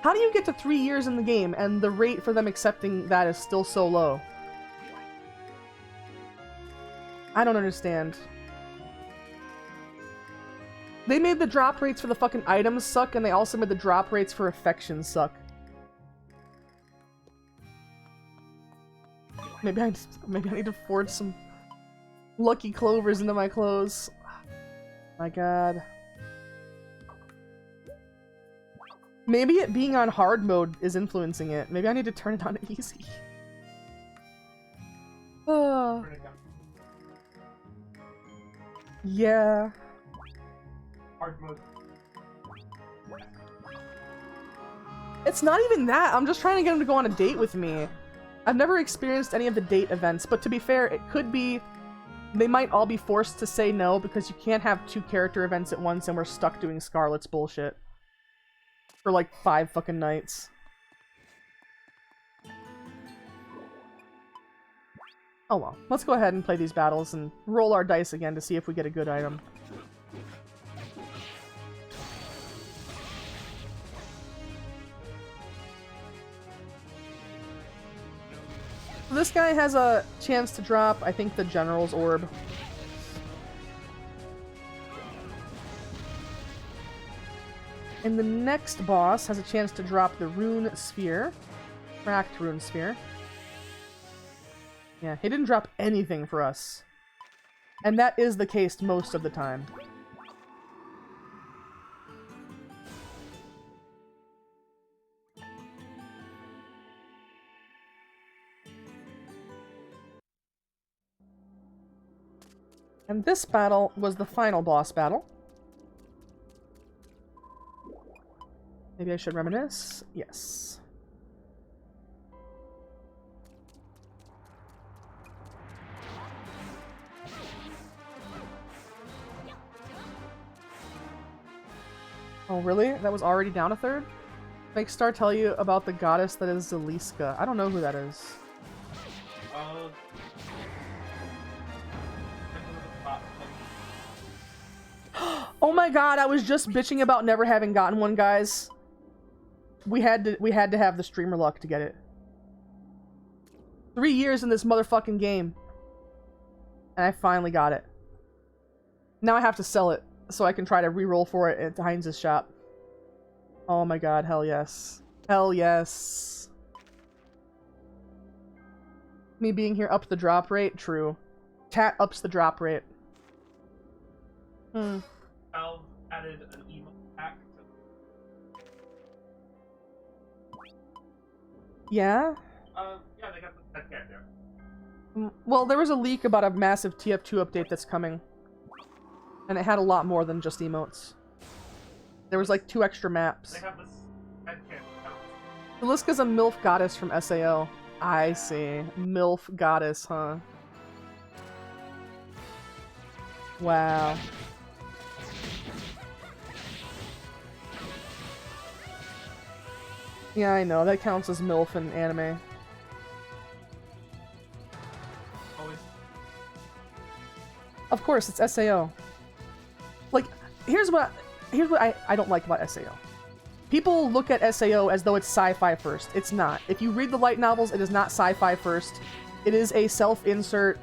How do you get to 3 years in the game and the rate for them accepting that is still so low? I don't understand. They made the drop rates for the fucking items suck, and they also made the drop rates for affection suck. Maybe I need to forge some lucky clovers into my clothes. My god. Maybe it being on hard mode is influencing it. Maybe I need to turn it on to easy. Oh, Turn it down. yeah. Hard mode. It's not even that. I'm just trying to get him to go on a date with me. I've never experienced any of the date events, but to be fair, it could be they might all be forced to say no because you can't have 2 character events at once and we're stuck doing Scarlet's bullshit for like 5 fucking nights. Oh well, let's go ahead and play these battles and roll our dice again to see if we get a good item. This guy has a chance to drop, I think, the General's Orb. And the next boss has a chance to drop the Rune Sphere. Cracked Rune Sphere. Yeah, he didn't drop anything for us. And that is the case most of the time. And this battle was the final boss battle. Maybe I should reminisce? Yes. Oh, really? That was already down a third? Make Star tell you about the goddess that is Zeliska. I don't know who that is. Oh my god, I was just bitching about never having gotten one, guys. We had to have the streamer luck to get it. 3 years in this motherfucking game. And I finally got it. Now I have to sell it so I can try to re-roll for it at Heinz's shop. Oh my god, hell yes. Hell yes. Me being here ups the drop rate? True. Chat ups the drop rate. Valve added an emo pack to... Yeah? Yeah, they got that guy there. Well, there was a leak about a massive TF2 update that's coming. And it had a lot more than just emotes. There was like 2 extra maps. They have this headcan. Zeliska's a MILF goddess from SAO. I see. MILF goddess, huh? Wow. Yeah, I know. That counts as MILF in anime. Always. Of course, it's SAO. Like, here's what I don't like about SAO. People look at SAO as though it's sci-fi first. It's not. If you read the light novels, it is not sci-fi first. It is a self-insert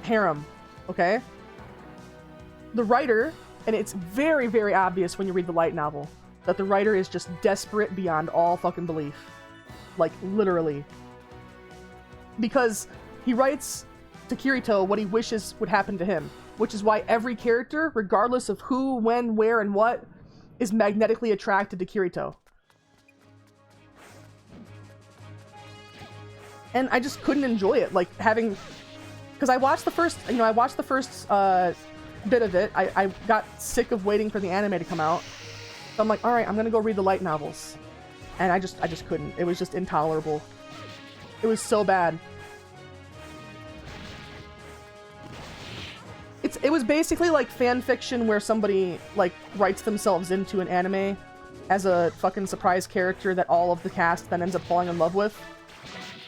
harem, okay? The writer, and it's very, very obvious when you read the light novel, that the writer is just desperate beyond all fucking belief. Like, literally. Because he writes to Kirito what he wishes would happen to him, which is why every character, regardless of who, when, where, and what, is magnetically attracted to Kirito. And I just couldn't enjoy it, like, having... Because I watched the first, bit of it. I got sick of waiting for the anime to come out. So I'm like, alright, I'm gonna go read the light novels. And I just couldn't. It was just intolerable. It was so bad. It was basically like fan fiction where somebody like writes themselves into an anime as a fucking surprise character that all of the cast then ends up falling in love with.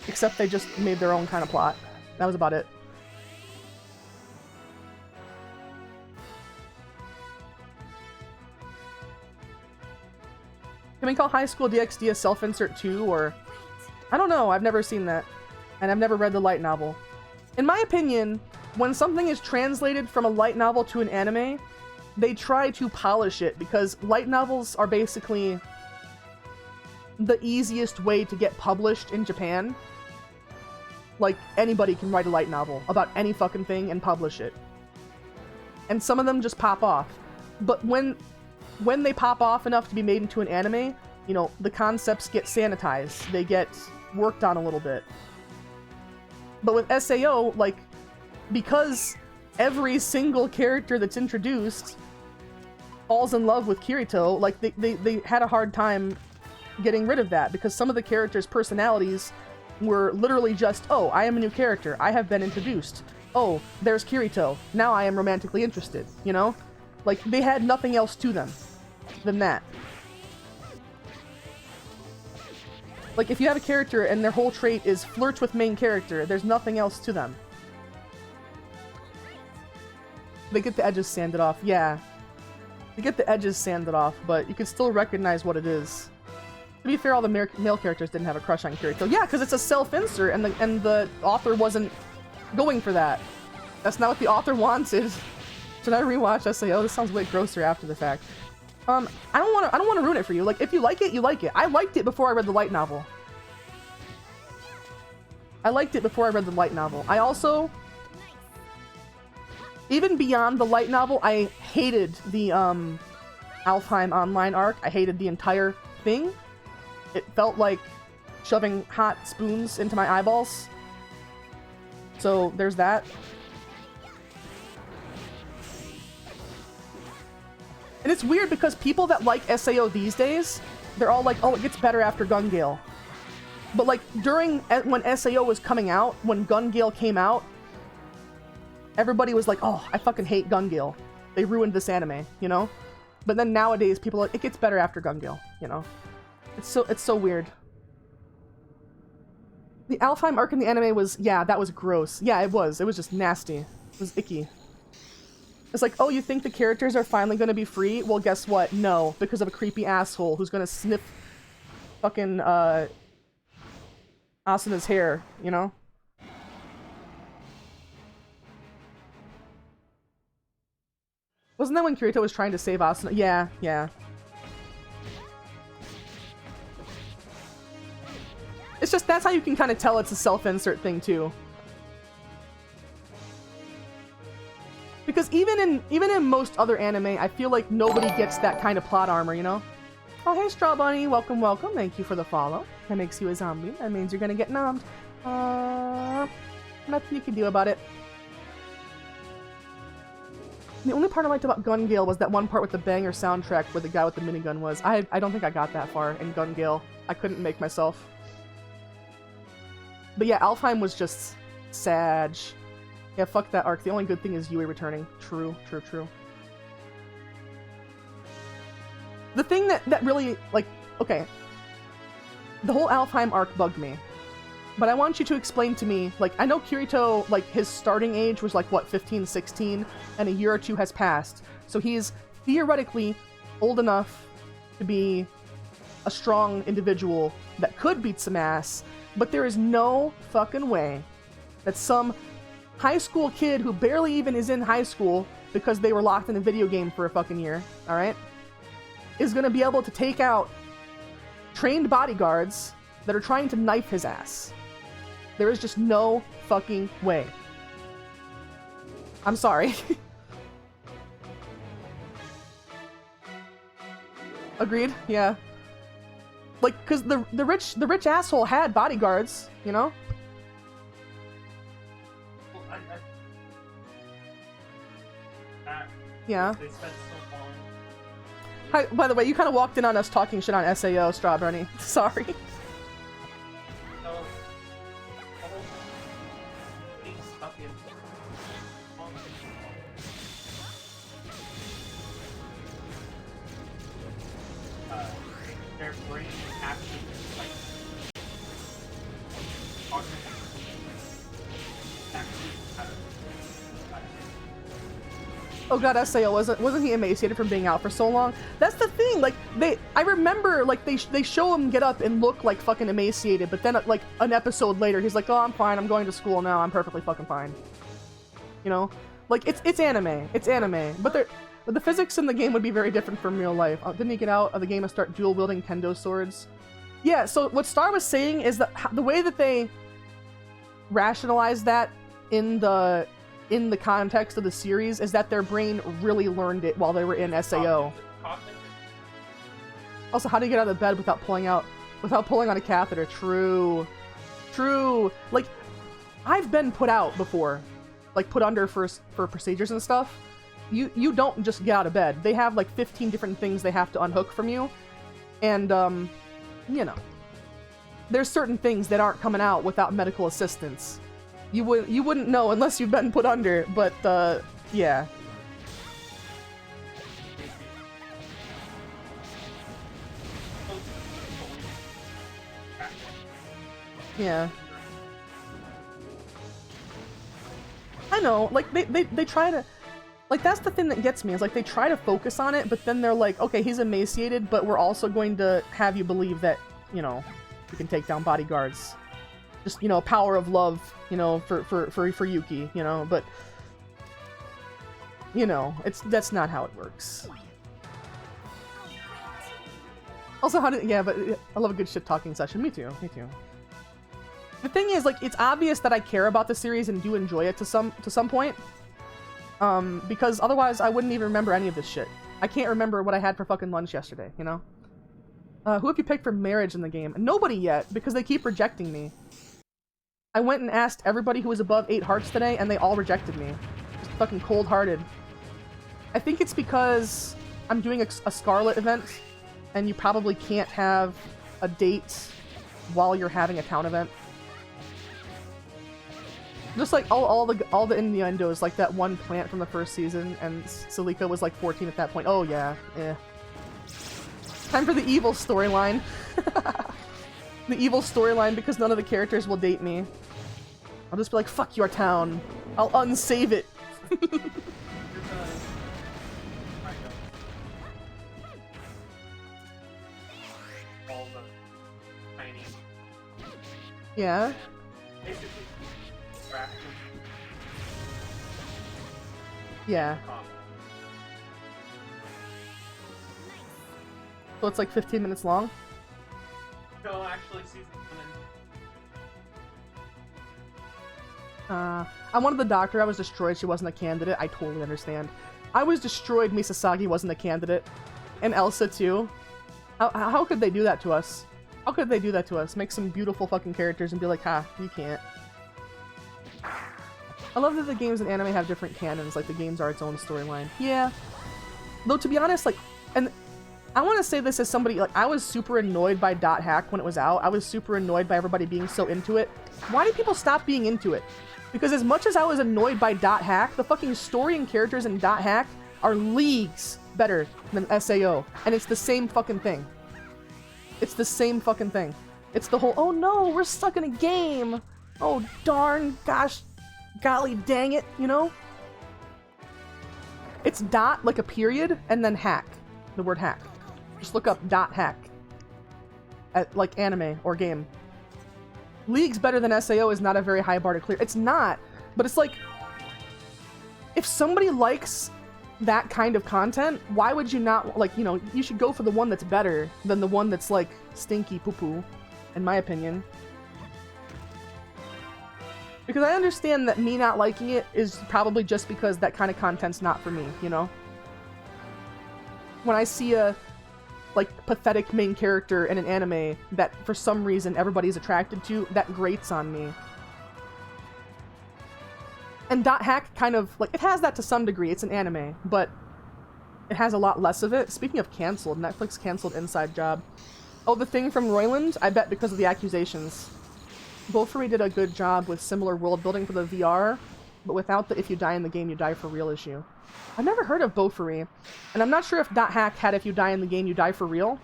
Except they just made their own kind of plot. That was about it. Can we call High School DxD a self-insert too, or... I don't know, I've never seen that. And I've never read the light novel. In my opinion, when something is translated from a light novel to an anime, they try to polish it, because light novels are basically the easiest way to get published in Japan. Like, anybody can write a light novel about any fucking thing and publish it. And some of them just pop off. But when they pop off enough to be made into an anime, you know, the concepts get sanitized. They get worked on a little bit. But with SAO, like, because every single character that's introduced falls in love with Kirito, like, they had a hard time getting rid of that, because some of the characters' personalities were literally just, oh, I am a new character, I have been introduced. Oh, there's Kirito, now I am romantically interested, you know? Like, they had nothing else to them than that. Like, if you have a character and their whole trait is flirts with main character, there's nothing else to them. They get the edges sanded off, yeah. They get the edges sanded off, but you can still recognize what it is. To be fair, all the male characters didn't have a crush on Kirito. Yeah, because it's a self-insert, and the author wasn't going for that. That's not what the author wanted. Should I rewatch SAO? This sounds way grosser after the fact. I don't want to ruin it for you. Like, if you like it, you like it. I liked it before I read the light novel. I liked it before I read the light novel. I also, even beyond the light novel, I hated the Alfheim Online arc. I hated the entire thing. It felt like shoving hot spoons into my eyeballs. So there's that. And it's weird because people that like SAO these days, they're all like, oh, it gets better after Gun Gale. But like when SAO was coming out, when Gun Gale came out, everybody was like, oh, I fucking hate Gun Gale. They ruined this anime, you know? But then nowadays people are like, it gets better after Gun Gale, you know? It's so weird. The Alfheim arc in the anime was, yeah, that was gross. Yeah, it was. It was just nasty. It was icky. It's like, oh, you think the characters are finally gonna be free? Well, guess what? No, because of a creepy asshole who's gonna sniff fucking, Asuna's hair, you know? Wasn't that when Kirito was trying to save Asuna? Yeah, yeah. It's just, that's how you can kind of tell it's a self-insert thing, too. Because even in most other anime, I feel like nobody gets that kind of plot armor, you know? Oh, hey, Straw Bunny. Welcome, welcome. Thank you for the follow. That makes you a zombie. That means you're gonna get numbed. Nothing you can do about it. The only part I liked about Gun Gale was that one part with the banger soundtrack where the guy with the minigun was. I don't think I got that far in Gun Gale. I couldn't make myself. But yeah, Alfheim was just sad. Yeah, fuck that arc. The only good thing is Yui returning. True, true, true. The thing that really, like, okay. The whole Alfheim arc bugged me. But I want you to explain to me, like, I know Kirito, like, his starting age was, like, what, 15, 16? And a year or two has passed. So he's theoretically old enough to be a strong individual that could beat some ass. But there is no fucking way that some high school kid who barely even is in high school because they were locked in a video game for a fucking year, alright, is gonna be able to take out trained bodyguards that are trying to knife his ass. There is just no fucking way. I'm sorry. Agreed, yeah. Like, cause the rich asshole had bodyguards, you know? Yeah. They spent so long. Hi, by the way, you kind of walked in on us talking shit on SAO, Strawberry. Sorry. So, the whole being stuck in their brain actually like Oh god, SAO, wasn't he emaciated from being out for so long? That's the thing, like, I remember, like, they show him get up and look, like, fucking emaciated, but then, like, an episode later, he's like, oh, I'm fine, I'm going to school now, I'm perfectly fucking fine. You know? Like, it's anime, but the physics in the game would be very different from real life. Didn't he get out of the game and start dual-wielding kendo swords? Yeah, so what Star was saying is that the way that they rationalize that in the context of the series is that their brain really learned it while they were in SAO. Also, how do you get out of bed without pulling on a catheter? True. Like, I I've been put out before, like put under for procedures and stuff. You don't just get out of bed. They have like 15 different things they have to unhook from you, and you know, there's certain things that aren't coming out without medical assistance. You wouldn't know unless you've been put under, but yeah. Yeah. I know, like, they try to... Like, that's the thing that gets me, is like, they try to focus on it, but then they're like, okay, he's emaciated, but we're also going to have you believe that, you know, you can take down bodyguards. Just, you know, power of love, you know, for Yuki, you know, but... You know, that's not how it works. Also, yeah, but I love a good shit-talking session. Me too, me too. The thing is, like, it's obvious that I care about the series and do enjoy it to some point. Because otherwise I wouldn't even remember any of this shit. I can't remember what I had for fucking lunch yesterday, you know? Who have you picked for marriage in the game? Nobody yet, because they keep rejecting me. I went and asked everybody who was above 8 hearts today, and they all rejected me. Just fucking cold-hearted. I think it's because I'm doing a Scarlet event, and you probably can't have a date while you're having a town event. Just like all the innuendos, like that one plant from the first season, and Salika was like 14 at that point. Oh yeah, eh. Time for the evil storyline. The evil storyline because none of the characters will date me. I'll just be like, fuck your town. I'll unsave it. Yeah. Yeah. So it's like 15 minutes long? No, actually, season 1. I wanted the doctor. I was destroyed. She wasn't a candidate. I totally understand. I was destroyed. Misasagi wasn't a candidate. And Elsa, too. How could they do that to us? How could they do that to us? Make some beautiful fucking characters and be like, ha, you can't. I love that the games and anime have different canons, like the games are its own storyline. Yeah. Though, to be honest, like, and I want to say this as somebody, like, I was super annoyed by Dot Hack when it was out. I was super annoyed by everybody being so into it. Why did people stop being into it? Because as much as I was annoyed by Dot Hack, the fucking story and characters in Dot Hack are leagues better than SAO. And it's the same fucking thing. It's the same fucking thing. It's the whole, oh no, we're stuck in a game. Oh darn, gosh, golly dang it, you know? It's dot, like a period, and then hack. The word hack. Just look up dot hack. At, like, anime or game. League's better than SAO is not a very high bar to clear. It's not, but it's like, if somebody likes that kind of content, why would you not, like, you know, you should go for the one that's better than the one that's, like, stinky poo-poo, in my opinion. Because I understand that me not liking it is probably just because that kind of content's not for me, you know? When I see a, like, pathetic main character in an anime that, for some reason, everybody's attracted to, that grates on me. And Dot Hack kind of, like, it has that to some degree. It's an anime, but it has a lot less of it. Speaking of canceled, Netflix canceled Inside Job. Oh, the thing from Roiland? I bet because of the accusations. Bofuri did a good job with similar world building for the VR, but without the if you die in the game, you die for real issue. I've never heard of Bofuri, and I'm not sure if Dot Hack had if you die in the game, you die for real.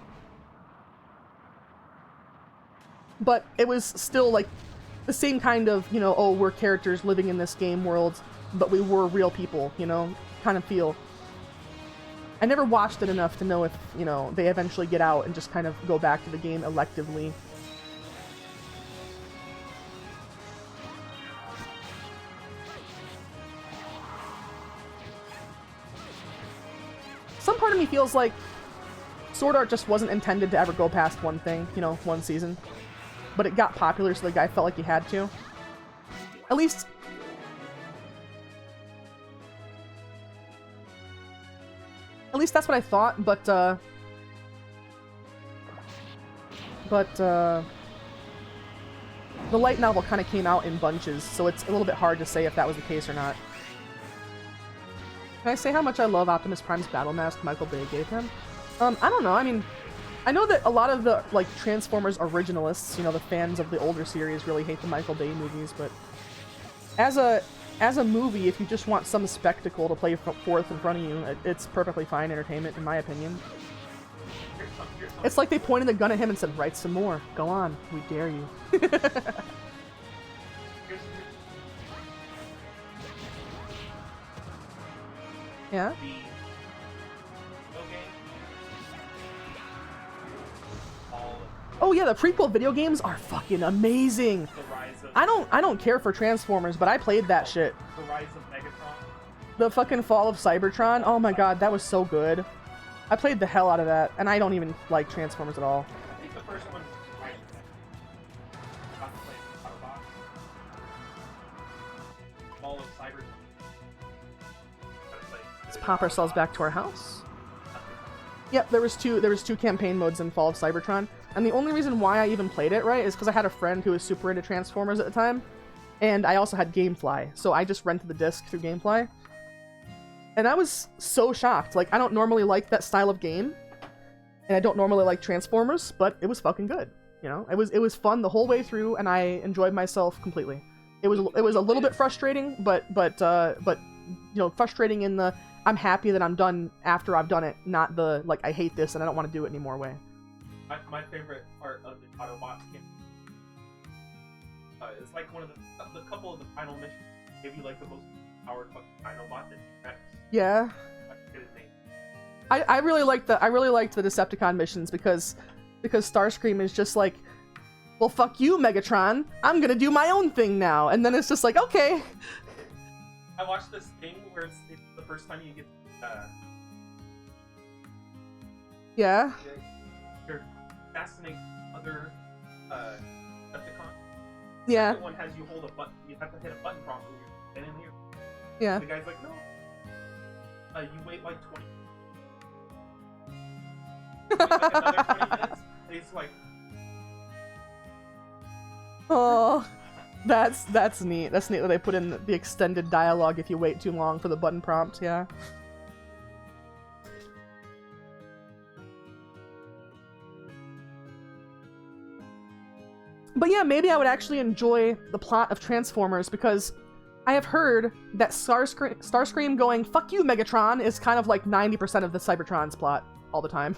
But it was still, like, the same kind of, you know, oh, we're characters living in this game world, but we were real people, you know, kind of feel. I never watched it enough to know if, you know, they eventually get out and just kind of go back to the game electively. Some part of me feels like Sword Art just wasn't intended to ever go past one thing, you know, one season. But it got popular, so the guy felt like he had to. At least... At least that's what I thought, but, the light novel kind of came out in bunches, so it's a little bit hard to say if that was the case or not. Can I say how much I love Optimus Prime's battle mask Michael Bay gave him? I don't know. I mean, I know that a lot of the like Transformers originalists, you know, the fans of the older series, really hate the Michael Bay movies, but as a movie, if you just want some spectacle to play forth in front of you, it's perfectly fine entertainment, in my opinion. It's like they pointed the gun at him and said, "Write some more. Go on. We dare you." Yeah? Oh yeah, the prequel video games are fucking amazing. I don't care for Transformers, but I played that shit. The Rise of Megatron. The fucking Fall of Cybertron. Oh my god, that was so good. I played the hell out of that, and I don't even like Transformers at all. I think the first one was Rise of Megatron. Got to play Autobot. Fall of Cybertron. Let's pop ourselves back to our house. Yep, there was two campaign modes in Fall of Cybertron, and the only reason why I even played it, right, is because I had a friend who was super into Transformers at the time, and I also had GameFly, so I just rented the disc through GameFly. And I was so shocked. Like, I don't normally like that style of game, and I don't normally like Transformers, but it was fucking good. You know, it was fun the whole way through, and I enjoyed myself completely. It was a little bit frustrating, but you know, frustrating in the I'm happy that I'm done after I've done it, not the like I hate this and I don't want to do it anymore way. My favorite part of the Autobots game is like one of the couple of the final missions give you like the most powered fucking Dinobot that you met. Yeah. I forget his name. I really liked the Decepticon missions because Starscream is just like, well, fuck you, Megatron. I'm gonna do my own thing now, and then it's just like, okay. I watched this thing where it's the first time you get Yeah. you're assassinating other Decepticons. Yeah. The one has you hold a button. You have to hit a button prompt when you're standing here. Yeah. The guy's like, no. You wait like 20. Wait like another 20 minutes. And he's like, Oh, that's neat. That's neat that they put in the extended dialogue if you wait too long for the button prompt. Yeah. But yeah, maybe I would actually enjoy the plot of Transformers because I have heard that Starscream going, fuck you, Megatron, is kind of like 90% of the Cybertron's plot all the time.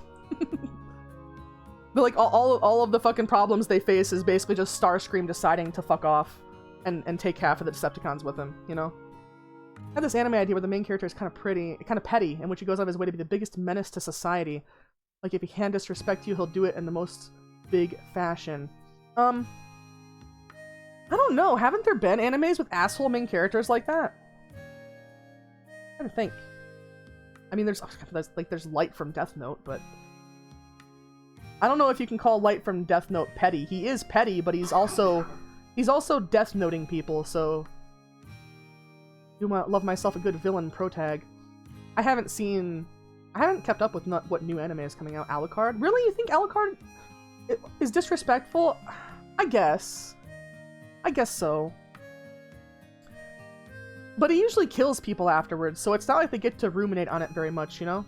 But like all of the fucking problems they face is basically just Starscream deciding to fuck off and take half of the Decepticons with him, you know? I have this anime idea where the main character is kind of petty, in which he goes out of his way to be the biggest menace to society. Like if he can disrespect you, he'll do it in the most big fashion. I don't know. Haven't there been animes with asshole main characters like that? I'm trying to think. I mean, there's Light from Death Note, but I don't know if you can call Light from Death Note petty. He is petty, but he's also Death Noting people. So, you might love myself a good villain protag. I haven't kept up with what new anime is coming out. Alucard? Really? You think Alucard is disrespectful? I guess so. But he usually kills people afterwards, so it's not like they get to ruminate on it very much, you know?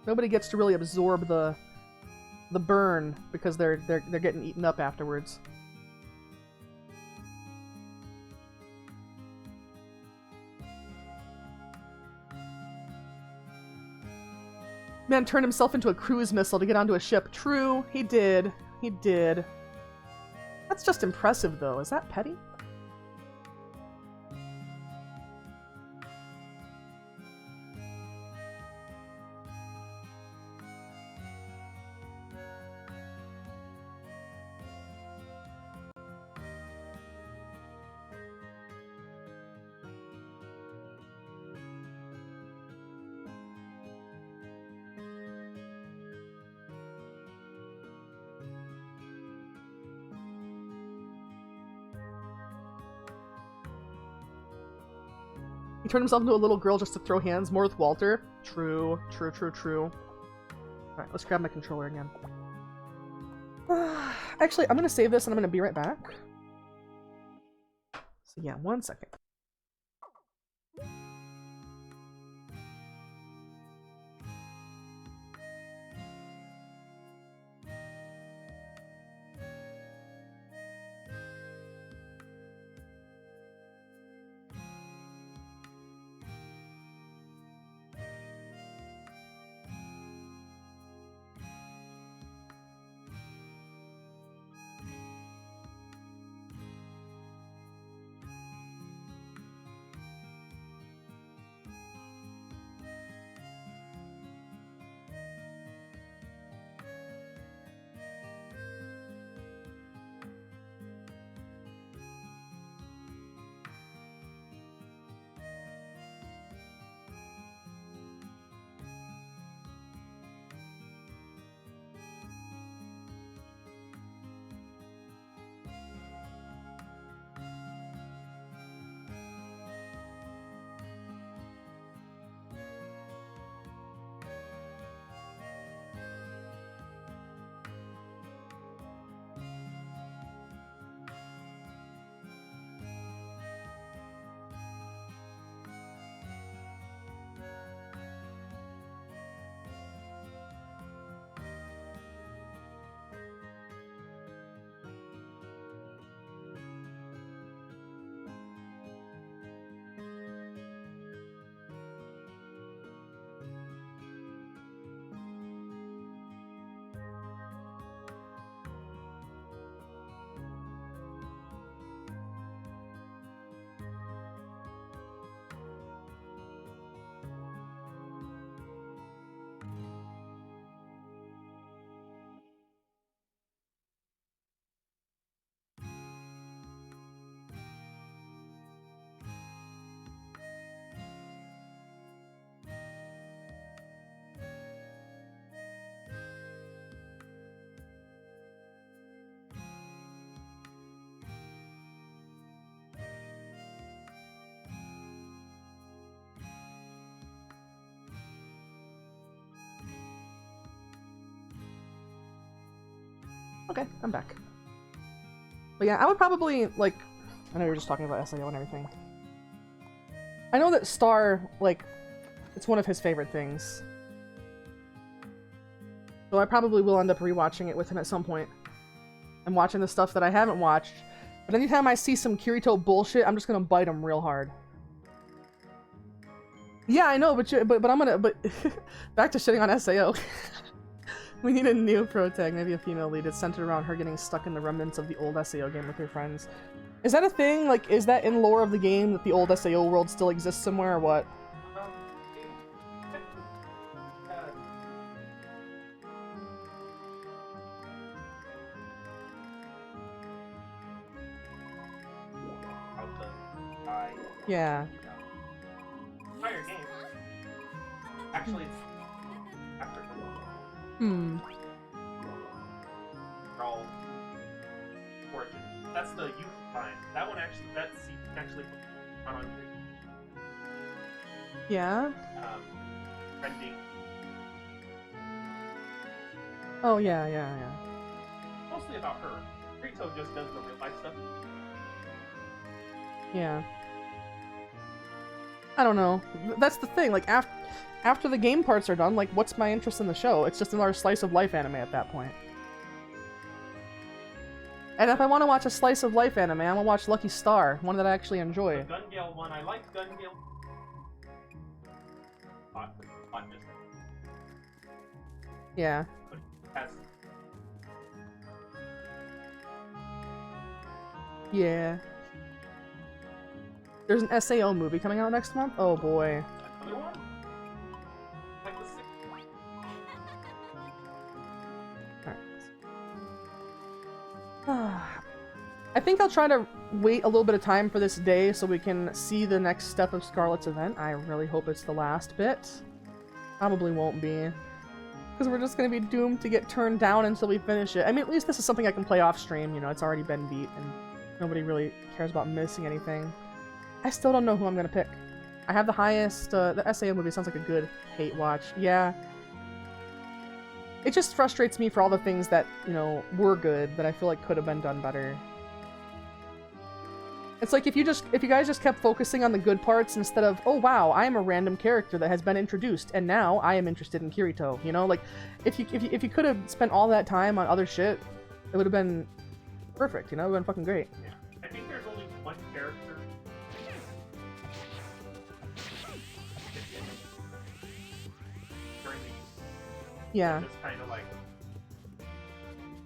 Nobody gets to really absorb the burn because they're getting eaten up afterwards. Man turned himself into a cruise missile to get onto a ship. True, he did. He did. That's just impressive, though. Is that petty? He turned himself into a little girl just to throw hands more with Walter. True, true, true, true. Alright, let's grab my controller again. Actually, I'm gonna save this and I'm gonna be right back. So yeah, 1 second. Okay, I'm back. But yeah, I would probably, like, I know you were just talking about SAO and everything. I know that Star, like, it's one of his favorite things. So I probably will end up rewatching it with him at some point. And watching the stuff that I haven't watched. But anytime I see some Kirito bullshit, I'm just gonna bite him real hard. Yeah, I know, but I'm gonna, back to shitting on SAO. We need a new pro tag, maybe a female lead. It's centered around her getting stuck in the remnants of the old SAO game with her friends. Is that a thing? Like, is that in lore of the game that the old SAO world still exists somewhere, or what? Yeah. Entire game. Actually, it's after Hmm. all origin. That's the youth time. That one actually, that scene actually on Yeah? trending. Oh, yeah. Mostly about her. Rito just does the real life stuff. Yeah. I don't know. That's the thing, like, after the game parts are done, like, what's my interest in the show? It's just another slice of life anime at that point. And if I want to watch a slice of life anime, I'm gonna watch Lucky Star, one that I actually enjoy. The Gun Gale one, I like Gun Gale. Yeah. Has Yeah. There's an SAO movie coming out next month? Oh boy. another one? Like the sixth one. Alright. I think I'll try to wait a little bit of time for this day so we can see the next step of Scarlet's event. I really hope it's the last bit. Probably won't be. Because we're just going to be doomed to get turned down until we finish it. I mean, at least this is something I can play off stream, you know, it's already been beat and nobody really cares about missing anything. I still don't know who I'm going to pick. I have the highest, the SAO movie sounds like a good hate watch. Yeah. it just frustrates me for all the things that, you know, were good that I feel like could have been done better. It's like if you guys just kept focusing on the good parts instead of, oh wow, I am a random character that has been introduced and now I am interested in Kirito, you know? Like if you could have spent all that time on other shit, it would have been perfect, you know? It would have been fucking great. Yeah. I think there's only one character during the Yeah. just kind of like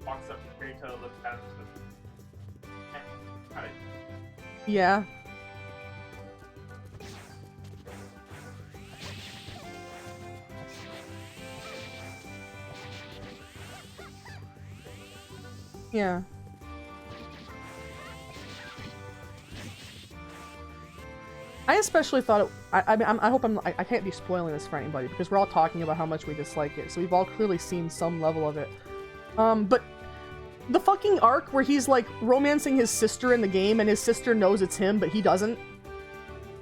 walks up to Kirito, looks at him, and says, got it. Yeah. Yeah. I especially thought it. I mean, I hope I can't be spoiling this for anybody because we're all talking about how much we dislike it, so we've all clearly seen some level of it. But the fucking arc where he's like romancing his sister in the game and his sister knows it's him, but he doesn't.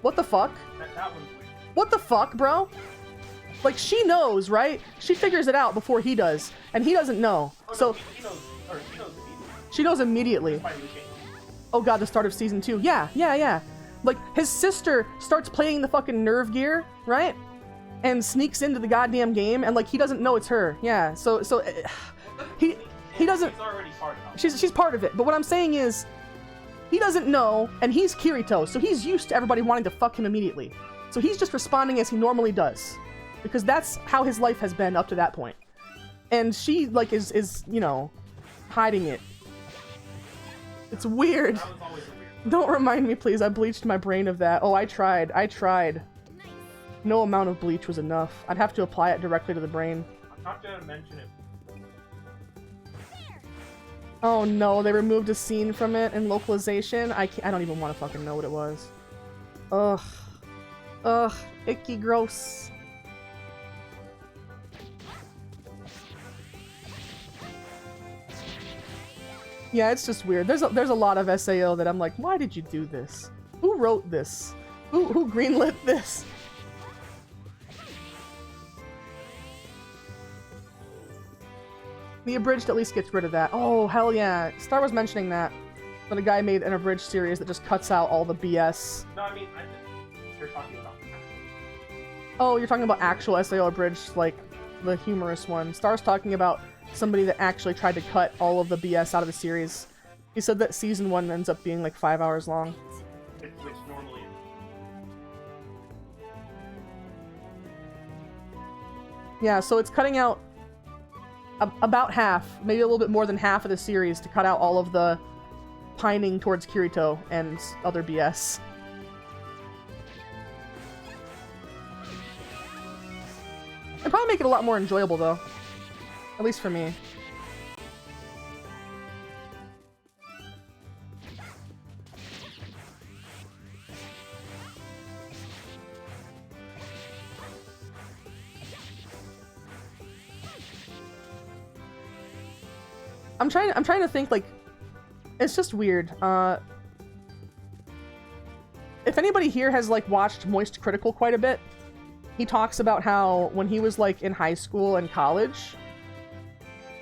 What the fuck? That was weird. What the fuck, bro? Like she knows, right? She figures it out before he does, and he doesn't know. Oh, So no, she knows immediately. she knows immediately. By leaking. Oh god, the start of season 2. Yeah. Like, his sister starts playing the fucking nerve gear, right? And sneaks into the goddamn game, and like, he doesn't know it's her. Yeah, so he doesn't... She's already part of it. She's part of it, but what I'm saying is, he doesn't know, and he's Kirito, so he's used to everybody wanting to fuck him immediately. So he's just responding as he normally does. Because that's how his life has been up to that point. And she, like, is you know, hiding it. It's weird. That was always a weird. Don't remind me, please. I bleached my brain of that. Oh, I tried. No amount of bleach was enough. I'd have to apply it directly to the brain. I'm not gonna mention it. Oh no, they removed a scene from it in localization. I don't even want to fucking know what it was. Ugh, icky, gross. Yeah, it's just weird. There's a lot of SAO that I'm like, why did you do this? Who wrote this? Who greenlit this? The abridged at least gets rid of that. Oh, hell yeah. Star was mentioning that. But a guy made an abridged series that just cuts out all the BS. No, I mean, you're talking about. Oh, you're talking about actual SAO abridged, like the humorous one. Star's talking about somebody that actually tried to cut all of the BS out of the series. He said that season 1 ends up being like 5 hours long. Which normally is. Yeah, so it's cutting out about half, maybe a little bit more than half of the series to cut out all of the pining towards Kirito and other BS. It'd probably make it a lot more enjoyable though. At least for me. I'm trying to think, like, it's just weird. If anybody here has like watched Moist Critical quite a bit, he talks about how when he was like in high school and college,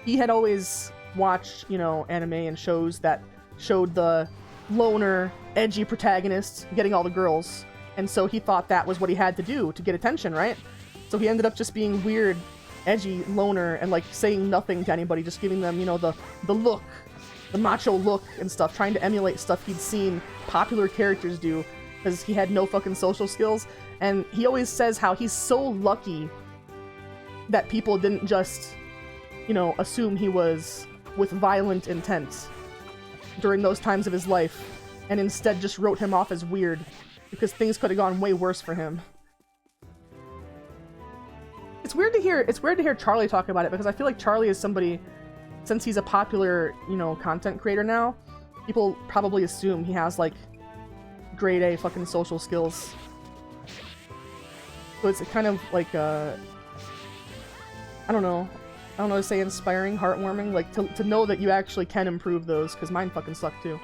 he had always watched, you know, anime and shows that showed the loner, edgy protagonist getting all the girls, and so he thought that was what he had to do to get attention, right? So he ended up just being weird, edgy loner and like saying nothing to anybody, just giving them, you know, the look, the macho look and stuff, trying to emulate stuff he'd seen popular characters do because he had no fucking social skills. And he always says how he's so lucky that people didn't just, you know, assume he was with violent intent during those times of his life and instead just wrote him off as weird because things could have gone way worse for him. It's weird to hear Charlie talk about it because I feel like Charlie is somebody, since he's a popular, you know, content creator now, people probably assume he has like grade A fucking social skills. So it's kind of like I don't know how to say, inspiring, heartwarming, like to know that you actually can improve those, because mine fucking suck too.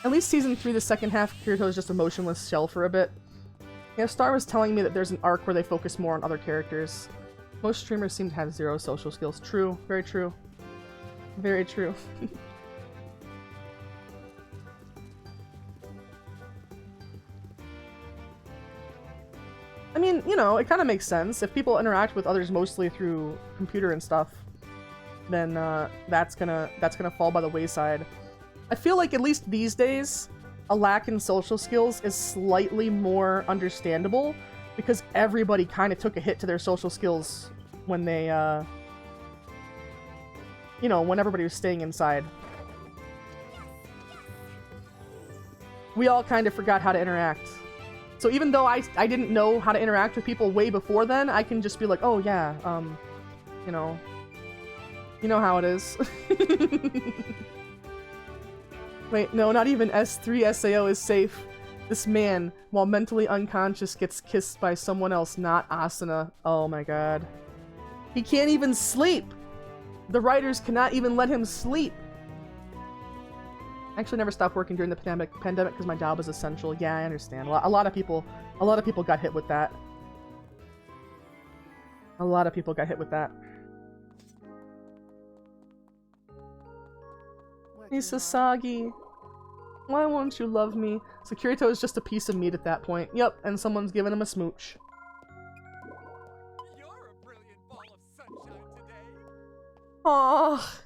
At least season 3, the second half, Kirito is just a motionless shell for a bit. Yeah, Star was telling me that there's an arc where they focus more on other characters. Most streamers seem to have zero social skills. True. Very true. Very true. I mean, you know, it kind of makes sense. If people interact with others mostly through computer and stuff, then that's gonna fall by the wayside. I feel like at least these days, a lack in social skills is slightly more understandable because everybody kind of took a hit to their social skills when they, you know, when everybody was staying inside. We all kind of forgot how to interact. So even though I didn't know how to interact with people way before then, I can just be like, oh yeah, you know how it is. Wait, no, not even S3 SAO is safe. This man, while mentally unconscious, gets kissed by someone else, not Asuna. Oh my god. He can't even sleep! The writers cannot even let him sleep! I actually never stopped working during the pandemic because my job was essential. Yeah, I understand. A lot of people got hit with that. A lot of people got hit with that. Isasagi, why won't you love me? So Kirito is just a piece of meat at that point. Yep, and someone's giving him a smooch. You're a brilliant ball of sunshine today. Aww.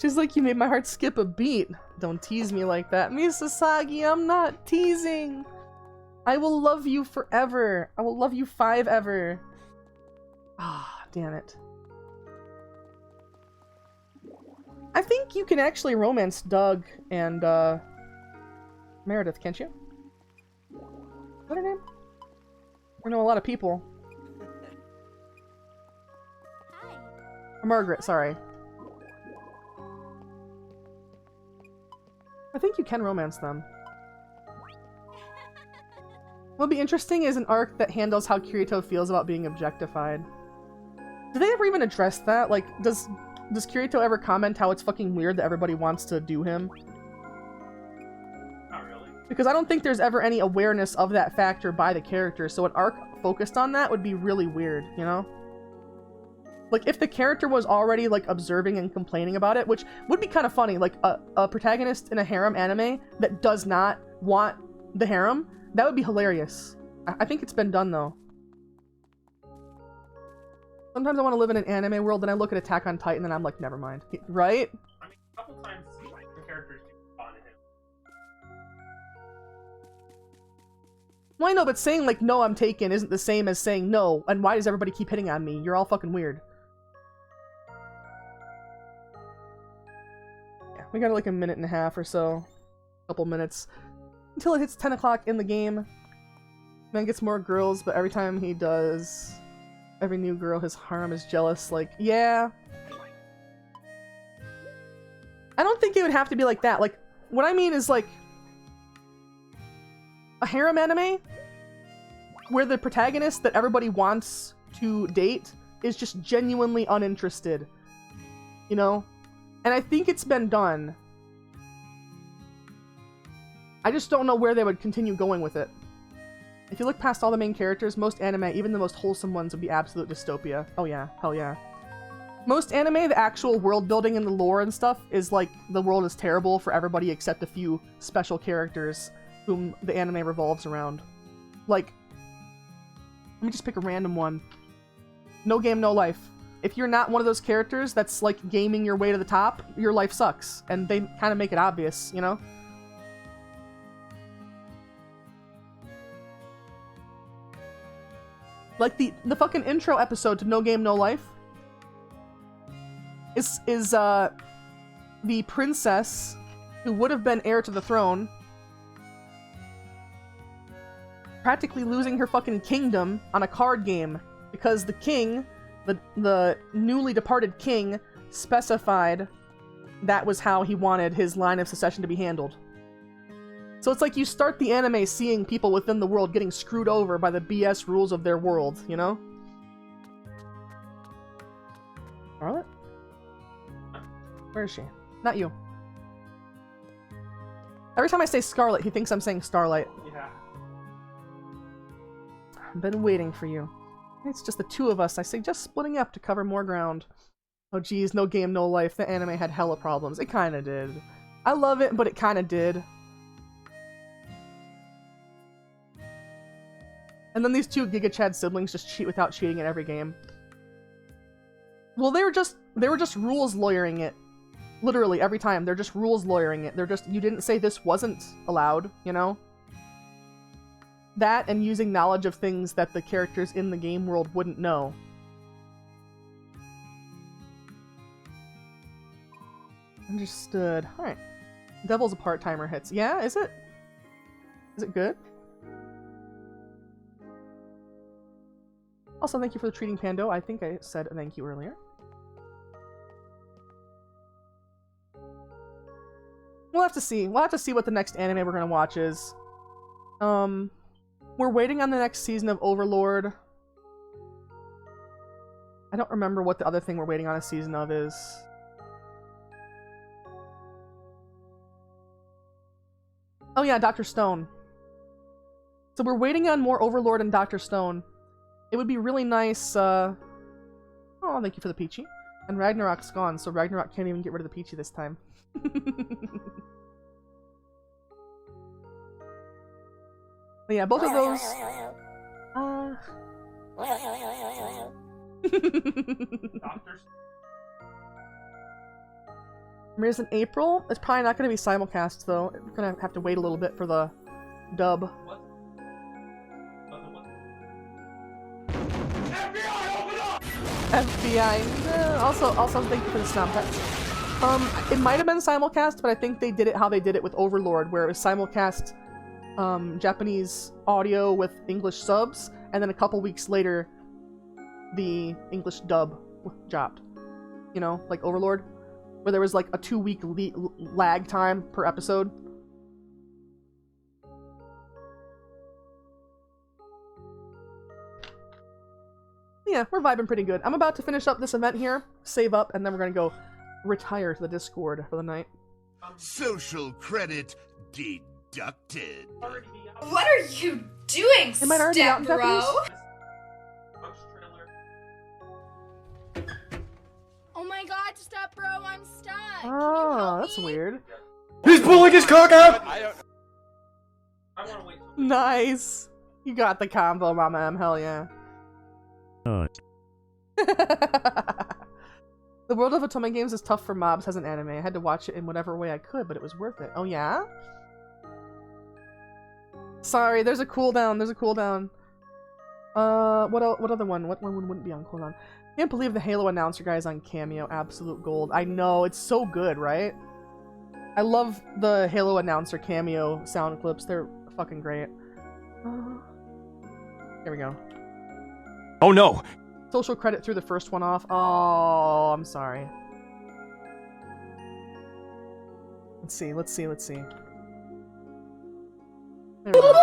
She's like, you made my heart skip a beat. Don't tease me like that. Misasagi, I'm not teasing. I will love you forever. I will love you 5 ever. Ah, damn it. I think you can actually romance Doug and, Meredith, can't you? What's her name? I know a lot of people. Hi. Margaret, sorry. I think you can romance them. What'll be interesting is an arc that handles how Kirito feels about being objectified. Do they ever even address that? Like, does Kirito ever comment how it's fucking weird that everybody wants to do him? Not really. Because I don't think there's ever any awareness of that factor by the character, so an arc focused on that would be really weird, you know? Like, if the character was already, like, observing and complaining about it, which would be kind of funny, like, a protagonist in a harem anime that does not want the harem, that would be hilarious. I think it's been done, though. Sometimes I want to live in an anime world, and I look at Attack on Titan, and I'm like, never mind. Right? I mean, a couple times the characters do respond to him. Well, I know, but saying, like, no, I'm taken isn't the same as saying no, and why does everybody keep hitting on me? You're all fucking weird. Yeah, we got, like, a minute and a half or so. A couple minutes. Until it hits 10 o'clock in the game. Man gets more girls, but every time he does... Every new girl, his harem is jealous. Like, yeah. I don't think it would have to be like that. Like, what I mean is, like, a harem anime where the protagonist that everybody wants to date is just genuinely uninterested. You know? And I think it's been done. I just don't know where they would continue going with it. If you look past all the main characters, most anime, even the most wholesome ones, would be absolute dystopia. Oh yeah, hell yeah. Most anime, the actual world building and the lore and stuff, is like, the world is terrible for everybody except a few special characters whom the anime revolves around. Like, let me just pick a random one. No Game, No Life. If you're not one of those characters that's like gaming your way to the top, your life sucks. And they kind of make it obvious, you know? Like, the fucking intro episode to No Game, No Life is the princess who would have been heir to the throne practically losing her fucking kingdom on a card game because the king, the newly departed king, specified that was how he wanted his line of succession to be handled. So it's like you start the anime seeing people within the world getting screwed over by the BS rules of their world, you know? Charlotte? Where is she? Not you. Every time I say Scarlet, he thinks I'm saying Starlight. Yeah. Been waiting for you. It's just the two of us. I suggest splitting up to cover more ground. Oh geez, no game, no life. The anime had hella problems. It kinda did. I love it, but it kinda did. And then these two Giga Chad siblings just cheat without cheating in every game. Well, they were just rules lawyering it. Literally, every time. They're just rules lawyering it. They're just, you didn't say this wasn't allowed, you know? That and using knowledge of things that the characters in the game world wouldn't know. Understood. Alright. Devil's a part-timer hits. Yeah, is it? Is it good? Also, thank you for the treating Pando. I think I said thank you earlier. We'll have to see. We'll have to see what the next anime we're gonna watch is. We're waiting on the next season of Overlord. I don't remember what the other thing we're waiting on a season of is. Oh yeah, Dr. Stone. So we're waiting on more Overlord and Dr. Stone. It would be really nice, Oh, thank you for the Peachy. And Ragnarok's gone, so Ragnarok can't even get rid of the Peachy this time. But yeah, both of those... Doctors. Premieres in April? It's probably not going to be simulcast, though. We're going to have to wait a little bit for the dub. What? FBI. Also, thank you for the snap text. It might have been simulcast, but I think they did it how they did it with Overlord, where it was simulcast Japanese audio with English subs, and then a couple weeks later, the English dub dropped. You know, like Overlord, where there was like a 2-week lag time per episode. Yeah, we're vibing pretty good. I'm about to finish up this event here, save up, and then we're gonna go retire to the Discord for the night. Social credit deducted. What are you doing, Am I already out in step bro? Oh my god, stop, bro, I'm stuck. Oh, that's weird. He's pulling his cock out! I want to wait till... Nice. You got the combo, Mama M. Hell yeah. The world of Otome games is tough for mobs as an anime. I had to watch it in whatever way I could, but it was worth it. Oh yeah? Sorry, there's a cooldown. There's a cooldown. What other one? What one wouldn't be on cooldown? Can't believe the Halo announcer guy is on Cameo. Absolute gold. I know, it's so good, right? I love the Halo announcer Cameo sound clips. They're fucking great. Here we go. Oh no! Social credit threw the first one off. Oh, I'm sorry. Let's see. There we go.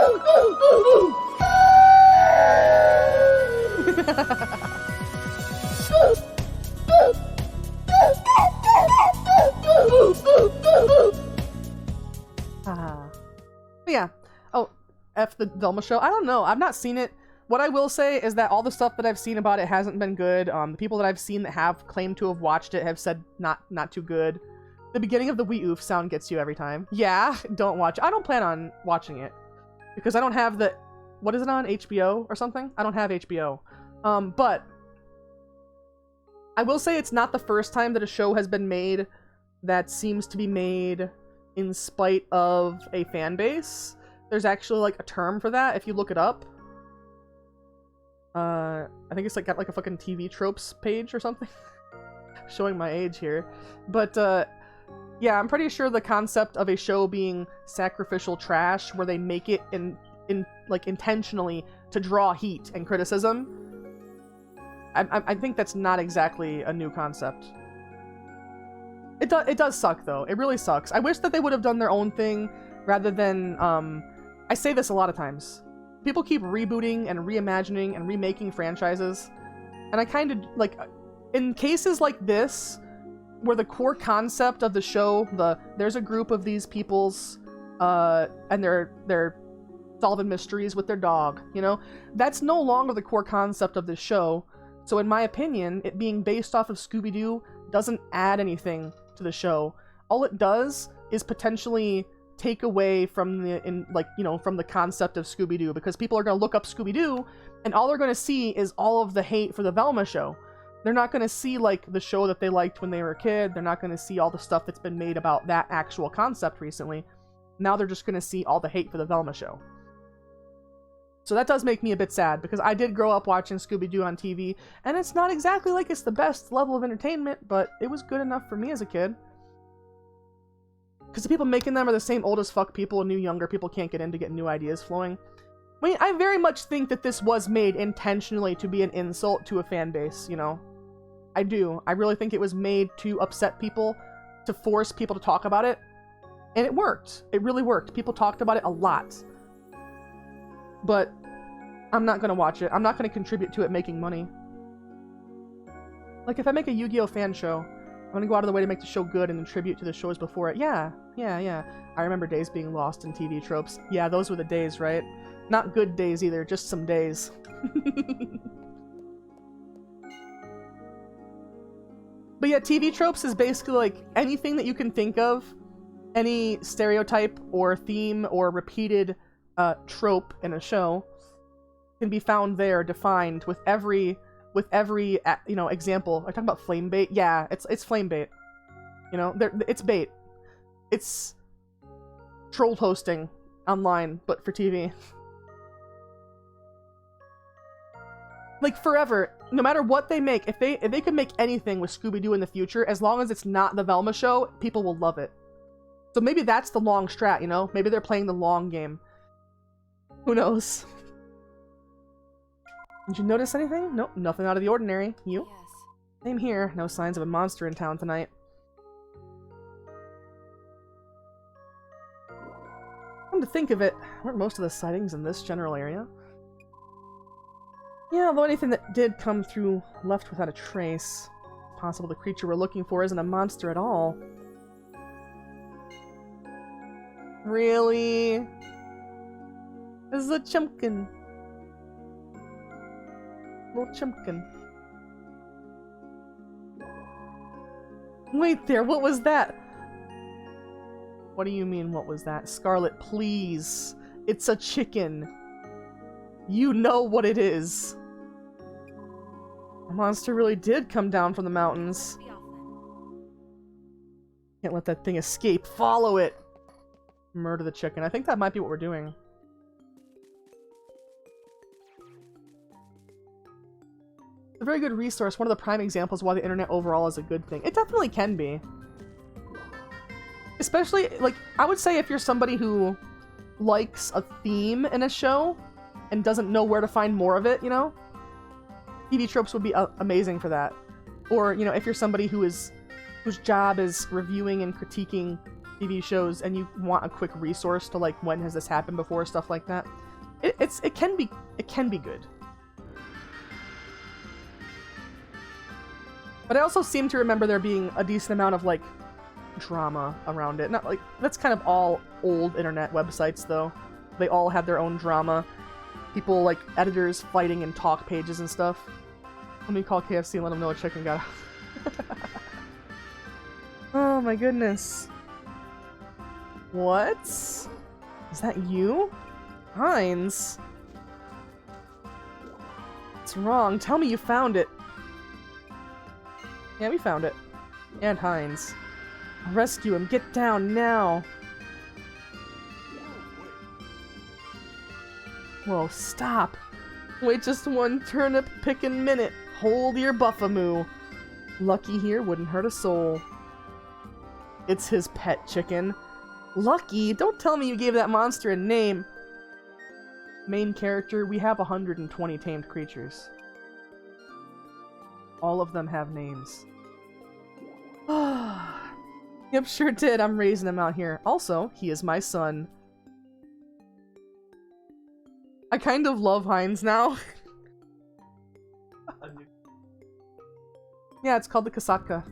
But yeah. Oh, F the Velma show. I don't know. I've not seen it. What I will say is that all the stuff that I've seen about it hasn't been good. The people that I've seen that have claimed to have watched it have said not too good. The beginning of the wee oof sound gets you every time. Yeah, don't watch. I don't plan on watching it because I don't have the... What is it on? HBO or something? I don't have HBO. But I will say it's not the first time that a show has been made that seems to be made in spite of a fan base. There's actually like a term for that if you look it up. I think it's like got like a fucking TV tropes page or something. Showing my age here. But yeah, I'm pretty sure the concept of a show being sacrificial trash where they make it in like intentionally to draw heat and criticism. I think that's not exactly a new concept. It does suck though. It really sucks. I wish that they would have done their own thing rather than I say this a lot of times. People keep rebooting and reimagining and remaking franchises. And I kind of, like, in cases like this, where the core concept of the show, there's a group of these peoples, and they're solving mysteries with their dog, you know? That's no longer the core concept of this show. So in my opinion, it being based off of Scooby-Doo doesn't add anything to the show. All it does is potentially take away from from the concept of Scooby-Doo, because people are going to look up Scooby-Doo and all they're going to see is all of the hate for the Velma show. They're not going to see like the show that they liked when they were a kid. They're not going to see all the stuff that's been made about that actual concept recently. Now they're just going to see all the hate for the Velma show. So that does make me a bit sad, because I did grow up watching Scooby-Doo on TV, and it's not exactly like it's the best level of entertainment, but it was good enough for me as a kid. Because the people making them are the same old as fuck people, and new younger people can't get in to get new ideas flowing. I mean, I very much think that this was made intentionally to be an insult to a fan base, you know? I do. I really think it was made to upset people, to force people to talk about it. And it worked. It really worked. People talked about it a lot. But I'm not going to watch it. I'm not going to contribute to it making money. Like, if I make a Yu-Gi-Oh! Fan show, I'm going to go out of the way to make the show good and contribute to the shows before it. Yeah. I remember days being lost in TV tropes. Yeah, those were the days, right? Not good days either, just some days. But yeah, TV tropes is basically like anything that you can think of, any stereotype or theme or repeated trope in a show can be found there, defined with every example. Are you talking about flame bait? Yeah, it's flame bait. You know, it's bait. It's troll hosting online, but for TV. Like forever, no matter what they make, if they could make anything with Scooby-Doo in the future, as long as it's not the Velma show, people will love it. So maybe that's the long strat, you know? Maybe they're playing the long game. Who knows? Did you notice anything? Nope, nothing out of the ordinary. You? Yes. Same here. No signs of a monster in town tonight. Come to think of it, weren't most of the sightings in this general area? Yeah, although anything that did come through left without a trace. It's possible the creature we're looking for isn't a monster at all. Really? This is a chumpkin. Little chumpkin. Wait there, what was that? What do you mean, what was that? Scarlet, please. It's a chicken. You know what it is. The monster really did come down from the mountains. Can't let that thing escape. Follow it! Murder the chicken. I think that might be what we're doing. It's a very good resource. One of the prime examples why the internet overall is a good thing. It definitely can be. Especially, like, I would say if you're somebody who likes a theme in a show and doesn't know where to find more of it, you know? TV tropes would be amazing for that. Or, you know, if you're somebody whose job is reviewing and critiquing TV shows and you want a quick resource to, like, when has this happened before, stuff like that. It can be good. But I also seem to remember there being a decent amount of, like, drama around it. Not like, that's kind of all old internet websites, though. They all had their own drama. People, like, editors fighting in talk pages and stuff. Let me call KFC and let them know a chicken got out. Oh my goodness. What? Is that you? Heinz? What's wrong? Tell me you found it. Yeah, we found it. And Heinz. Rescue him. Get down now. Whoa, stop. Wait just one turnip pickin' minute. Hold your buffamoo. Lucky here wouldn't hurt a soul. It's his pet chicken. Lucky? Don't tell me you gave that monster a name. Main character, we have 120 tamed creatures. All of them have names. Yep, sure did. I'm raising him out here. Also, he is my son. I kind of love Heinz now. Yeah, it's called the Kasatka.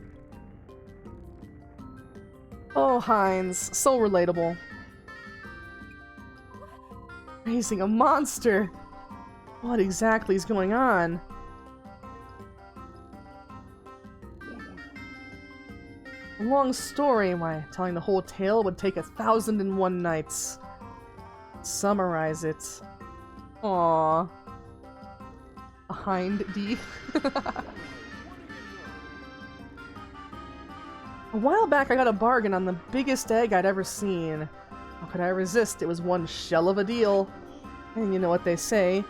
Oh, Heinz. So relatable. Raising a monster! What exactly is going on? A long story, why telling the whole tale would take 1,001 nights. Summarize it. Aww. A hind D. A while back I got a bargain on the biggest egg I'd ever seen. How could I resist? It was one shell of a deal. And you know what they say.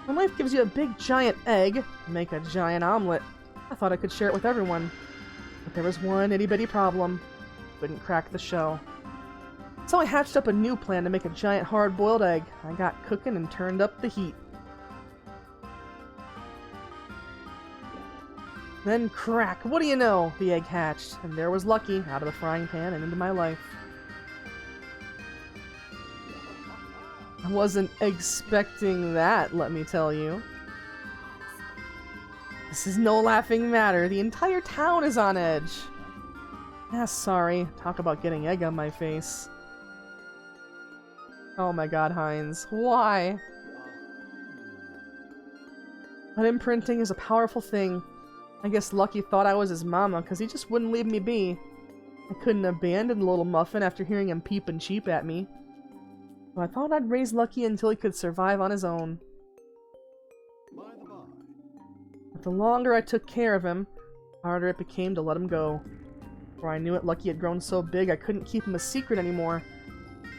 When life gives you a big giant egg, make a giant omelet. I thought I could share it with everyone. But there was one itty-bitty problem. Couldn't crack the shell. So I hatched up a new plan to make a giant hard-boiled egg. I got cooking and turned up the heat. Then crack! What do you know? The egg hatched, and there was Lucky out of the frying pan and into my life. I wasn't expecting that, let me tell you. This is no laughing matter. The entire town is on edge. Ah, sorry. Talk about getting egg on my face. Oh my god, Heinz. Why? But imprinting is a powerful thing. I guess Lucky thought I was his mama, because he just wouldn't leave me be. I couldn't abandon the little muffin after hearing him peep and cheep at me. So I thought I'd raise Lucky until he could survive on his own. But the longer I took care of him, the harder it became to let him go. Before I knew it, Lucky had grown so big I couldn't keep him a secret anymore.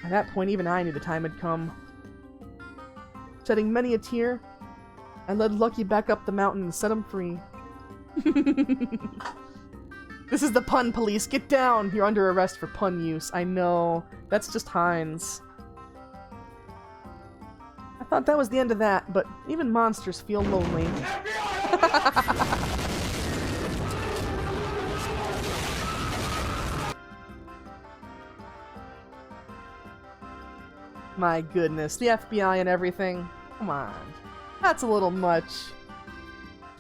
By that point, even I knew the time had come. Shedding many a tear, I led Lucky back up the mountain and set him free. This is the pun police. Get down! You're under arrest for pun use. I know. That's just Heinz. I thought that was the end of that, but even monsters feel lonely. My goodness, the FBI and everything. Come on. That's a little much.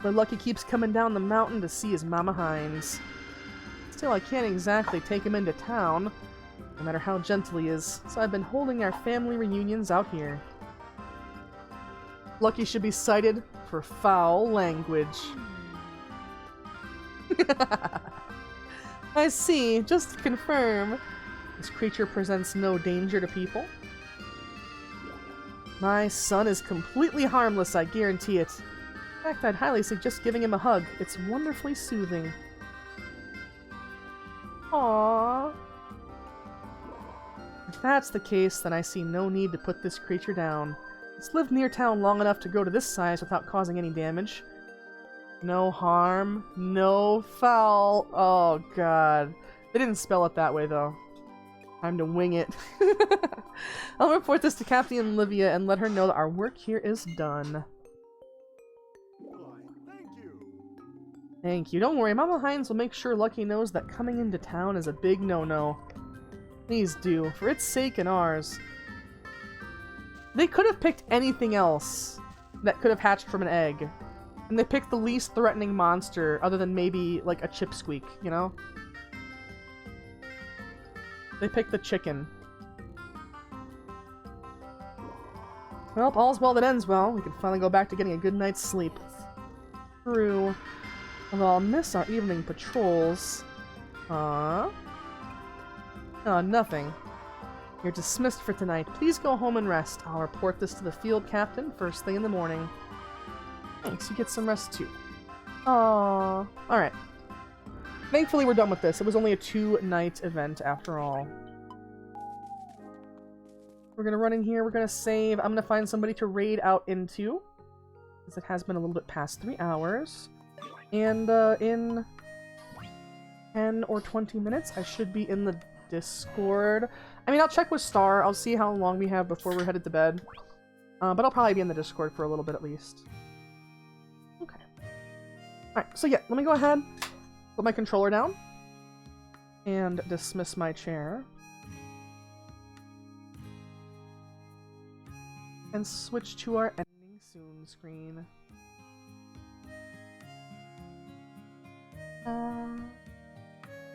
But Lucky keeps coming down the mountain to see his Mama Heinz. Still, I can't exactly take him into town, no matter how gentle he is, so I've been holding our family reunions out here. Lucky should be cited for foul language. I see. Just to confirm, this creature presents no danger to people. My son is completely harmless, I guarantee it. In fact, I'd highly suggest giving him a hug. It's wonderfully soothing. Aww. If that's the case, then I see no need to put this creature down. It's lived near town long enough to grow to this size without causing any damage. No harm, no foul. Oh god. They didn't spell it that way though. Time to wing it. I'll report this to Captain Olivia and let her know that our work here is done. Thank you. Don't worry, Mama Heinz will make sure Lucky knows that coming into town is a big no-no. Please do, for its sake and ours. They could have picked anything else that could have hatched from an egg. And they picked the least threatening monster other than maybe, like, a chipsqueak, you know? They picked the chicken. Well, all's well that ends well. We can finally go back to getting a good night's sleep. True. Although I'll miss our evening patrols. Oh, nothing. You're dismissed for tonight. Please go home and rest. I'll report this to the field captain first thing in the morning. Thanks, you get some rest too. Aww. Alright. Thankfully we're done with this. It was only a 2-night event after all. We're gonna run in here, we're gonna save. I'm gonna find somebody to raid out into, because it has been a little bit past 3 hours. And in 10 or 20 minutes, I should be in the Discord. I mean, I'll check with Star. I'll see how long we have before we're headed to bed. But I'll probably be in the Discord for a little bit at least. Okay. Alright, so yeah, let me go ahead, put my controller down, and dismiss my chair. And switch to our ending soon screen.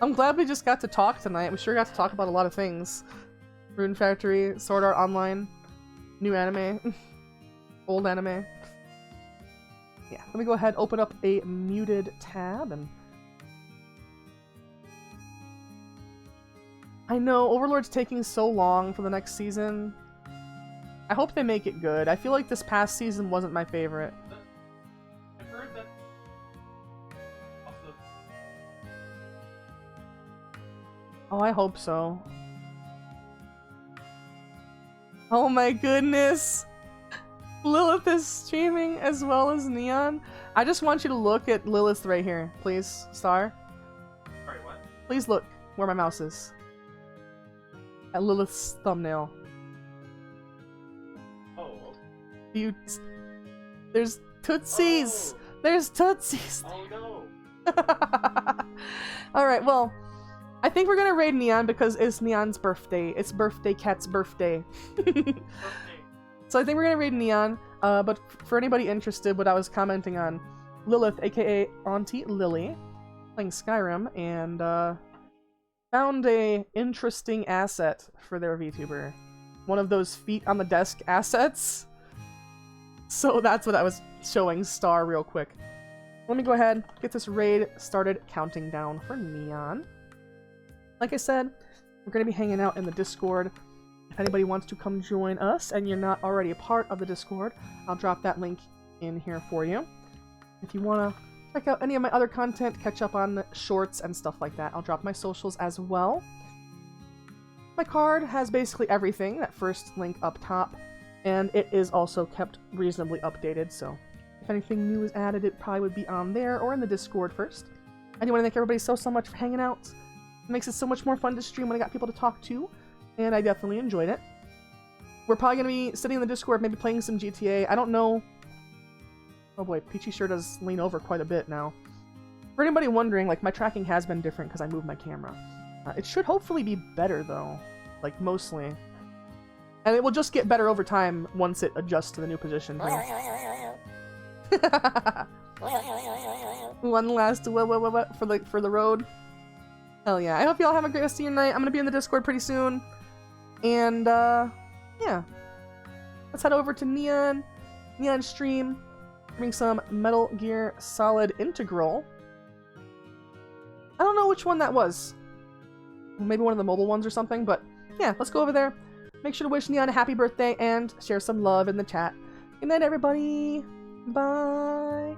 I'm glad we just got to talk tonight. We sure got to talk about a lot of things. Rune Factory, Sword Art Online, New anime. Old anime. Yeah, let me go ahead, open up a muted tab, and... I know, Overlord's taking so long for the next season. I hope they make it good. I feel like this past season wasn't my favorite. I've heard that also Oh, I hope so. Oh my goodness! Lilith is streaming as well as Neon. I just want you to look at Lilith right here, please, Star. sorry, what? Please look where my mouse is. At Lilith's thumbnail. Oh. You... There's Tootsies! Oh. There's Tootsies! Oh no. Alright, well, I think we're gonna raid Neon because it's Neon's birthday. It's Birthday Cat's birthday. Okay. So I think we're gonna raid Neon, but for anybody interested, what I was commenting on, Lilith, aka Auntie Lily, playing Skyrim, and found a interesting asset for their VTuber. One of those feet on the desk assets. So that's what I was showing Star real quick. Let me go ahead, get this raid started, counting down for Neon. Like I said, we're gonna be hanging out in the Discord. If anybody wants to come join us and you're not already a part of the Discord, I'll drop that link in here for you. If you want to check out any of my other content, catch up on shorts and stuff like that, I'll drop my socials as well. My card has basically everything, that first link up top, and it is also kept reasonably updated, so if anything new is added, it probably would be on there or in the Discord first. I do want to thank everybody so much for hanging out. It makes it so much more fun to stream when I got people to talk to. And I definitely enjoyed it. We're probably going to be sitting in the Discord, maybe playing some GTA. I don't know. Oh boy, Peachy sure does lean over quite a bit now. For anybody wondering, like, my tracking has been different because I moved my camera. It should hopefully be better, though. Like, mostly. And it will just get better over time once it adjusts to the new position. One last what for the road. Hell yeah. I hope you all have a great rest of your night. I'm going to be in the Discord pretty soon. And, yeah. Let's head over to Neon stream. Bring some Metal Gear Solid Integral. I don't know which one that was. Maybe one of the mobile ones or something, but yeah, let's go over there. Make sure to wish Neon a happy birthday and share some love in the chat. Good night, everybody. Bye.